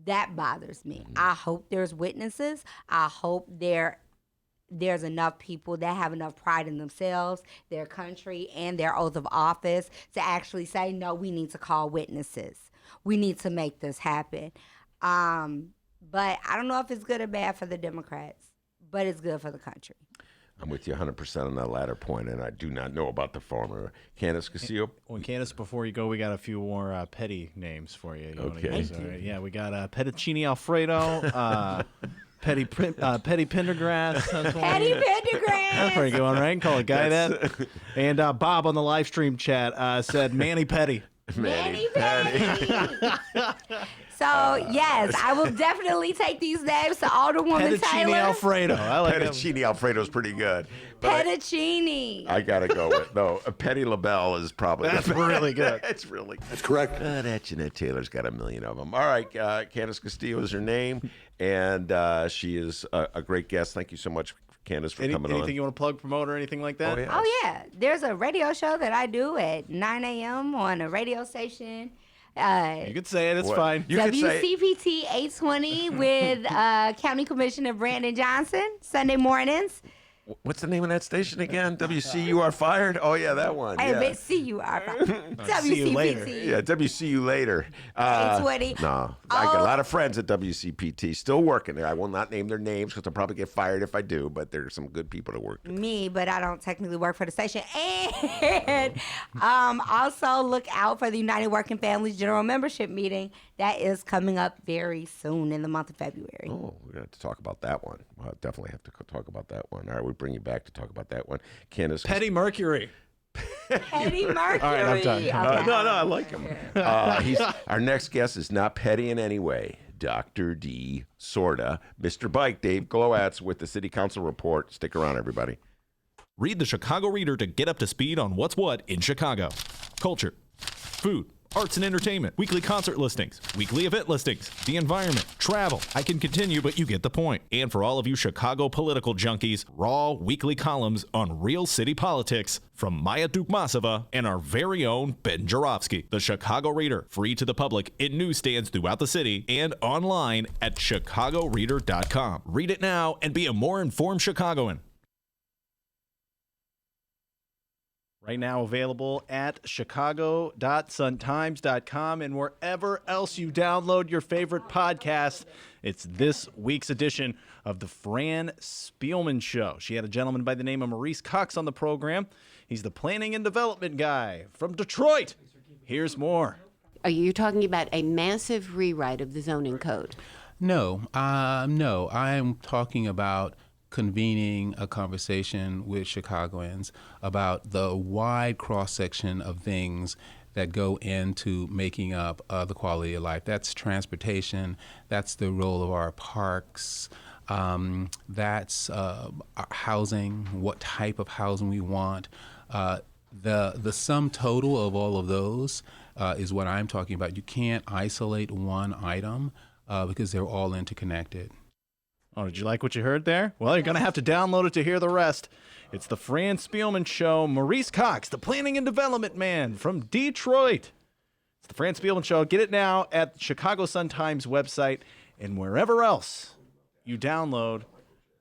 That bothers me. I hope there's witnesses. I hope there's enough people that have enough pride in themselves, their country, and their oath of office to actually say, no, we need to call witnesses. We need to make this happen. But I don't know if it's good or bad for the Democrats, but it's good for the country. I'm with you 100% on that latter point, and I do not know about the former. Candis Castillo? Well, Candis, before you go, we got a few more petty names for you. Okay. Use, right? Yeah, we got Pettuccini Alfredo, Petty Pendergrass. Petty Pendergrass. That's pretty good one, right? Call a guy that. And Bob on the live stream chat said Manny Petty. Manny Petty. So, yes, I will definitely take these names to Alderwoman Pettuccini Taylor. Alfredo. I like Pettuccini Alfredo's pretty good. But Pettuccini. I got to go with, no, Petty LaBelle is probably. That's really good. It's really good. That's correct. That Jeanette Taylor's got a million of them. All right, Candis Castillo is her name, and she is a great guest. Thank you so much, Candis, for coming on. Anything you want to plug, promote, or anything like that? Oh, yeah. There's a radio show that I do at 9 a.m. on a radio station. You could say it. It's fine. You could say WCPT 820 with County Commissioner Brandon Johnson, Sunday mornings. What's the name of that station again? WC You Are Fired? Oh, yeah, that one. I Yeah. bet see you are WCPT. See you later. Yeah, WC You Later. 820. No, I got a lot of friends at WCPT still working there. I will not name their names because I'll probably get fired if I do, but there's some good people that work there. Me, but I don't technically work for the station. And also look out for the United Working Families General Membership Meeting. That is coming up very soon in the month of February. Oh, we're going to have to talk about that one. We'll definitely have to talk about that one. All right, we'll bring you back to talk about that one. Candis. Petty Mercury. Petty Mercury. All right, I'm done. Okay. No, I like him. Our next guest is not petty in any way. Dr. D. Sorta. Mr. Bike, Dave Glowacz with the City Council Report. Stick around, everybody. Read the Chicago Reader to get up to speed on what's what in Chicago. Culture, food, arts and entertainment, weekly concert listings, weekly event listings, the environment, travel. I can continue, but you get the point. And for all of you Chicago political junkies, raw weekly columns on real city politics from Maya Dukmasova and our very own Ben Joravsky. The Chicago Reader, free to the public in newsstands throughout the city and online at chicagoreader.com. Read it now and be a more informed Chicagoan. Right now available at chicago.suntimes.com and wherever else you download your favorite podcast. It's this week's edition of the Fran Spielman Show. She had a gentleman by the name of Maurice Cox on the program. He's the planning and development guy from Detroit. Here's more. Are you talking about a massive rewrite of the zoning code? No, I'm talking about convening a conversation with Chicagoans about the wide cross-section of things that go into making up the quality of life. That's transportation, that's the role of our parks, that's our housing, what type of housing we want. The sum total of all of those is what I'm talking about. You can't isolate one item because they're all interconnected. Oh, did you like what you heard there? Well, you're going to have to download it to hear the rest. It's the Fran Spielman Show. Maurice Cox, the planning and development man from Detroit. It's the Fran Spielman Show. Get it now at the Chicago Sun-Times website and wherever else you download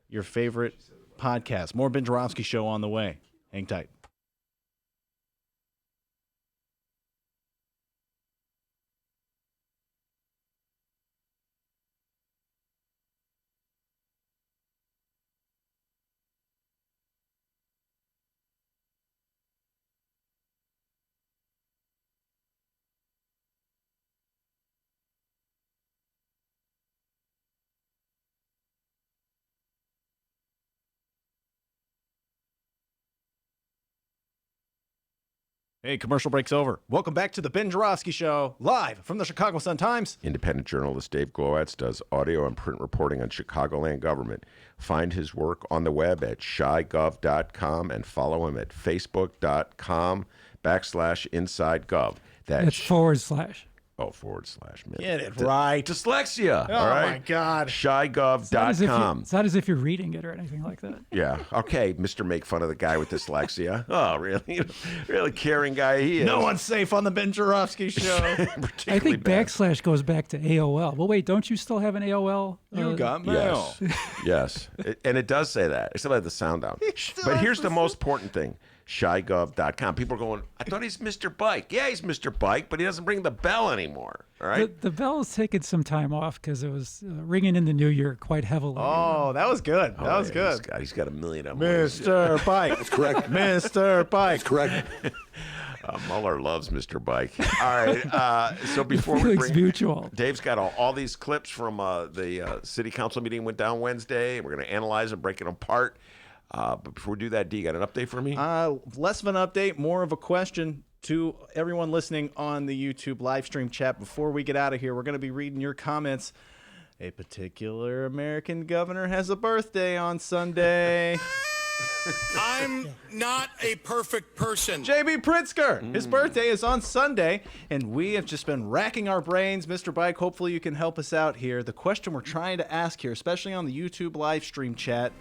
your favorite podcast. More Ben Joravsky Show on the way. Hang tight. Hey, commercial break's over. Welcome back to the Ben Joravsky Show, live from the Chicago Sun-Times. Independent journalist Dave Glowacz does audio and print reporting on Chicagoland government. Find his work on the web at shygov.com and follow him at facebook.com/InsideGov. It's /. Oh, /. Man. Get it right. Dyslexia. Oh, all right? my God. Shygov.com. It's not as if you're reading it or anything like that. Yeah. Okay, Mr. Make fun of the guy with dyslexia. Oh, really? Really caring guy he is. No one's safe on the Ben Joravsky Show. I think / goes back to AOL. Well, wait, don't you still have an AOL? You got mail. Yes. And it does say that. I still have the sound down. But here's the most important thing. Shygov.com. People are going, I thought he's Mr. Bike. Yeah, he's Mr. Bike, but he doesn't ring the bell anymore. All right? The bell's taken some time off because it was ringing in the new year quite heavily. Oh, that was good. That was good. He's got a million of them. Mr. Bike. That's correct. Mr. Bike. Correct. Mueller loves Mr. Bike. All right. So before we Feelings bring mutual. Dave's got all these clips from the city council meeting went down Wednesday. We're going to analyze them, break it apart. But before we do that, D, you got an update for me? Less of an update, more of a question to everyone listening on the YouTube live stream chat. Before we get out of here, we're going to be reading your comments. A particular American governor has a birthday on Sunday. I'm not a perfect person. J.B. Pritzker. His birthday is on Sunday, and we have just been racking our brains. Mr. Bike, hopefully you can help us out here. The question we're trying to ask here, especially on the YouTube live stream chat,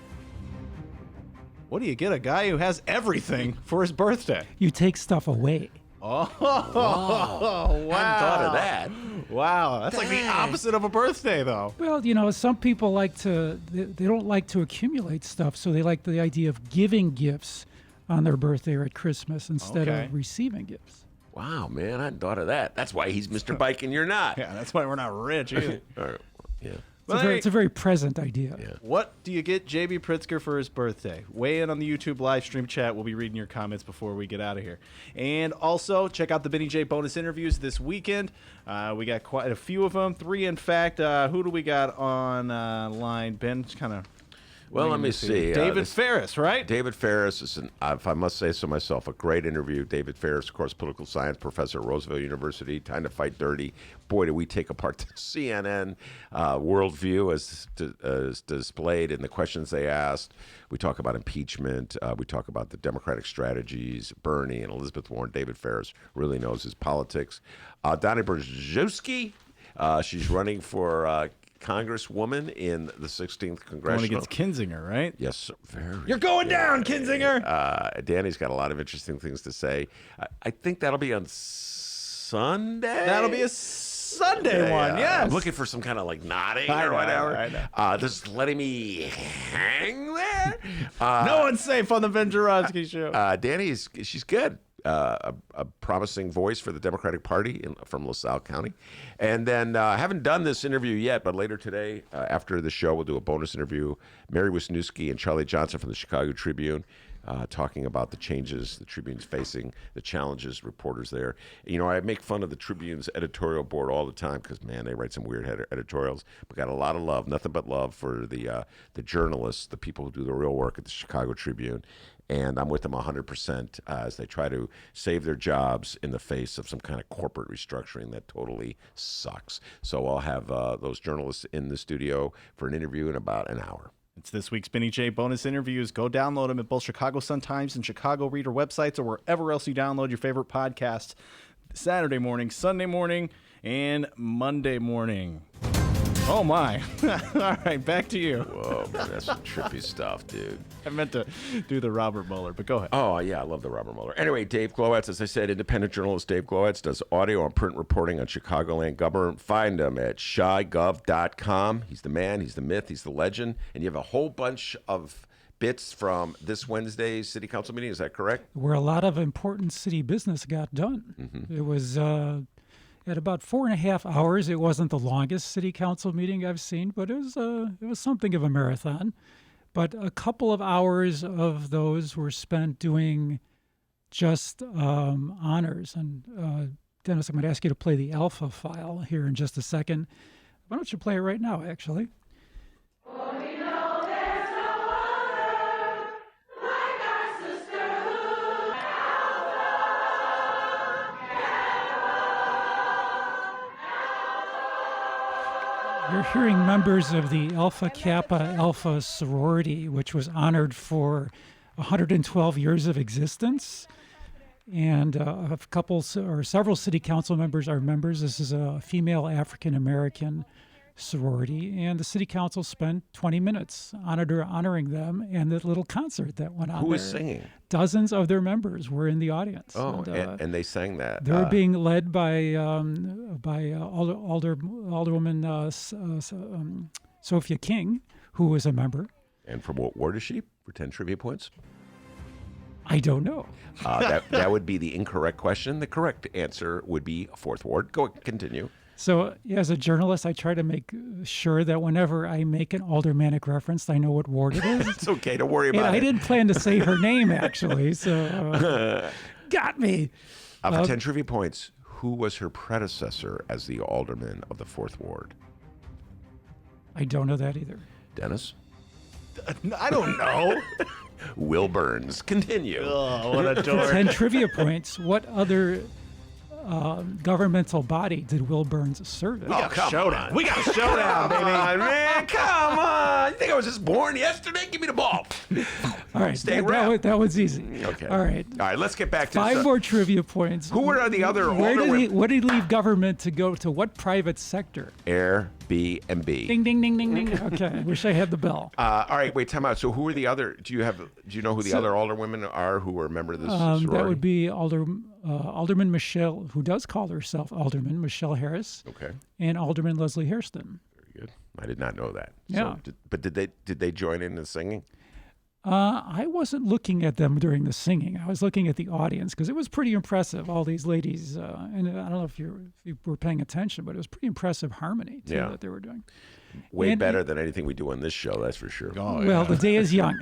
what do you get a guy who has everything for his birthday? You take stuff away. Oh, wow. I hadn't thought of that. Wow. That's like the opposite of a birthday, though. Well, some people like they don't like to accumulate stuff, so they like the idea of giving gifts on their birthday or at Christmas instead of receiving gifts. Wow, man, I hadn't thought of that. That's why he's Mr. Bike and you're not. Yeah, that's why we're not rich either. All right. Yeah. It's a very present idea. Yeah. What do you get J.B. Pritzker for his birthday? Weigh in on the YouTube live stream chat. We'll be reading your comments before we get out of here. And also, check out the Benny J bonus interviews this weekend. We got quite a few of them. 3, in fact. Who do we got on line? Ben, kind of... Well, let me see. David Ferris, right? David Ferris is, if I must say so myself, a great interview. David Ferris, of course, political science professor at Roosevelt University. Time to fight dirty. Boy, do we take apart the CNN worldview as displayed in the questions they asked. We talk about impeachment. We talk about the Democratic strategies. Bernie and Elizabeth Warren. David Ferris really knows his politics. Donna Brzezinski, she's running for Congresswoman in the 16th Congressional. Going against Kinzinger, right? Yes, sir. Very. You're going down, Kinzinger! Danny's got a lot of interesting things to say. I think that'll be on Sunday. That'll be a Sunday one, yes. I'm looking for some kind of like nodding I or know, whatever. I know. This is letting me hang there. No one's safe on the Ben Joravsky Show. She's good. A promising voice for the Democratic Party from LaSalle County. And then I haven't done this interview yet, but later today, after the show, we'll do a bonus interview. Mary Wisniewski and Charlie Johnson from the Chicago Tribune talking about the changes the Tribune's facing, the challenges, reporters there. I make fun of the Tribune's editorial board all the time because, man, they write some weird editorials. But got a lot of love, nothing but love for the journalists, the people who do the real work at the Chicago Tribune. And I'm with them 100% as they try to save their jobs in the face of some kind of corporate restructuring that totally sucks. So I'll have those journalists in the studio for an interview in about an hour. It's this week's Benny J bonus interviews. Go download them at both Chicago Sun-Times and Chicago Reader websites or wherever else you download your favorite podcasts. Saturday morning, Sunday morning, and Monday morning. Oh, my. All right, back to you. Whoa, man, that's some trippy stuff, dude. I meant to do the Robert Mueller, but go ahead. Oh, yeah, I love the Robert Mueller. Anyway, Dave Glowacz, as I said, independent journalist Dave Glowacz does audio and print reporting on Chicagoland government. Find him at shygov.com. He's the man, he's the myth, he's the legend. And you have a whole bunch of bits from this Wednesday's city council meeting. Is that correct? Where a lot of important city business got done. Mm-hmm. It was... at about 4.5 hours. It wasn't the longest city council meeting I've seen, but it was something of a marathon. But a couple of hours of those were spent doing just honors. And Dennis, I'm going to ask you to play the alpha file here in just a second. Why don't you play it right now, actually? hearing members of the Alpha Kappa Alpha sorority, which was honored for 112 years of existence. And a couple or several city council members are members. This is a female African-American sorority, and the city council spent 20 minutes honoring them and the little concert that went on. Who was there. singing? Dozens of their members were in the audience. Oh, and they sang that. They were being led by Alderwoman Sophia King, who was a member. And from what ward is she for 10 trivia points? I don't know. That would be the incorrect question. The correct answer would be 4th Ward. Continue. So, as a journalist, I try to make sure that whenever I make an aldermanic reference, I know what ward it is. It's okay. Don't worry about it. I didn't plan to say her name, actually. So, got me. For 10 trivia points, who was her predecessor as the alderman of the 4th Ward? I don't know that either. Dennis? I don't know. Will Burns. Continue. Oh, what a dork. 10 trivia points. What other governmental body did Will Burns serve in? We got a showdown. We got a showdown, baby. Man, come on. You think I was just born yesterday? Give me the ball. All right. Stay that was easy. Okay. All right. All right, let's get back to 5 more trivia points. Who are the other What women? did he leave government to go to? What private sector? Airbnb. Ding, ding, ding, ding, ding. Okay. I wish I had the bell. All right, wait, time out. So who are the other? Do you know who the other alderwomen are who are a member of this sorority? That would be Alderman Michelle, who does call herself Alderman Michelle Harris. Okay. And Alderman Leslie Hairston. Very good. I did not know that. Yeah. So, but did they join in the singing? I wasn't looking at them during the singing. I was looking at the audience because it was pretty impressive. All these ladies, and I don't know if you were paying attention, but it was pretty impressive harmony too, that they were doing. Way better than anything we do on this show, that's for sure. Oh, well, the day is young.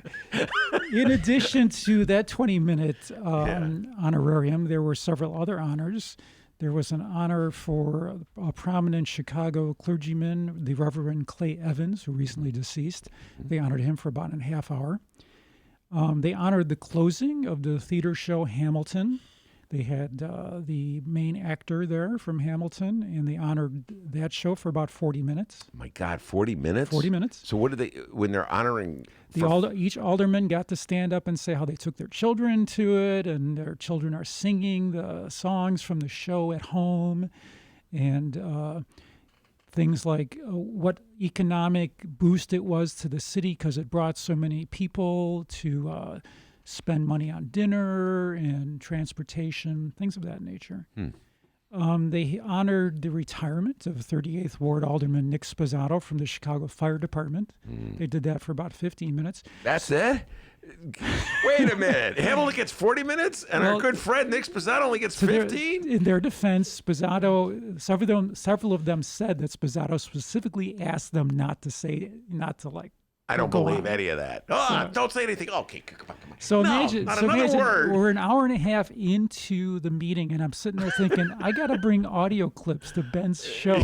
In addition to that 20-minute honorarium, there were several other honors. There was an honor for a prominent Chicago clergyman, the Reverend Clay Evans, who recently deceased. They honored him for about a half hour. They honored the closing of the theater show Hamilton. They had the main actor there from Hamilton, and they honored that show for about 40 minutes. My God, 40 minutes? 40 minutes. So what do they, when they're honoring... Each alderman got to stand up and say how they took their children to it, and their children are singing the songs from the show at home, and things like what economic boost it was to the city because it brought so many people to spend money on dinner and transportation, things of that nature. They honored the retirement of 38th Ward Alderman Nick Sposato from the Chicago Fire Department. They did that for about 15 minutes. That's it? Wait a minute. Hamilton gets 40 minutes, and our good friend Nick Sposato only gets 15? In their defense, Sposato, several of them said that Sposato specifically asked them not to I don't believe any of that. Don't say anything. Okay, come on. So imagine, word. We're an hour and a half into the meeting, and I'm sitting there thinking, I got to bring audio clips to Ben's show.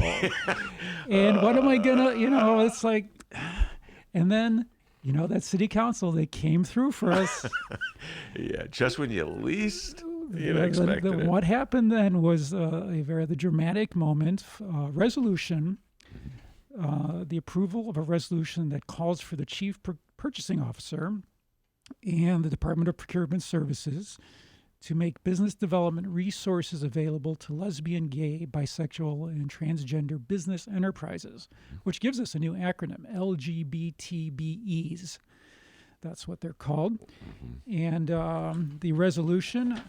And what am I going to, it's like, and then, that city council, they came through for us. Yeah, just when you least expected it. What happened then was a very dramatic moment, resolution. The approval of a resolution that calls for the chief purchasing officer and the Department of Procurement Services to make business development resources available to lesbian, gay, bisexual, and transgender business enterprises, which gives us a new acronym, LGBTBEs. That's what they're called. And the resolution...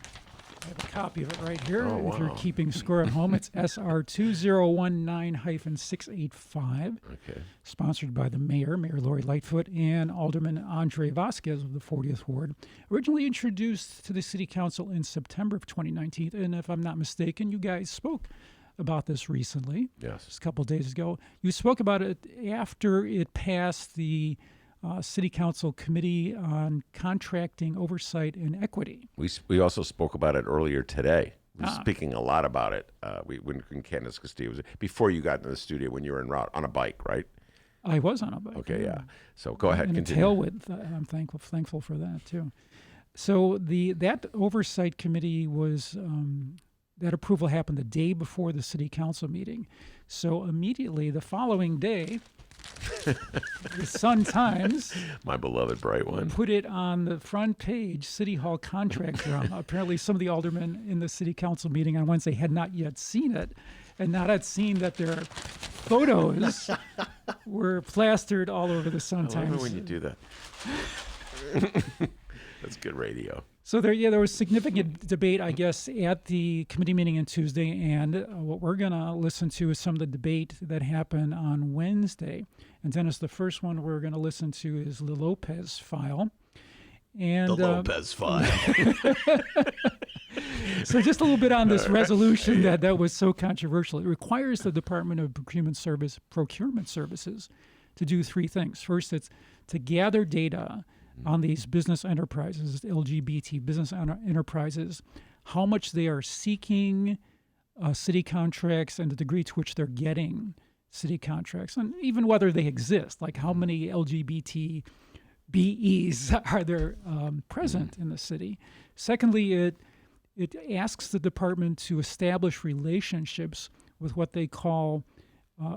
I have a copy of it right here. If you're keeping score at home, it's SR 2019-685. Okay. Sponsored by the Mayor Lori Lightfoot, and Alderman Andre Vasquez of the 40th Ward. Originally introduced to the City Council in September of 2019. And if I'm not mistaken, you guys spoke about this recently. Yes. Just a couple of days ago. You spoke about it after it passed the City Council Committee on Contracting Oversight and Equity. We also spoke about it earlier today. We were speaking a lot about it when Candis Castillo was before you got into the studio when you were en route on a bike, right? I was on a bike. Okay, yeah. So go ahead, and continue. A tailwind. I'm thankful for that too. So that oversight committee was that approval happened the day before the city council meeting. So immediately the following day, the Sun-Times, My beloved bright one. put it on the front page, City Hall contract drama. Apparently some of the aldermen in the city council meeting on Wednesday had not yet seen it, and not had seen that their photos were plastered all over the I Sun-Times. love it when you do that. That's good radio. So there was significant debate, I guess, at the committee meeting on Tuesday, and what we're going to listen to is some of the debate that happened on Wednesday. And Dennis, the first one we're going to listen to is the Lopez file. And, The Lopez file. So just a little bit on this resolution that was so controversial. It requires the Department of Procurement Services to do three things. First, it's to gather data on these business enterprises, LGBT business enterprises, how much they are seeking city contracts and the degree to which they're getting city contracts, and even whether they exist, like how many LGBT BEs are there present in the city. Secondly, it asks the department to establish relationships with what they call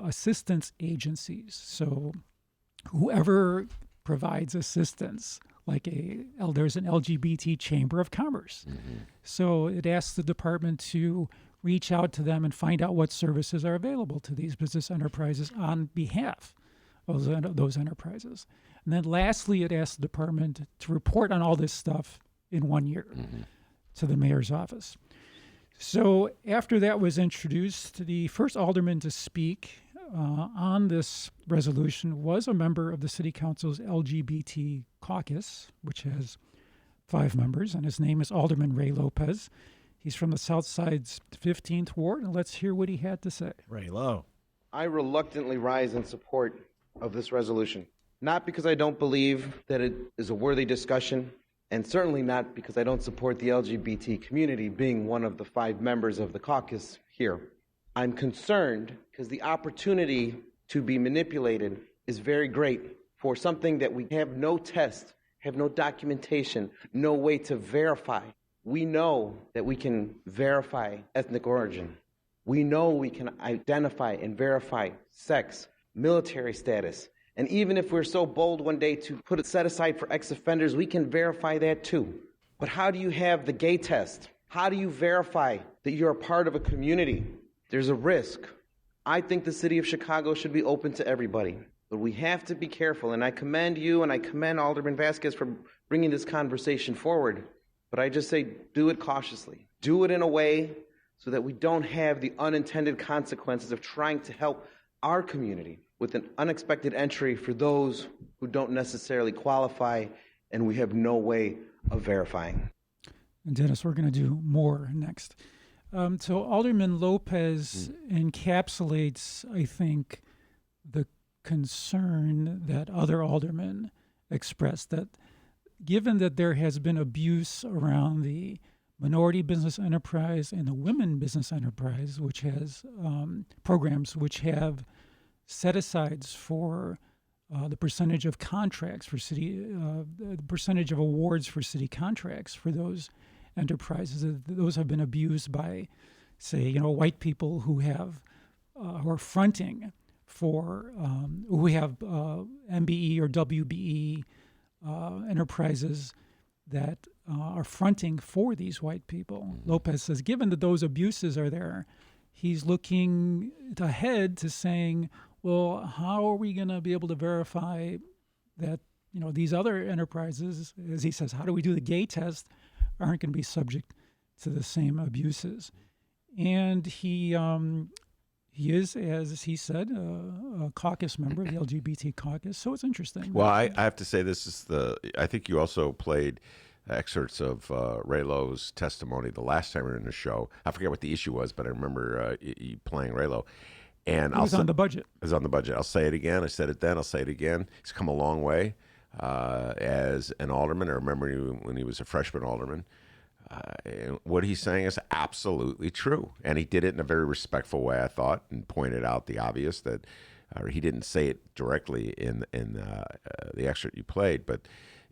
assistance agencies. So whoever provides assistance, like there's an LGBT Chamber of Commerce. So it asks the department to reach out to them and find out what services are available to these business enterprises on behalf of those enterprises. And then lastly, it asks the department to report on all this stuff in 1 year to the mayor's office. So after that was introduced, the first alderman to speak on this resolution was a member of the City Council's LGBT caucus, which has 5 members, and his name is Alderman Ray Lopez. He's from the South Side's 15th Ward, and let's hear what he had to say. Ray Lowe. I reluctantly rise in support of this resolution, not because I don't believe that it is a worthy discussion, and certainly not because I don't support the LGBT community being one of the 5 members of the caucus here. I'm concerned because the opportunity to be manipulated is very great for something that we have no test, have no documentation, no way to verify. We know that we can verify ethnic origin. We know we can identify and verify sex, military status. And even if we're so bold one day to put it set aside for ex-offenders, we can verify that too. But how do you have the gay test? How do you verify that you're a part of a community? There's a risk. I think the city of Chicago should be open to everybody, but we have to be careful. And I commend you and I commend Alderman Vasquez for bringing this conversation forward. But I just say, do it cautiously. Do it in a way so that we don't have the unintended consequences of trying to help our community with an unexpected entry for those who don't necessarily qualify and we have no way of verifying. And Dennis, we're going to do more next. So Alderman Lopez encapsulates, I think, the concern that other aldermen expressed, that given that there has been abuse around the minority business enterprise and the women business enterprise, which has programs which have set-asides for the percentage of contracts for city, the percentage of awards for city contracts for those enterprises, those have been abused by, say, white people who are fronting for, who have MBE or WBE enterprises that are fronting for these white people. Lopez says, given that those abuses are there, he's looking ahead to saying, well, how are we going to be able to verify that, these other enterprises, as he says, how do we do the gay test, aren't going to be subject to the same abuses? And he is, as he said, a caucus member of the LGBT caucus, so it's interesting. Well, I have to say I think you also played excerpts of Ray Lowe's testimony the last time we were in the show. I forget what the issue was, but I remember you playing Ray Lowe. And it was on the budget. It was on the budget. I'll say it again. I said it then. I'll say it again. He's come a long way as an alderman. I remember when he was a freshman alderman. And what he's saying is absolutely true. And he did it in a very respectful way, I thought, and pointed out the obvious that he didn't say it directly in the excerpt you played, but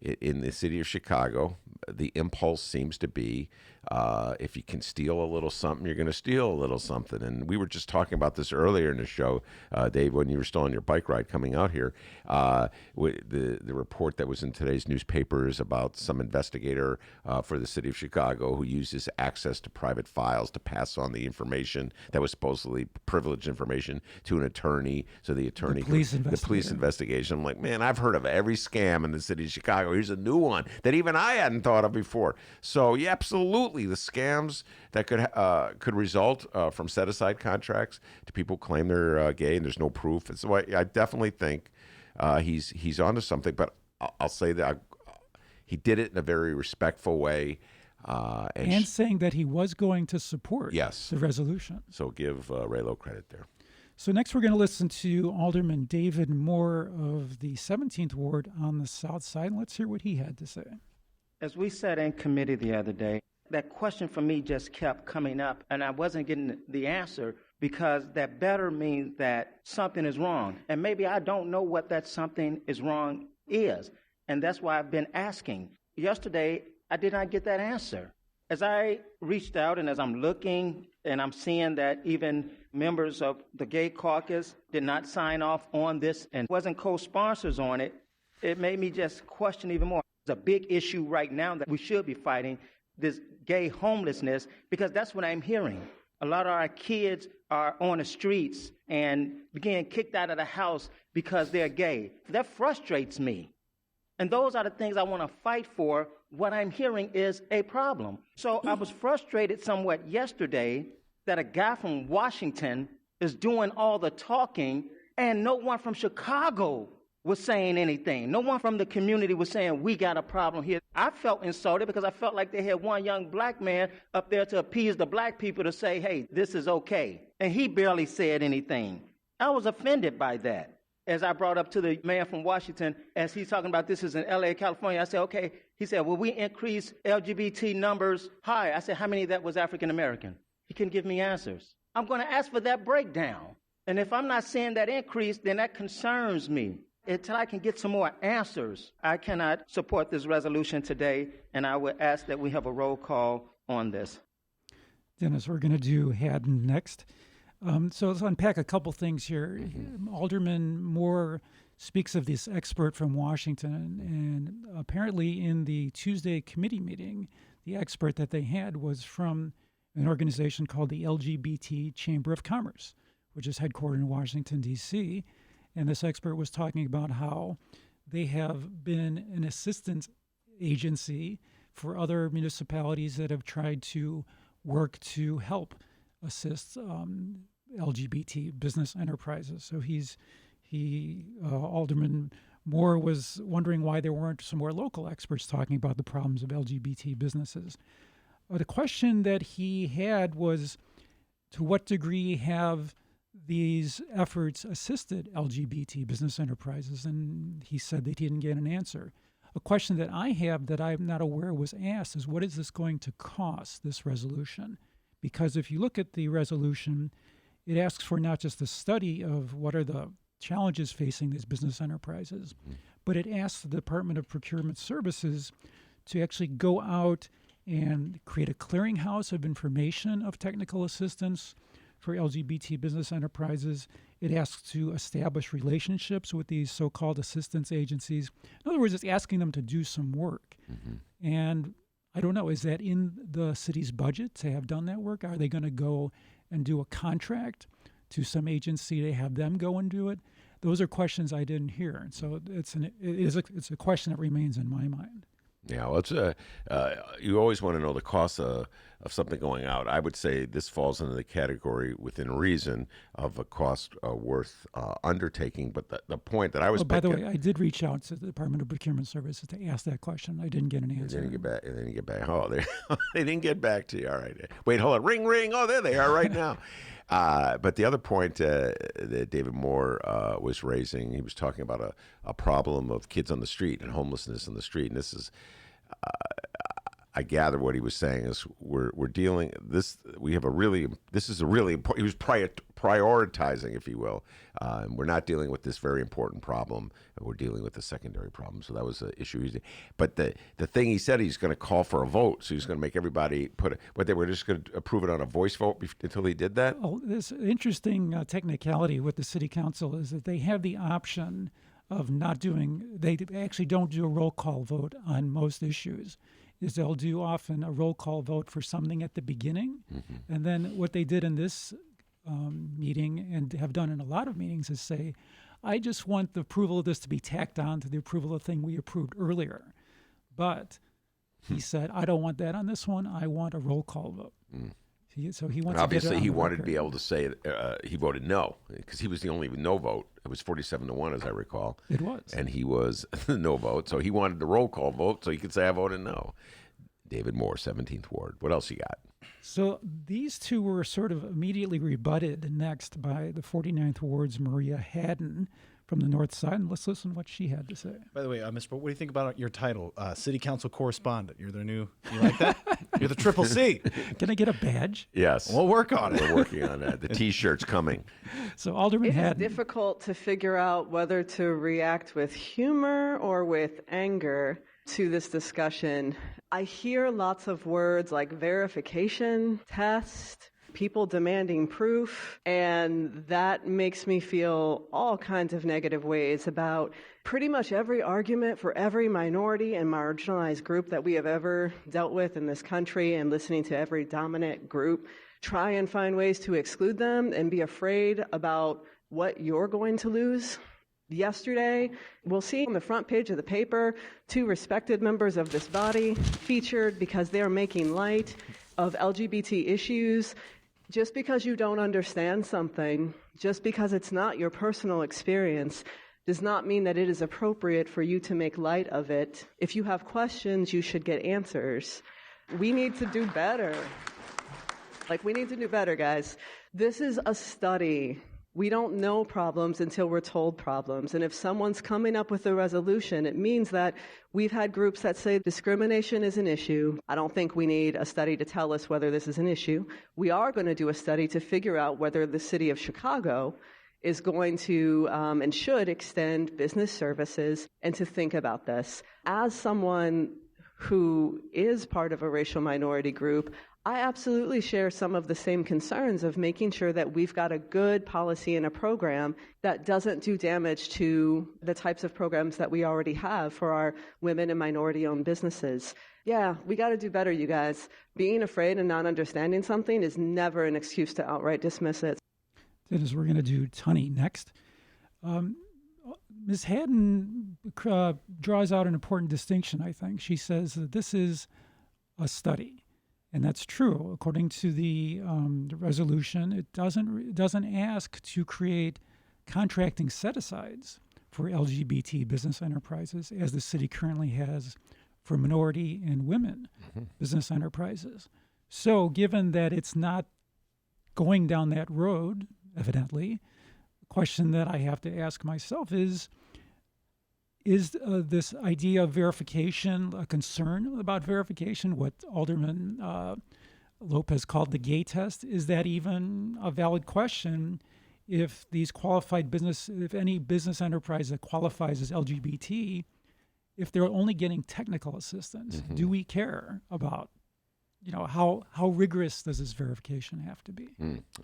in the city of Chicago, the impulse seems to be if you can steal a little something, you're going to steal a little something. And we were just talking about this earlier in the show, Dave, when you were still on your bike ride coming out here. The report that was in today's newspapers about some investigator for the city of Chicago who uses access to private files to pass on the information that was supposedly privileged information to an attorney. So the attorney, the police investigation. I'm like, man, I've heard of every scam in the city of Chicago. Here's a new one that even I hadn't thought of before. So yeah, absolutely, the scams that could result from set-aside contracts to people who claim they're gay and there's no proof. And so I definitely think he's onto something. But I'll say that he did it in a very respectful way. And saying that he was going to support the resolution. So give Raylo credit there. So next we're going to listen to Alderman David Moore of the 17th Ward on the South Side. Let's hear what he had to say. As we sat in committee the other day, that question for me just kept coming up, and I wasn't getting the answer because that better means that something is wrong. And maybe I don't know what that something is wrong is, and that's why I've been asking. Yesterday, I did not get that answer. As I reached out and as I'm looking and I'm seeing that even members of the Gay Caucus did not sign off on this and wasn't co-sponsors on it, it made me just question even more. It's a big issue right now that we should be fighting, this gay homelessness, because that's what I'm hearing. A lot of our kids are on the streets and being kicked out of the house because they're gay. That frustrates me. And those are the things I want to fight for. What I'm hearing is a problem. So I was frustrated somewhat yesterday that a guy from Washington is doing all the talking and no one from Chicago was saying anything. No one from the community was saying, we got a problem here. I felt insulted because I felt like they had one young black man up there to appease the black people to say, hey, this is okay. And he barely said anything. I was offended by that. As I brought up to the man from Washington, as he's talking about this is in LA, California, I said, okay. He said, well, we increase LGBT numbers high. I said, how many of that was African American? He couldn't give me answers. I'm going to ask for that breakdown. And if I'm not seeing that increase, then that concerns me. Until I can get some more answers, I cannot support this resolution today, and I would ask that we have a roll call on this. Dennis, we're going to do Haddon next. So let's unpack a couple things here. Alderman Moore speaks of this expert from Washington, and apparently in the Tuesday committee meeting, the expert that they had was from an organization called the LGBT Chamber of Commerce, which is headquartered in Washington, D.C., and this expert was talking about how they have been an assistance agency for other municipalities that have tried to work to help assist LGBT business enterprises. So Alderman Moore was wondering why there weren't some more local experts talking about the problems of LGBT businesses. The question that he had was, to what degree have these efforts assisted LGBT business enterprises? And he said that he didn't get an answer. A question that I have that I'm not aware was asked is, what is this going to cost, this resolution? Because if you look at the resolution, it asks for not just a study of what are the challenges facing these business enterprises, but it asks the Department of Procurement Services to actually go out and create a clearinghouse of information of technical assistance for LGBT business enterprises. It asks to establish relationships with these so-called assistance agencies. In other words, it's asking them to do some work. And I don't know, is that in the city's budget to have done that work? Are they going to go and do a contract to some agency to have them go and do it? Those are questions I didn't hear. And so it's a question that remains in my mind. Yeah, well, it's you always want to know the cost of something going out. I would say this falls into the category, within reason, of a cost worth undertaking. But the point that I was by the way, I did reach out to the Department of Procurement Services to ask that question. I didn't get an answer. They didn't get back. Oh, they didn't get back to you. All right. Wait, hold on. Ring, ring. Oh, there they are right now. But the other point that David Moore was raising, he was talking about a problem of kids on the street and homelessness on the street. And this is, I gather what he was saying is we're dealing this. We have a really this is a really important. He was prioritizing, if you will. And we're not dealing with this very important problem. We're dealing with a secondary problem. So that was the issue. But the thing he said, he's going to call for a vote. So he's going to make everybody put it. But they were just going to approve it on a voice vote until he did that. Oh, this interesting technicality with the city council is that they have the option of not doing. They actually don't do a roll call vote on most issues. Is they'll do often a roll call vote for something at the beginning, and then what they did in this meeting and have done in a lot of meetings is say, I just want the approval of this to be tacked on to the approval of the thing we approved earlier. But he said, I don't want that on this one. I want a roll call vote. So he wants. Obviously, he wanted to be able to say he voted no because he was the only no vote. It was 47-1, as I recall. It was, and he was the no vote. So he wanted the roll call vote so he could say I voted no. David Moore, 17th Ward. What else you got? So these two were sort of immediately rebutted next by the 49th Ward's Maria Haddon from the North Side. And let's listen to what she had to say. By the way, Mr. What do you think about your title, City Council Correspondent? You're their new. You like that? You're the Triple C. Can I get a badge? Yes. We'll work on it. We're working on that. The T-shirt's coming. So Alderman Haddon. It's difficult to figure out whether to react with humor or with anger to this discussion. I hear lots of words like verification, test, people demanding proof, and that makes me feel all kinds of negative ways about pretty much every argument for every minority and marginalized group that we have ever dealt with in this country, and listening to every dominant group try and find ways to exclude them and be afraid about what you're going to lose. Yesterday, we'll see on the front page of the paper, two respected members of this body featured because they're making light of LGBT issues. Just because you don't understand something, just because it's not your personal experience, does not mean that it is appropriate for you to make light of it. If you have questions, you should get answers. We need to do better. We need to do better, guys. This is a study. We don't know problems until we're told problems. And if someone's coming up with a resolution, it means that we've had groups that say discrimination is an issue. I don't think we need a study to tell us whether this is an issue. We are going to do a study to figure out whether the city of Chicago is going to and should extend business services, and to think about this. As someone who is part of a racial minority group, I absolutely share some of the same concerns of making sure that we've got a good policy and a program that doesn't do damage to the types of programs that we already have for our women and minority-owned businesses. Yeah, we got to do better, you guys. Being afraid and not understanding something is never an excuse to outright dismiss it. Dennis, we're going to do Tunney next. Ms. Haddon draws out an important distinction, I think. She says that this is a study. And that's true. According to the resolution, it doesn't ask to create contracting set-asides for LGBT business enterprises, as the city currently has for minority and women business enterprises. So given that it's not going down that road, evidently, the question that I have to ask myself is this idea of verification a concern about verification, what Alderman Lopez called the gay test? Is that even a valid question if these qualified if any business enterprise that qualifies as LGBT, if they're only getting technical assistance, do we care about, how rigorous does this verification have to be?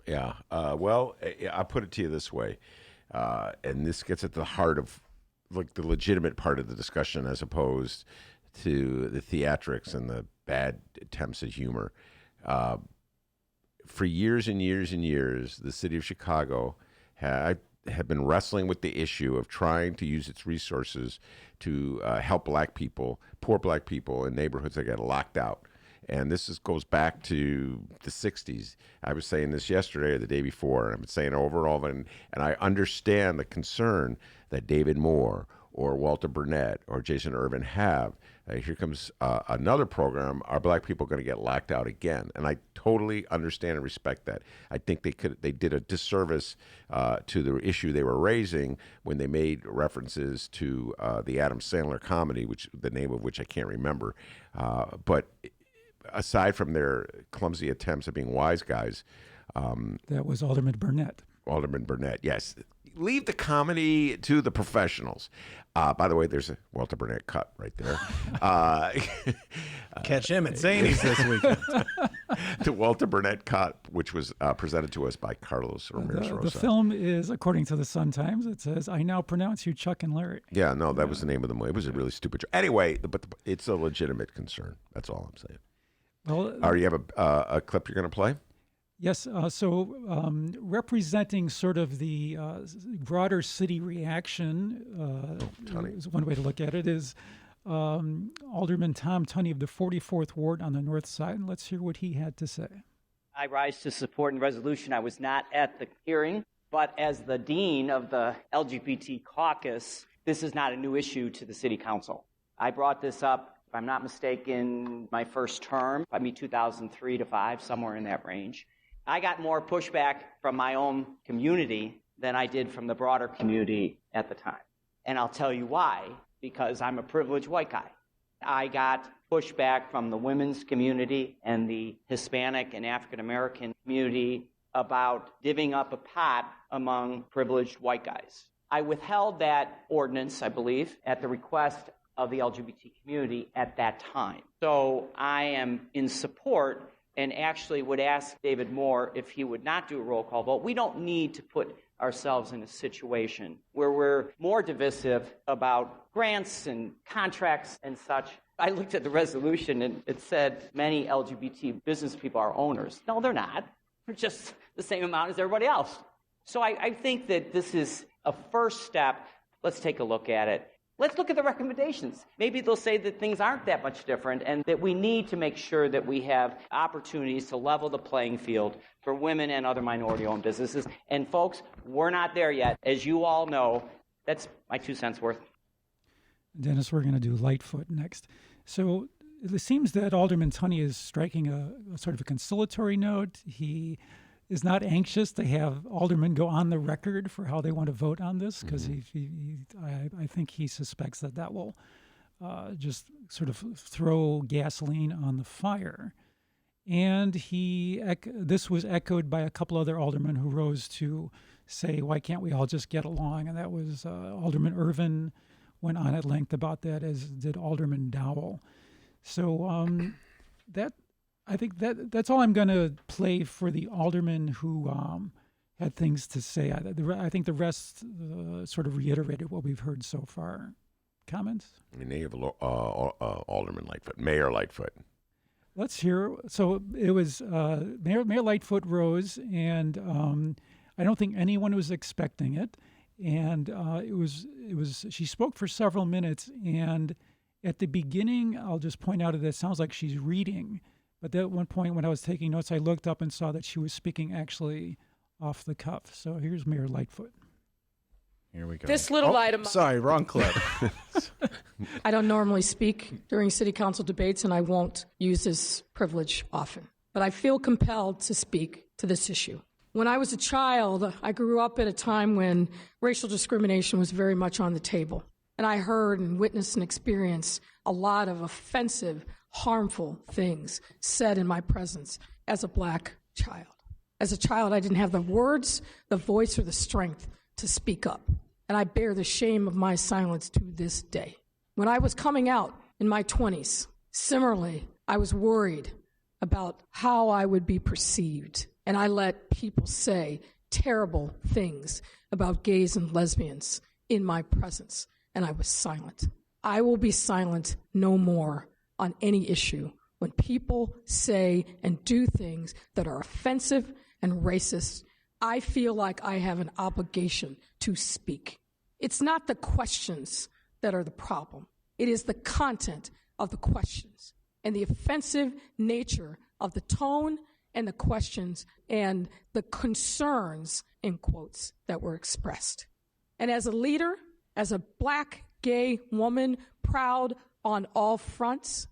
Yeah. Well, I'll put it to you this way, and this gets at the heart of the legitimate part of the discussion as opposed to the theatrics and the bad attempts at humor. For years and years and years, the city of Chicago have been wrestling with the issue of trying to use its resources to help poor black people in neighborhoods that get locked out. And this goes back to the 60s. I was saying this yesterday or the day before, and I've been saying it over and over, and I understand the concern that David Moore or Walter Burnett or Jason Irvin have. Here comes another program. Are black people going to get locked out again? And I totally understand and respect that. I think they did a disservice to the issue they were raising when they made references to the Adam Sandler comedy, the name of which I can't remember. But aside from their clumsy attempts at being wise guys. That was Alderman Burnett. Alderman Burnett, yes. Leave the comedy to the professionals. By the way, there's a Walter Burnett cut right there. Catch him at Zany's this weekend. The Walter Burnett cut, which was presented to us by Carlos Ramirez Rosa. The film is, according to the Sun-Times, it says, "I now pronounce you Chuck and Larry." Yeah, no, that was the name of the movie. It was a really stupid joke. Anyway, but it's a legitimate concern. That's all I'm saying. Well, You have a clip you're going to play? Yes, representing sort of the broader city reaction, is one way to look at it, is Alderman Tom Tunney of the 44th Ward on the north side. And let's hear what he had to say. I rise to support the resolution. I was not at the hearing, but as the dean of the LGBT caucus, this is not a new issue to the city council. I brought this up, if I'm not mistaken, my first term, I mean 2003 to 5, somewhere in that range. I got more pushback from my own community than I did from the broader community at the time. And I'll tell you why, because I'm a privileged white guy. I got pushback from the women's community and the Hispanic and African American community about divvying up a pot among privileged white guys. I withheld that ordinance, I believe, at the request of the LGBT community at that time. So I am in support and actually would ask David Moore if he would not do a roll call vote. We don't need to put ourselves in a situation where we're more divisive about grants and contracts and such. I looked at the resolution and it said many LGBT business people are owners. No, they're not. They're just the same amount as everybody else. So I think that this is a first step. Let's take a look at it. Let's look at the recommendations. Maybe they'll say that things aren't that much different and that we need to make sure that we have opportunities to level the playing field for women and other minority-owned businesses. And folks, we're not there yet. As you all know, that's my 2 cents worth. Dennis, we're going to do Lightfoot next. So it seems that Alderman Tunney is striking a sort of a conciliatory note. He is not anxious to have aldermen go on the record for how they want to vote on this, because I think he suspects that will just sort of throw gasoline on the fire. And this was echoed by a couple other aldermen who rose to say, why can't we all just get along? And that was Alderman Irvin went on at length about that, as did Alderman Dowell. So I think that's all I'm going to play for the aldermen who had things to say. I think the rest sort of reiterated what we've heard so far. Comments? I mean, they have Alderman Lightfoot, Mayor Lightfoot. Let's hear. So it was Mayor Lightfoot rose, and I don't think anyone was expecting it. And it was. She spoke for several minutes, and at the beginning, I'll just point out that it sounds like she's reading. But at one point when I was taking notes, I looked up and saw that she was speaking actually off the cuff. So here's Mayor Lightfoot. Here we go. This little item. Sorry, wrong clip. I don't normally speak during city council debates, and I won't use this privilege often. But I feel compelled to speak to this issue. When I was a child, I grew up at a time when racial discrimination was very much on the table. And I heard and witnessed and experienced a lot of offensive, harmful things said in my presence as a black child. As a child, I didn't have the words, the voice, or the strength to speak up. And I bear the shame of my silence to this day. When I was coming out in my 20s, similarly, I was worried about how I would be perceived. And I let people say terrible things about gays and lesbians in my presence. And I was silent. I will be silent no more on any issue when people say and do things that are offensive and racist. I feel like I have an obligation to speak. It's not the questions that are the problem. It is the content of the questions and the offensive nature of the tone and the questions and the concerns, in quotes, that were expressed. And as a leader, as a black gay woman, proud on all fronts,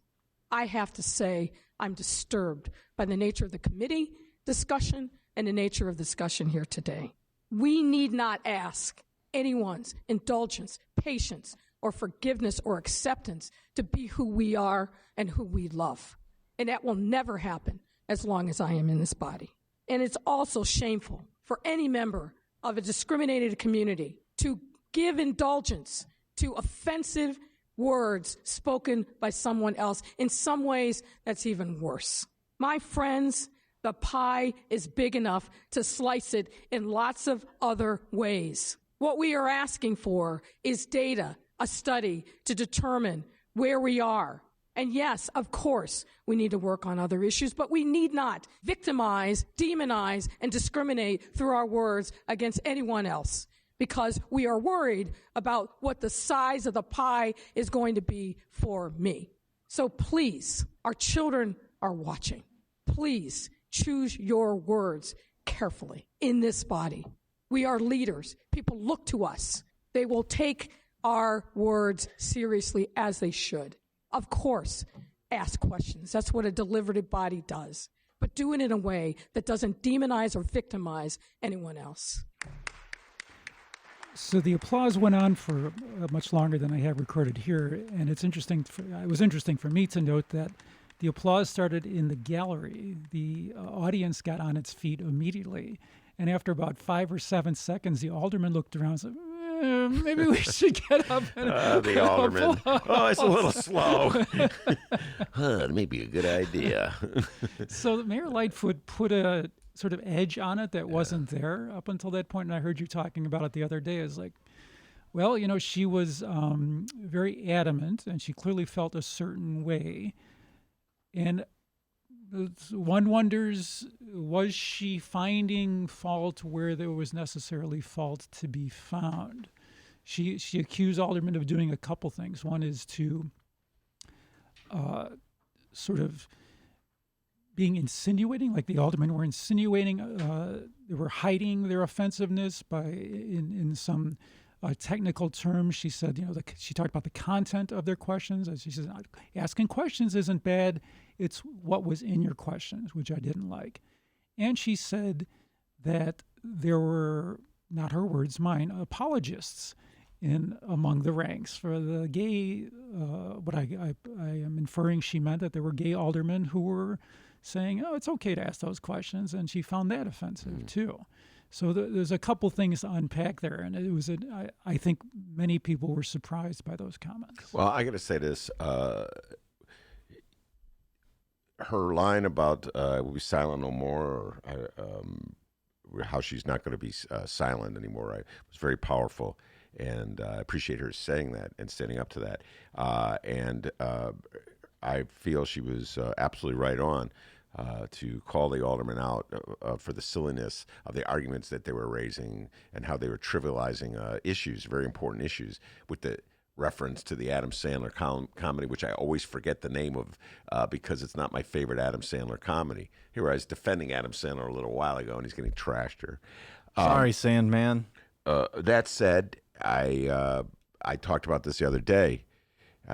I have to say I'm disturbed by the nature of the committee discussion and the nature of the discussion here today. We need not ask anyone's indulgence, patience, or forgiveness or acceptance to be who we are and who we love. And that will never happen as long as I am in this body. And it's also shameful for any member of a discriminated community to give indulgence to offensive words spoken by someone else. In some ways, that's even worse. My friends, the pie is big enough to slice it in lots of other ways. What we are asking for is data, a study to determine where we are. And yes, of course, we need to work on other issues, but we need not victimize, demonize, and discriminate through our words against anyone else, because we are worried about what the size of the pie is going to be for me. So please, our children are watching. Please choose your words carefully in this body. We are leaders. People look to us. They will take our words seriously, as they should. Of course, ask questions. That's what a deliberative body does. But do it in a way that doesn't demonize or victimize anyone else. So the applause went on for much longer than I have recorded here, and it's interesting. It was interesting for me to note that the applause started in the gallery. The audience got on its feet immediately, and after about 5 or 7 seconds, the alderman looked around and said, maybe we should get up and the alderman. Oh, it's a little slow. It may be a good idea. So Mayor Lightfoot put a sort of edge on it that wasn't there up until that point, and I heard you talking about it the other day. It's like, well, you know, she was very adamant, and she clearly felt a certain way. And one wonders, was she finding fault where there was necessarily fault to be found? She accused aldermen of doing a couple things. One is to sort of being insinuating, like the aldermen were insinuating, they were hiding their offensiveness by in some technical terms. She said, you know, she talked about the content of their questions. As she says, asking questions isn't bad. It's what was in your questions, which I didn't like. And she said that there were, not her words, mine, apologists among the ranks for the gay. What I am inferring she meant that there were gay aldermen who were saying, oh, it's okay to ask those questions, and she found that offensive too. So there's a couple things to unpack there, and it was I think many people were surprised by those comments. Well, I got to say this. Her line about we'll be silent no more, or how she's not going to be silent anymore, right, was very powerful. And I appreciate her saying that and standing up to that. And I feel she was absolutely right on to call the aldermen out for the silliness of the arguments that they were raising and how they were trivializing issues, very important issues, with the reference to the Adam Sandler comedy, which I always forget the name of because it's not my favorite Adam Sandler comedy. Here I was defending Adam Sandler a little while ago, and he's getting trashed here. Sorry, Sandman. That said, I talked about this the other day.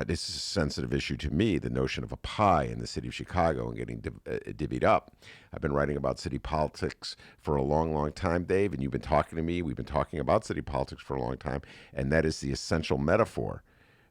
This is a sensitive issue to me, the notion of a pie in the city of Chicago and getting divvied up. I've been writing about city politics for a long, long time, Dave, and you've been talking to me. We've been talking about city politics for a long time, and that is the essential metaphor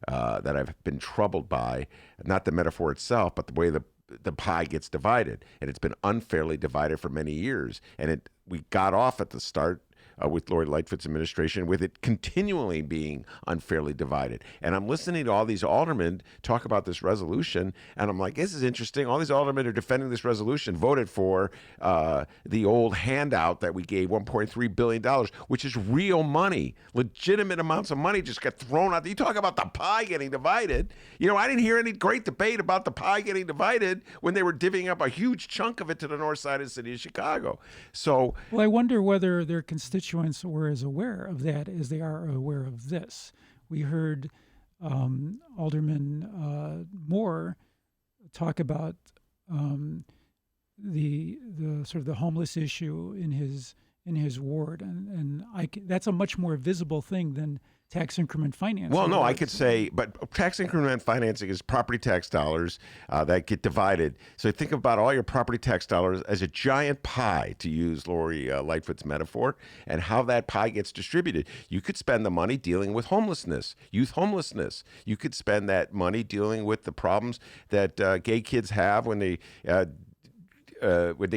that I've been troubled by, not the metaphor itself, but the way the pie gets divided. And it's been unfairly divided for many years. And we got off at the start with Lori Lightfoot's administration, with it continually being unfairly divided. And I'm listening to all these aldermen talk about this resolution, and I'm like, this is interesting. All these aldermen are defending this resolution, voted for the old handout that we gave, $1.3 billion, which is real money. Legitimate amounts of money just got thrown out. You talk about the pie getting divided. You know, I didn't hear any great debate about the pie getting divided when they were divvying up a huge chunk of it to the north side of the city of Chicago. So, well, I wonder whether their constituents were as aware of that as they are aware of this. We heard Alderman Moore talk about the sort of the homeless issue in his ward, and that's a much more visible thing than tax increment financing. Well, no, I was. could say, but tax increment financing is property tax dollars that get divided. So think about all your property tax dollars as a giant pie, to use Lori Lightfoot's metaphor, and how that pie gets distributed. You could spend the money dealing with homelessness, youth homelessness. You could spend that money dealing with the problems that gay kids have when they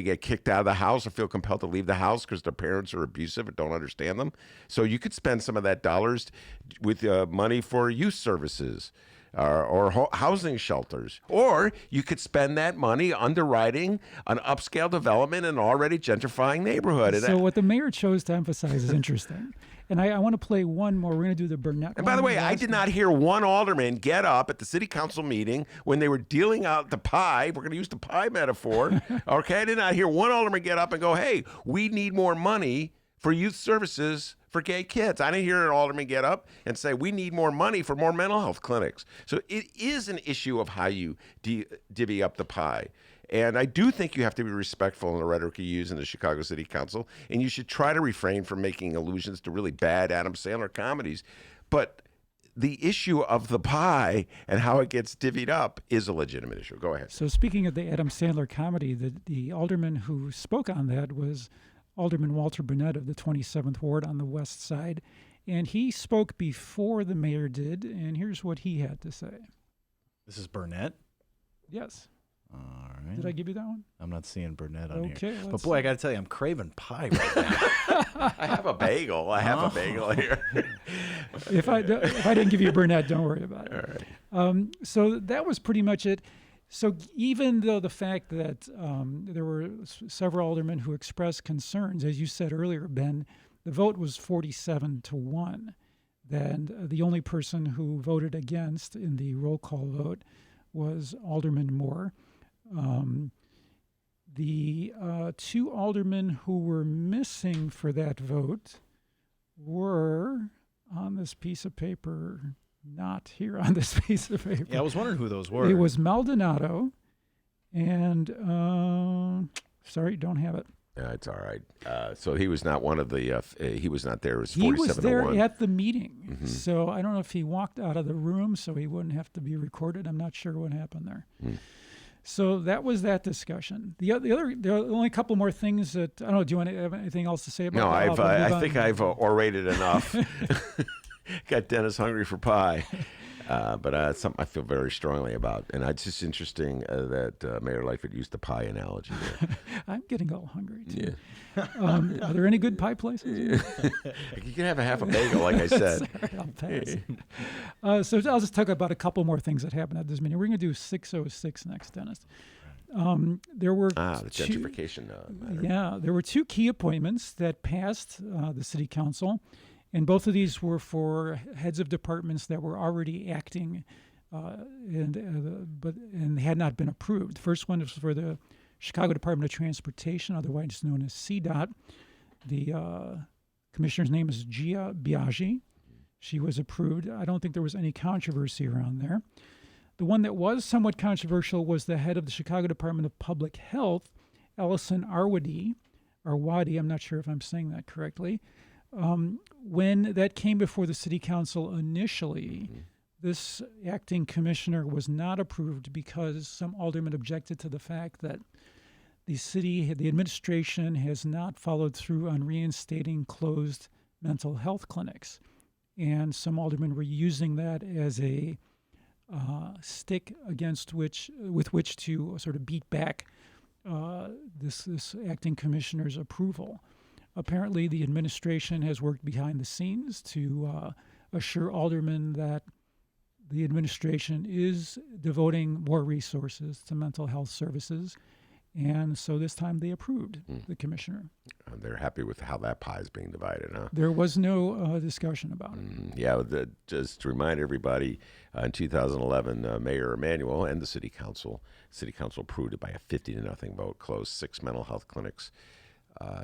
get kicked out of the house or feel compelled to leave the house because their parents are abusive and don't understand them. So you could spend some of that dollars with money for youth services or housing shelters. Or you could spend that money underwriting an upscale development in an already gentrifying neighborhood. So what the mayor chose to emphasize is interesting. And I want to play one more. We're going to do the Burnett And by the way, I did not hear one alderman get up at the city council meeting when they were dealing out the pie. We're going to use the pie metaphor. Okay, I did not hear one alderman get up and go, hey, we need more money for youth services for gay kids. I didn't hear an alderman get up and say, we need more money for more mental health clinics. So it is an issue of how you divvy up the pie. And I do think you have to be respectful in the rhetoric you use in the Chicago City Council, and you should try to refrain from making allusions to really bad Adam Sandler comedies. But the issue of the pie and how it gets divvied up is a legitimate issue. Go ahead. So speaking of the Adam Sandler comedy, the alderman who spoke on that was Alderman Walter Burnett of the 27th Ward on the west side. And he spoke before the mayor did, and here's what he had to say. This is Burnett? Yes. All right. Did I give you that one? I'm not seeing Burnett on Okay, here. But let's boy, I see. got to tell you, I'm craving pie right now. I have a bagel. I have a bagel here. If I didn't give you Burnett, don't worry about it. All right. So that was pretty much it. So even though the fact that there were several aldermen who expressed concerns, as you said earlier, Ben, the vote was 47-1. Then the only person who voted against in the roll call vote was Alderman Moore. The two aldermen who were missing for that vote were on this piece of paper, not here on this piece of paper. Yeah, I was wondering who those were. It was Maldonado and, sorry, don't have it. It's all right. So he was not one of the, he was not there. It was 47-1. He was there at the meeting. Mm-hmm. So I don't know if he walked out of the room so he wouldn't have to be recorded. I'm not sure what happened there. So that was that discussion. There are only couple more things that, I don't know, do you want to have anything else to say about No, that? I think I've orated enough. Got Dennis hungry for pie. But it's something I feel very strongly about. And it's just interesting that Mayor Lightfoot used the pie analogy there. I'm getting all hungry, too. Yeah. Are there any good pie places? You can have a half a bagel, like I said. Sorry, I'll pass. So I'll just talk about a couple more things that happened at this meeting. We're going to do 606 next, Dennis. There were the gentrification matter. Yeah, there were two key appointments that passed the city council. And both of these were for heads of departments that were already acting and had not been approved. The first one was for the Chicago Department of Transportation, otherwise known as CDOT. The commissioner's name is Gia Biaggi. She was approved. I don't think there was any controversy around there. The one that was somewhat controversial was the head of the Chicago Department of Public Health, Allison Arwady. I'm not sure if I'm saying that correctly. When that came before the city council initially, this acting commissioner was not approved because some aldermen objected to the fact that the administration has not followed through on reinstating closed mental health clinics. And some aldermen were using that as a stick with which to sort of beat back this acting commissioner's approval. Apparently, the administration has worked behind the scenes to assure aldermen that the administration is devoting more resources to mental health services. And so this time they approved the commissioner. They're happy with how that pie is being divided, huh? There was no discussion about it. Yeah, just to remind everybody, in 2011, Mayor Emanuel and the city council approved it by a 50-0 vote, closed 6 mental health clinics.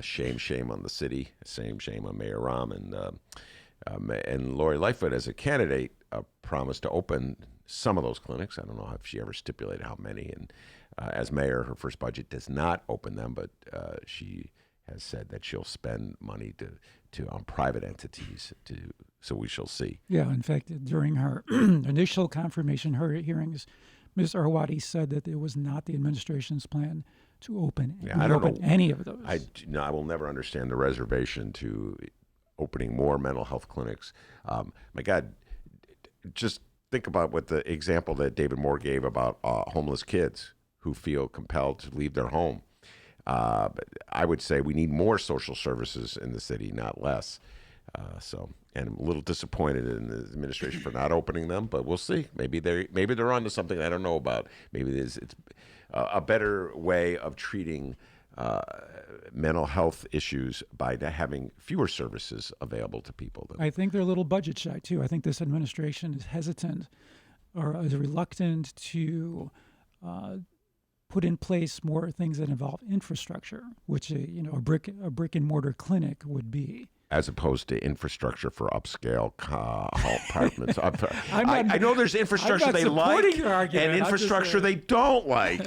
Shame on the city. Shame on Mayor Rahm and Lori Lightfoot as a candidate promised to open some of those clinics. I don't know if she ever stipulated how many. And as mayor, her first budget does not open them, but she has said that she'll spend money on private entities so we shall see. Yeah, in fact, during her initial confirmation hearings, Ms. Arwady said that it was not the administration's plan to open any of those. I will never understand the reservation to opening more mental health clinics. My God, just think about what the example that David Moore gave about homeless kids who feel compelled to leave their home. I would say we need more social services in the city, not less. And I'm a little disappointed in the administration for not opening them, but we'll see. Maybe they're onto something I don't know about. Maybe it's a better way of treating mental health issues by having fewer services available to people. I think they're a little budget shy too. I think this administration is hesitant or is reluctant to put in place more things that involve infrastructure, which a brick and mortar clinic would be. As opposed to infrastructure for upscale apartments. I know there's infrastructure they like and infrastructure they don't like.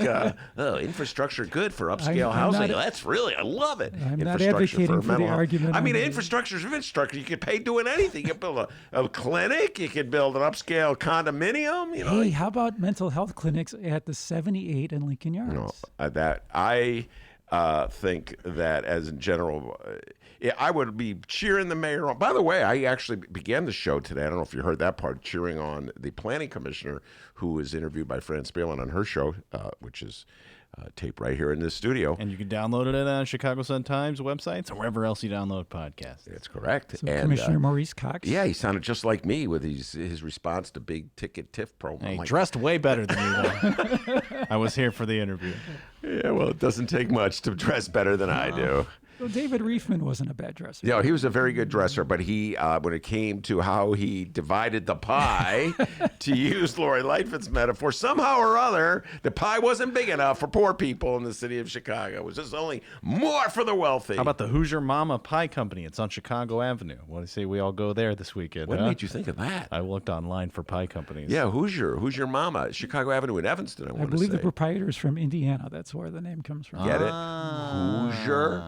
Infrastructure good for upscale housing. I love it. I'm not advocating for the argument. I mean, infrastructure is infrastructure. You could pay doing anything. You could build a clinic. You could build an upscale condominium. Hey, how about mental health clinics at the 78 and Lincoln Yards? I think that as in general, I would be cheering the mayor on. By the way, I actually began the show today. I don't know if you heard that part, cheering on the planning commissioner who was interviewed by Fran Spielman on her show, which is taped right here in this studio. And you can download it on Chicago Sun-Times websites or wherever else you download podcasts. That's correct. So and, Commissioner Maurice Cox. Yeah, he sounded just like me with his response to big ticket TIF promo. He dressed way better than you, though. I was here for the interview. Yeah, well, it doesn't take much to dress better than I do. Well, David Reifman wasn't a bad dresser. No, he was a very good dresser, but he, when it came to how he divided the pie, to use Lori Lightfoot's metaphor, somehow or other, the pie wasn't big enough for poor people in the city of Chicago. It was just only more for the wealthy. How about the Hoosier Mama Pie Company? It's on Chicago Avenue. What do you say we all go there this weekend? What made you think of that? I looked online for pie companies. Yeah, Hoosier Mama, Chicago Avenue in Evanston, I believe the proprietor's from Indiana. That's where the name comes from. Get it? Hoosier.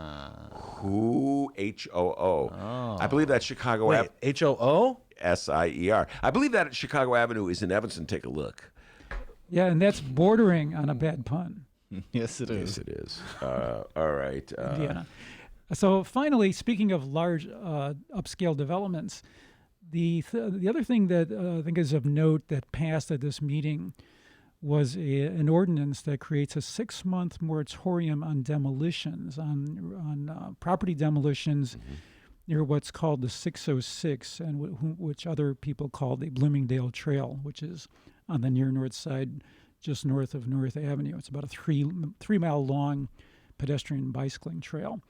H-O-O. Oh. I believe that Chicago Avenue. H-O-O? S-I-E-R. I believe that Chicago Avenue is in Evanston. Take a look. Yeah, and that's bordering on a bad pun. Yes, it is. Yes, it is. All right. Indiana. So finally, speaking of large upscale developments, the other thing that I think is of note that passed at this meeting was an ordinance that creates a 6-month moratorium on demolitions, on property demolitions near what's called the 606, and which other people call the Bloomingdale Trail, which is on the near north side, just north of North Avenue. It's about a 3-mile long pedestrian bicycling trail.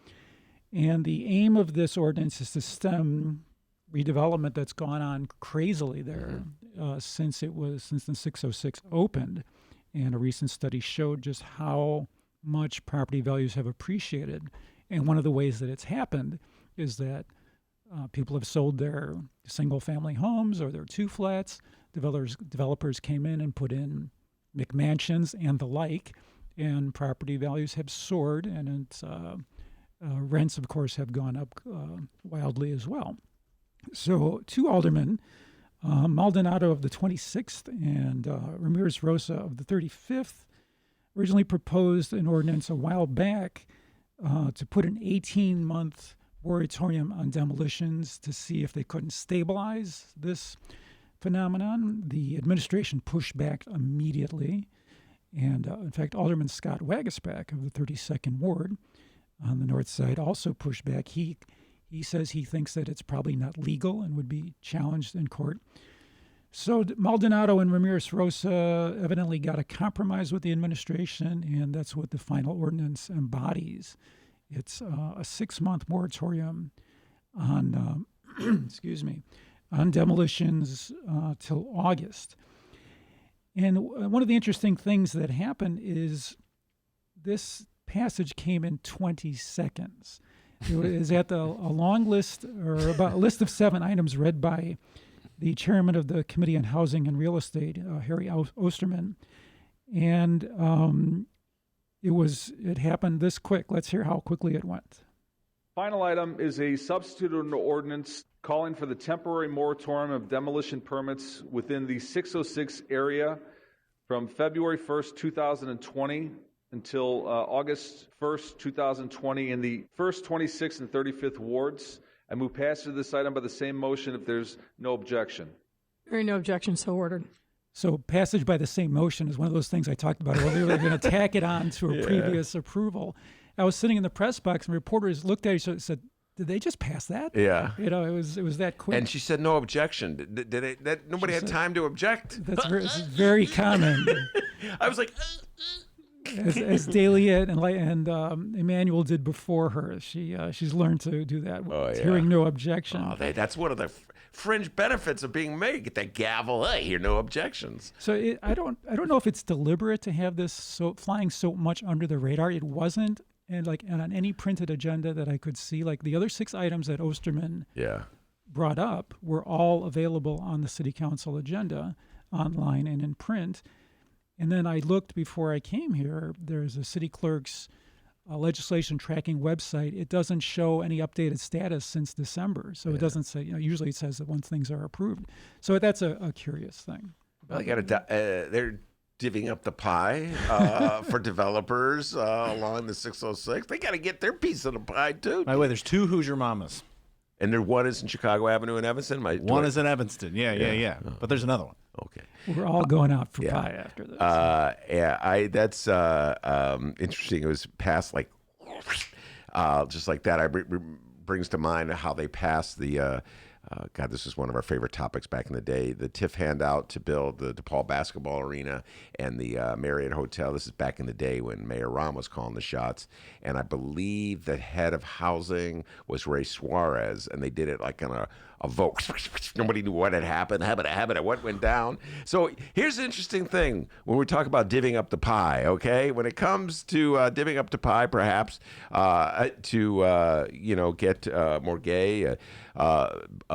And the aim of this ordinance is to stem redevelopment that's gone on crazily there since the 606 opened, and a recent study showed just how much property values have appreciated. And one of the ways that it's happened is that people have sold their single-family homes or their 2-flats. Developers came in and put in McMansions and the like, and property values have soared, and it's rents, of course, have gone up wildly as well. So 2 aldermen, Maldonado of the 26th and Ramirez Rosa of the 35th, originally proposed an ordinance a while back to put an 18-month moratorium on demolitions to see if they couldn't stabilize this phenomenon. The administration pushed back immediately. And in fact, Alderman Scott Wagasback of the 32nd Ward on the north side also pushed back. He says he thinks that it's probably not legal and would be challenged in court. So Maldonado and Ramirez Rosa evidently got a compromise with the administration, and that's what the final ordinance embodies. It's a 6-month moratorium on, on demolitions till August. And one of the interesting things that happened is this passage came in 20 seconds. It was at a long list, or about a list of 7 items read by the chairman of the Committee on Housing and Real Estate, Harry Osterman. And it happened this quick. Let's hear how quickly it went. Final item is a substitute ordinance calling for the temporary moratorium of demolition permits within the 606 area from February 1st, 2020 until August 1st, 2020 in the 1st, 26th, and 35th wards. I move passage of this item by the same motion if there's no objection. Hearing no objection, so ordered. So passage by the same motion is one of those things I talked about earlier. They're going to tack it on to a previous approval. I was sitting in the press box, and reporters looked at each other and said, "Did they just pass that?" Yeah. You know, it was that quick. And she said no objection. Nobody had time to object? That's very common. I was like... As Dalia and Emmanuel did before her. She's learned to do that. Hearing no objection. Oh, that's one of the fringe benefits of being mayor. Get that gavel. Hey, hear no objections. So I don't know if it's deliberate to have this flying so much under the radar. It wasn't, and on any printed agenda that I could see, like the other 6 items that Osterman brought up were all available on the city council agenda, online and in print. And then I looked before I came here. There's a city clerk's legislation tracking website. It doesn't show any updated status since December. So it doesn't say, usually it says that once things are approved. So that's a curious thing. Well, they're divvying up the pie for developers along the 606. They got to get their piece of the pie, too. By the way, there's 2 Hoosier Mamas. And one is in Chicago Avenue in Evanston? One is in Evanston. Yeah. Oh. But there's another one. Okay. We're all going out for pie after this. That's interesting. It was passed just like that. Brings to mind how they passed the. This is one of our favorite topics back in the day. The TIF handout to build the DePaul basketball arena and the Marriott Hotel. This is back in the day when Mayor Rahm was calling the shots. And I believe the head of housing was Ray Suarez, and they did it like on a vote. Nobody knew what had happened, what went down. So here's the interesting thing when we talk about divvying up the pie, okay? When it comes to divvying up the pie, perhaps to get more gay,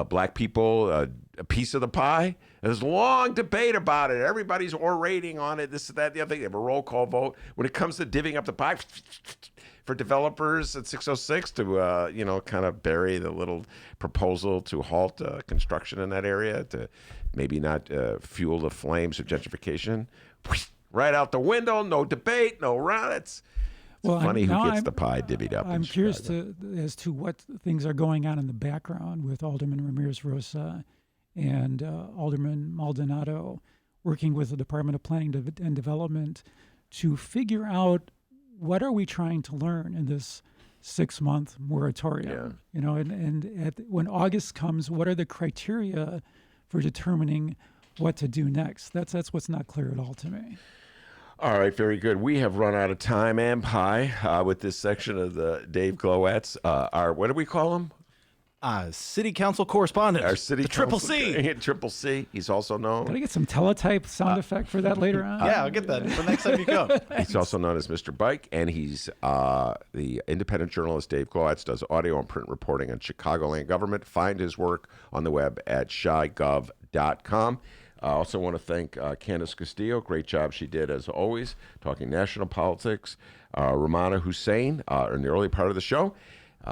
black people a piece of the pie. There's a long debate about it. Everybody's orating on it, this, that, the other thing. They have a roll call vote. When it comes to divvying up the pie for developers at 606 to, kind of bury the little proposal to halt construction in that area, to maybe not fuel the flames of gentrification. Right out the window, no debate, no round. It's funny who gets the pie divvied up. I'm curious as to what things are going on in the background with Alderman Ramirez-Rosa and Alderman Maldonado working with the Department of Planning and Development to figure out what are we trying to learn in this 6-month moratorium. When August comes, what are the criteria for determining what to do next? That's what's not clear at all to me. All right, very good. We have run out of time and pie with this section of the Dave Glowacz. What do we call him? City Council correspondent. Our city Triple C. Triple C. He's also known. Can I get some teletype sound effect for that later on? Yeah, I'll get that for next time you come. He's also known as Mr. Bike, and he's the independent journalist Dave Glowacz, does audio and print reporting on Chicagoland government. Find his work on the web at chigov.com. I also want to thank Candis Castillo. Great job she did, as always, talking national politics. Rummana Hussain in the early part of the show.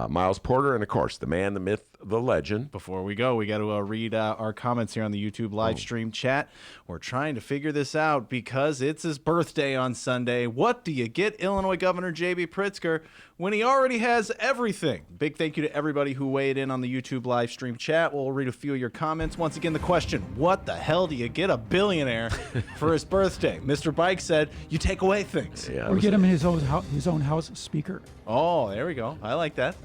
Miles Porter, and, of course, the man, the myth, the legend. Before we go, we got to read our comments here on the YouTube live stream chat. We're trying to figure this out because it's his birthday on Sunday. What do you get Illinois Governor J.B. Pritzker when he already has everything? Big thank you to everybody who weighed in on the YouTube live stream chat. We'll read a few of your comments. Once again, the question, what the hell do you get a billionaire for his birthday? Mr. Bike said, you take away things. Yeah, or get him his own house speaker. Oh, there we go. I like that.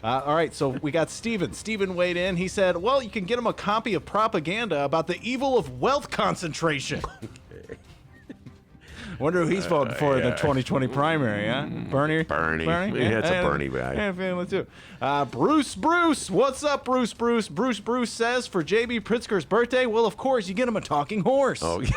All right, so we got Steven. Steven weighed in. He said, well, you can get him a copy of propaganda about the evil of wealth concentration. Wonder who he's voting for in the 2020 primary, huh? Bernie? Yeah, it's a Bernie guy. Yeah, feeling too. Bruce. What's up, Bruce? Bruce says for J.B. Pritzker's birthday, well, of course, you get him a talking horse. Oh, yeah.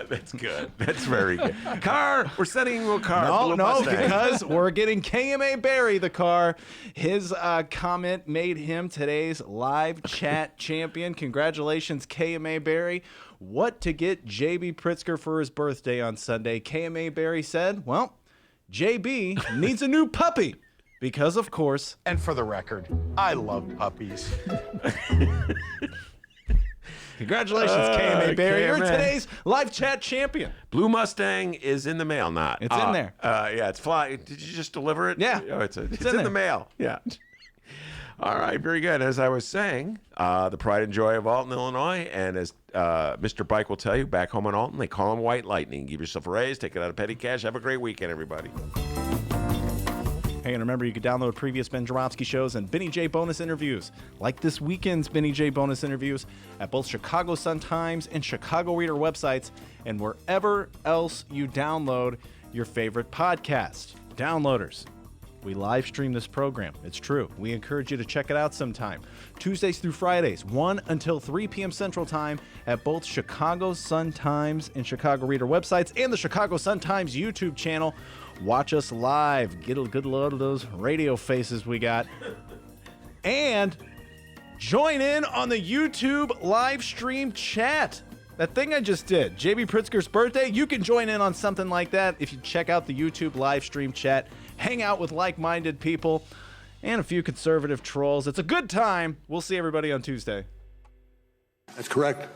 That's good. That's very good. Car. We're sending him a car. No, because we're getting KMA Barry the car. His comment made him today's live chat champion. Congratulations, KMA Barry. What to get J.B. Pritzker for his birthday on Sunday? KMA Barry said, well, JB needs a new puppy because, of course... And for the record, I love puppies. Congratulations, KMA Barry. You're KMA. today's live chat champion. Blue Mustang is in the mail, not. It's in there. Yeah, it's fly. Did you just deliver it? Yeah. Oh, it's in there. the mail. Yeah. All right, very good. As I was saying, the pride and joy of Alton, Illinois, and as Mr. Bike will tell you, back home in Alton, they call him White Lightning. Give yourself a raise, take it out of petty cash. Have a great weekend, everybody. Hey, and remember, you can download previous Ben Joravsky shows and Benny J bonus interviews, like this weekend's Benny J bonus interviews, at both Chicago Sun-Times and Chicago Reader websites, and wherever else you download your favorite podcast. Downloaders, we live stream this program. It's true. We encourage you to check it out sometime. Tuesdays through Fridays, 1 until 3 p.m. Central Time at both Chicago Sun-Times and Chicago Reader websites and the Chicago Sun-Times YouTube channel. Watch us live. Get a good load of those radio faces we got. And join in on the YouTube live stream chat. That thing I just did, JB Pritzker's birthday, you can join in on something like that if you check out the YouTube live stream chat. Hang out with like-minded people and a few conservative trolls. It's a good time. We'll see everybody on Tuesday. That's correct.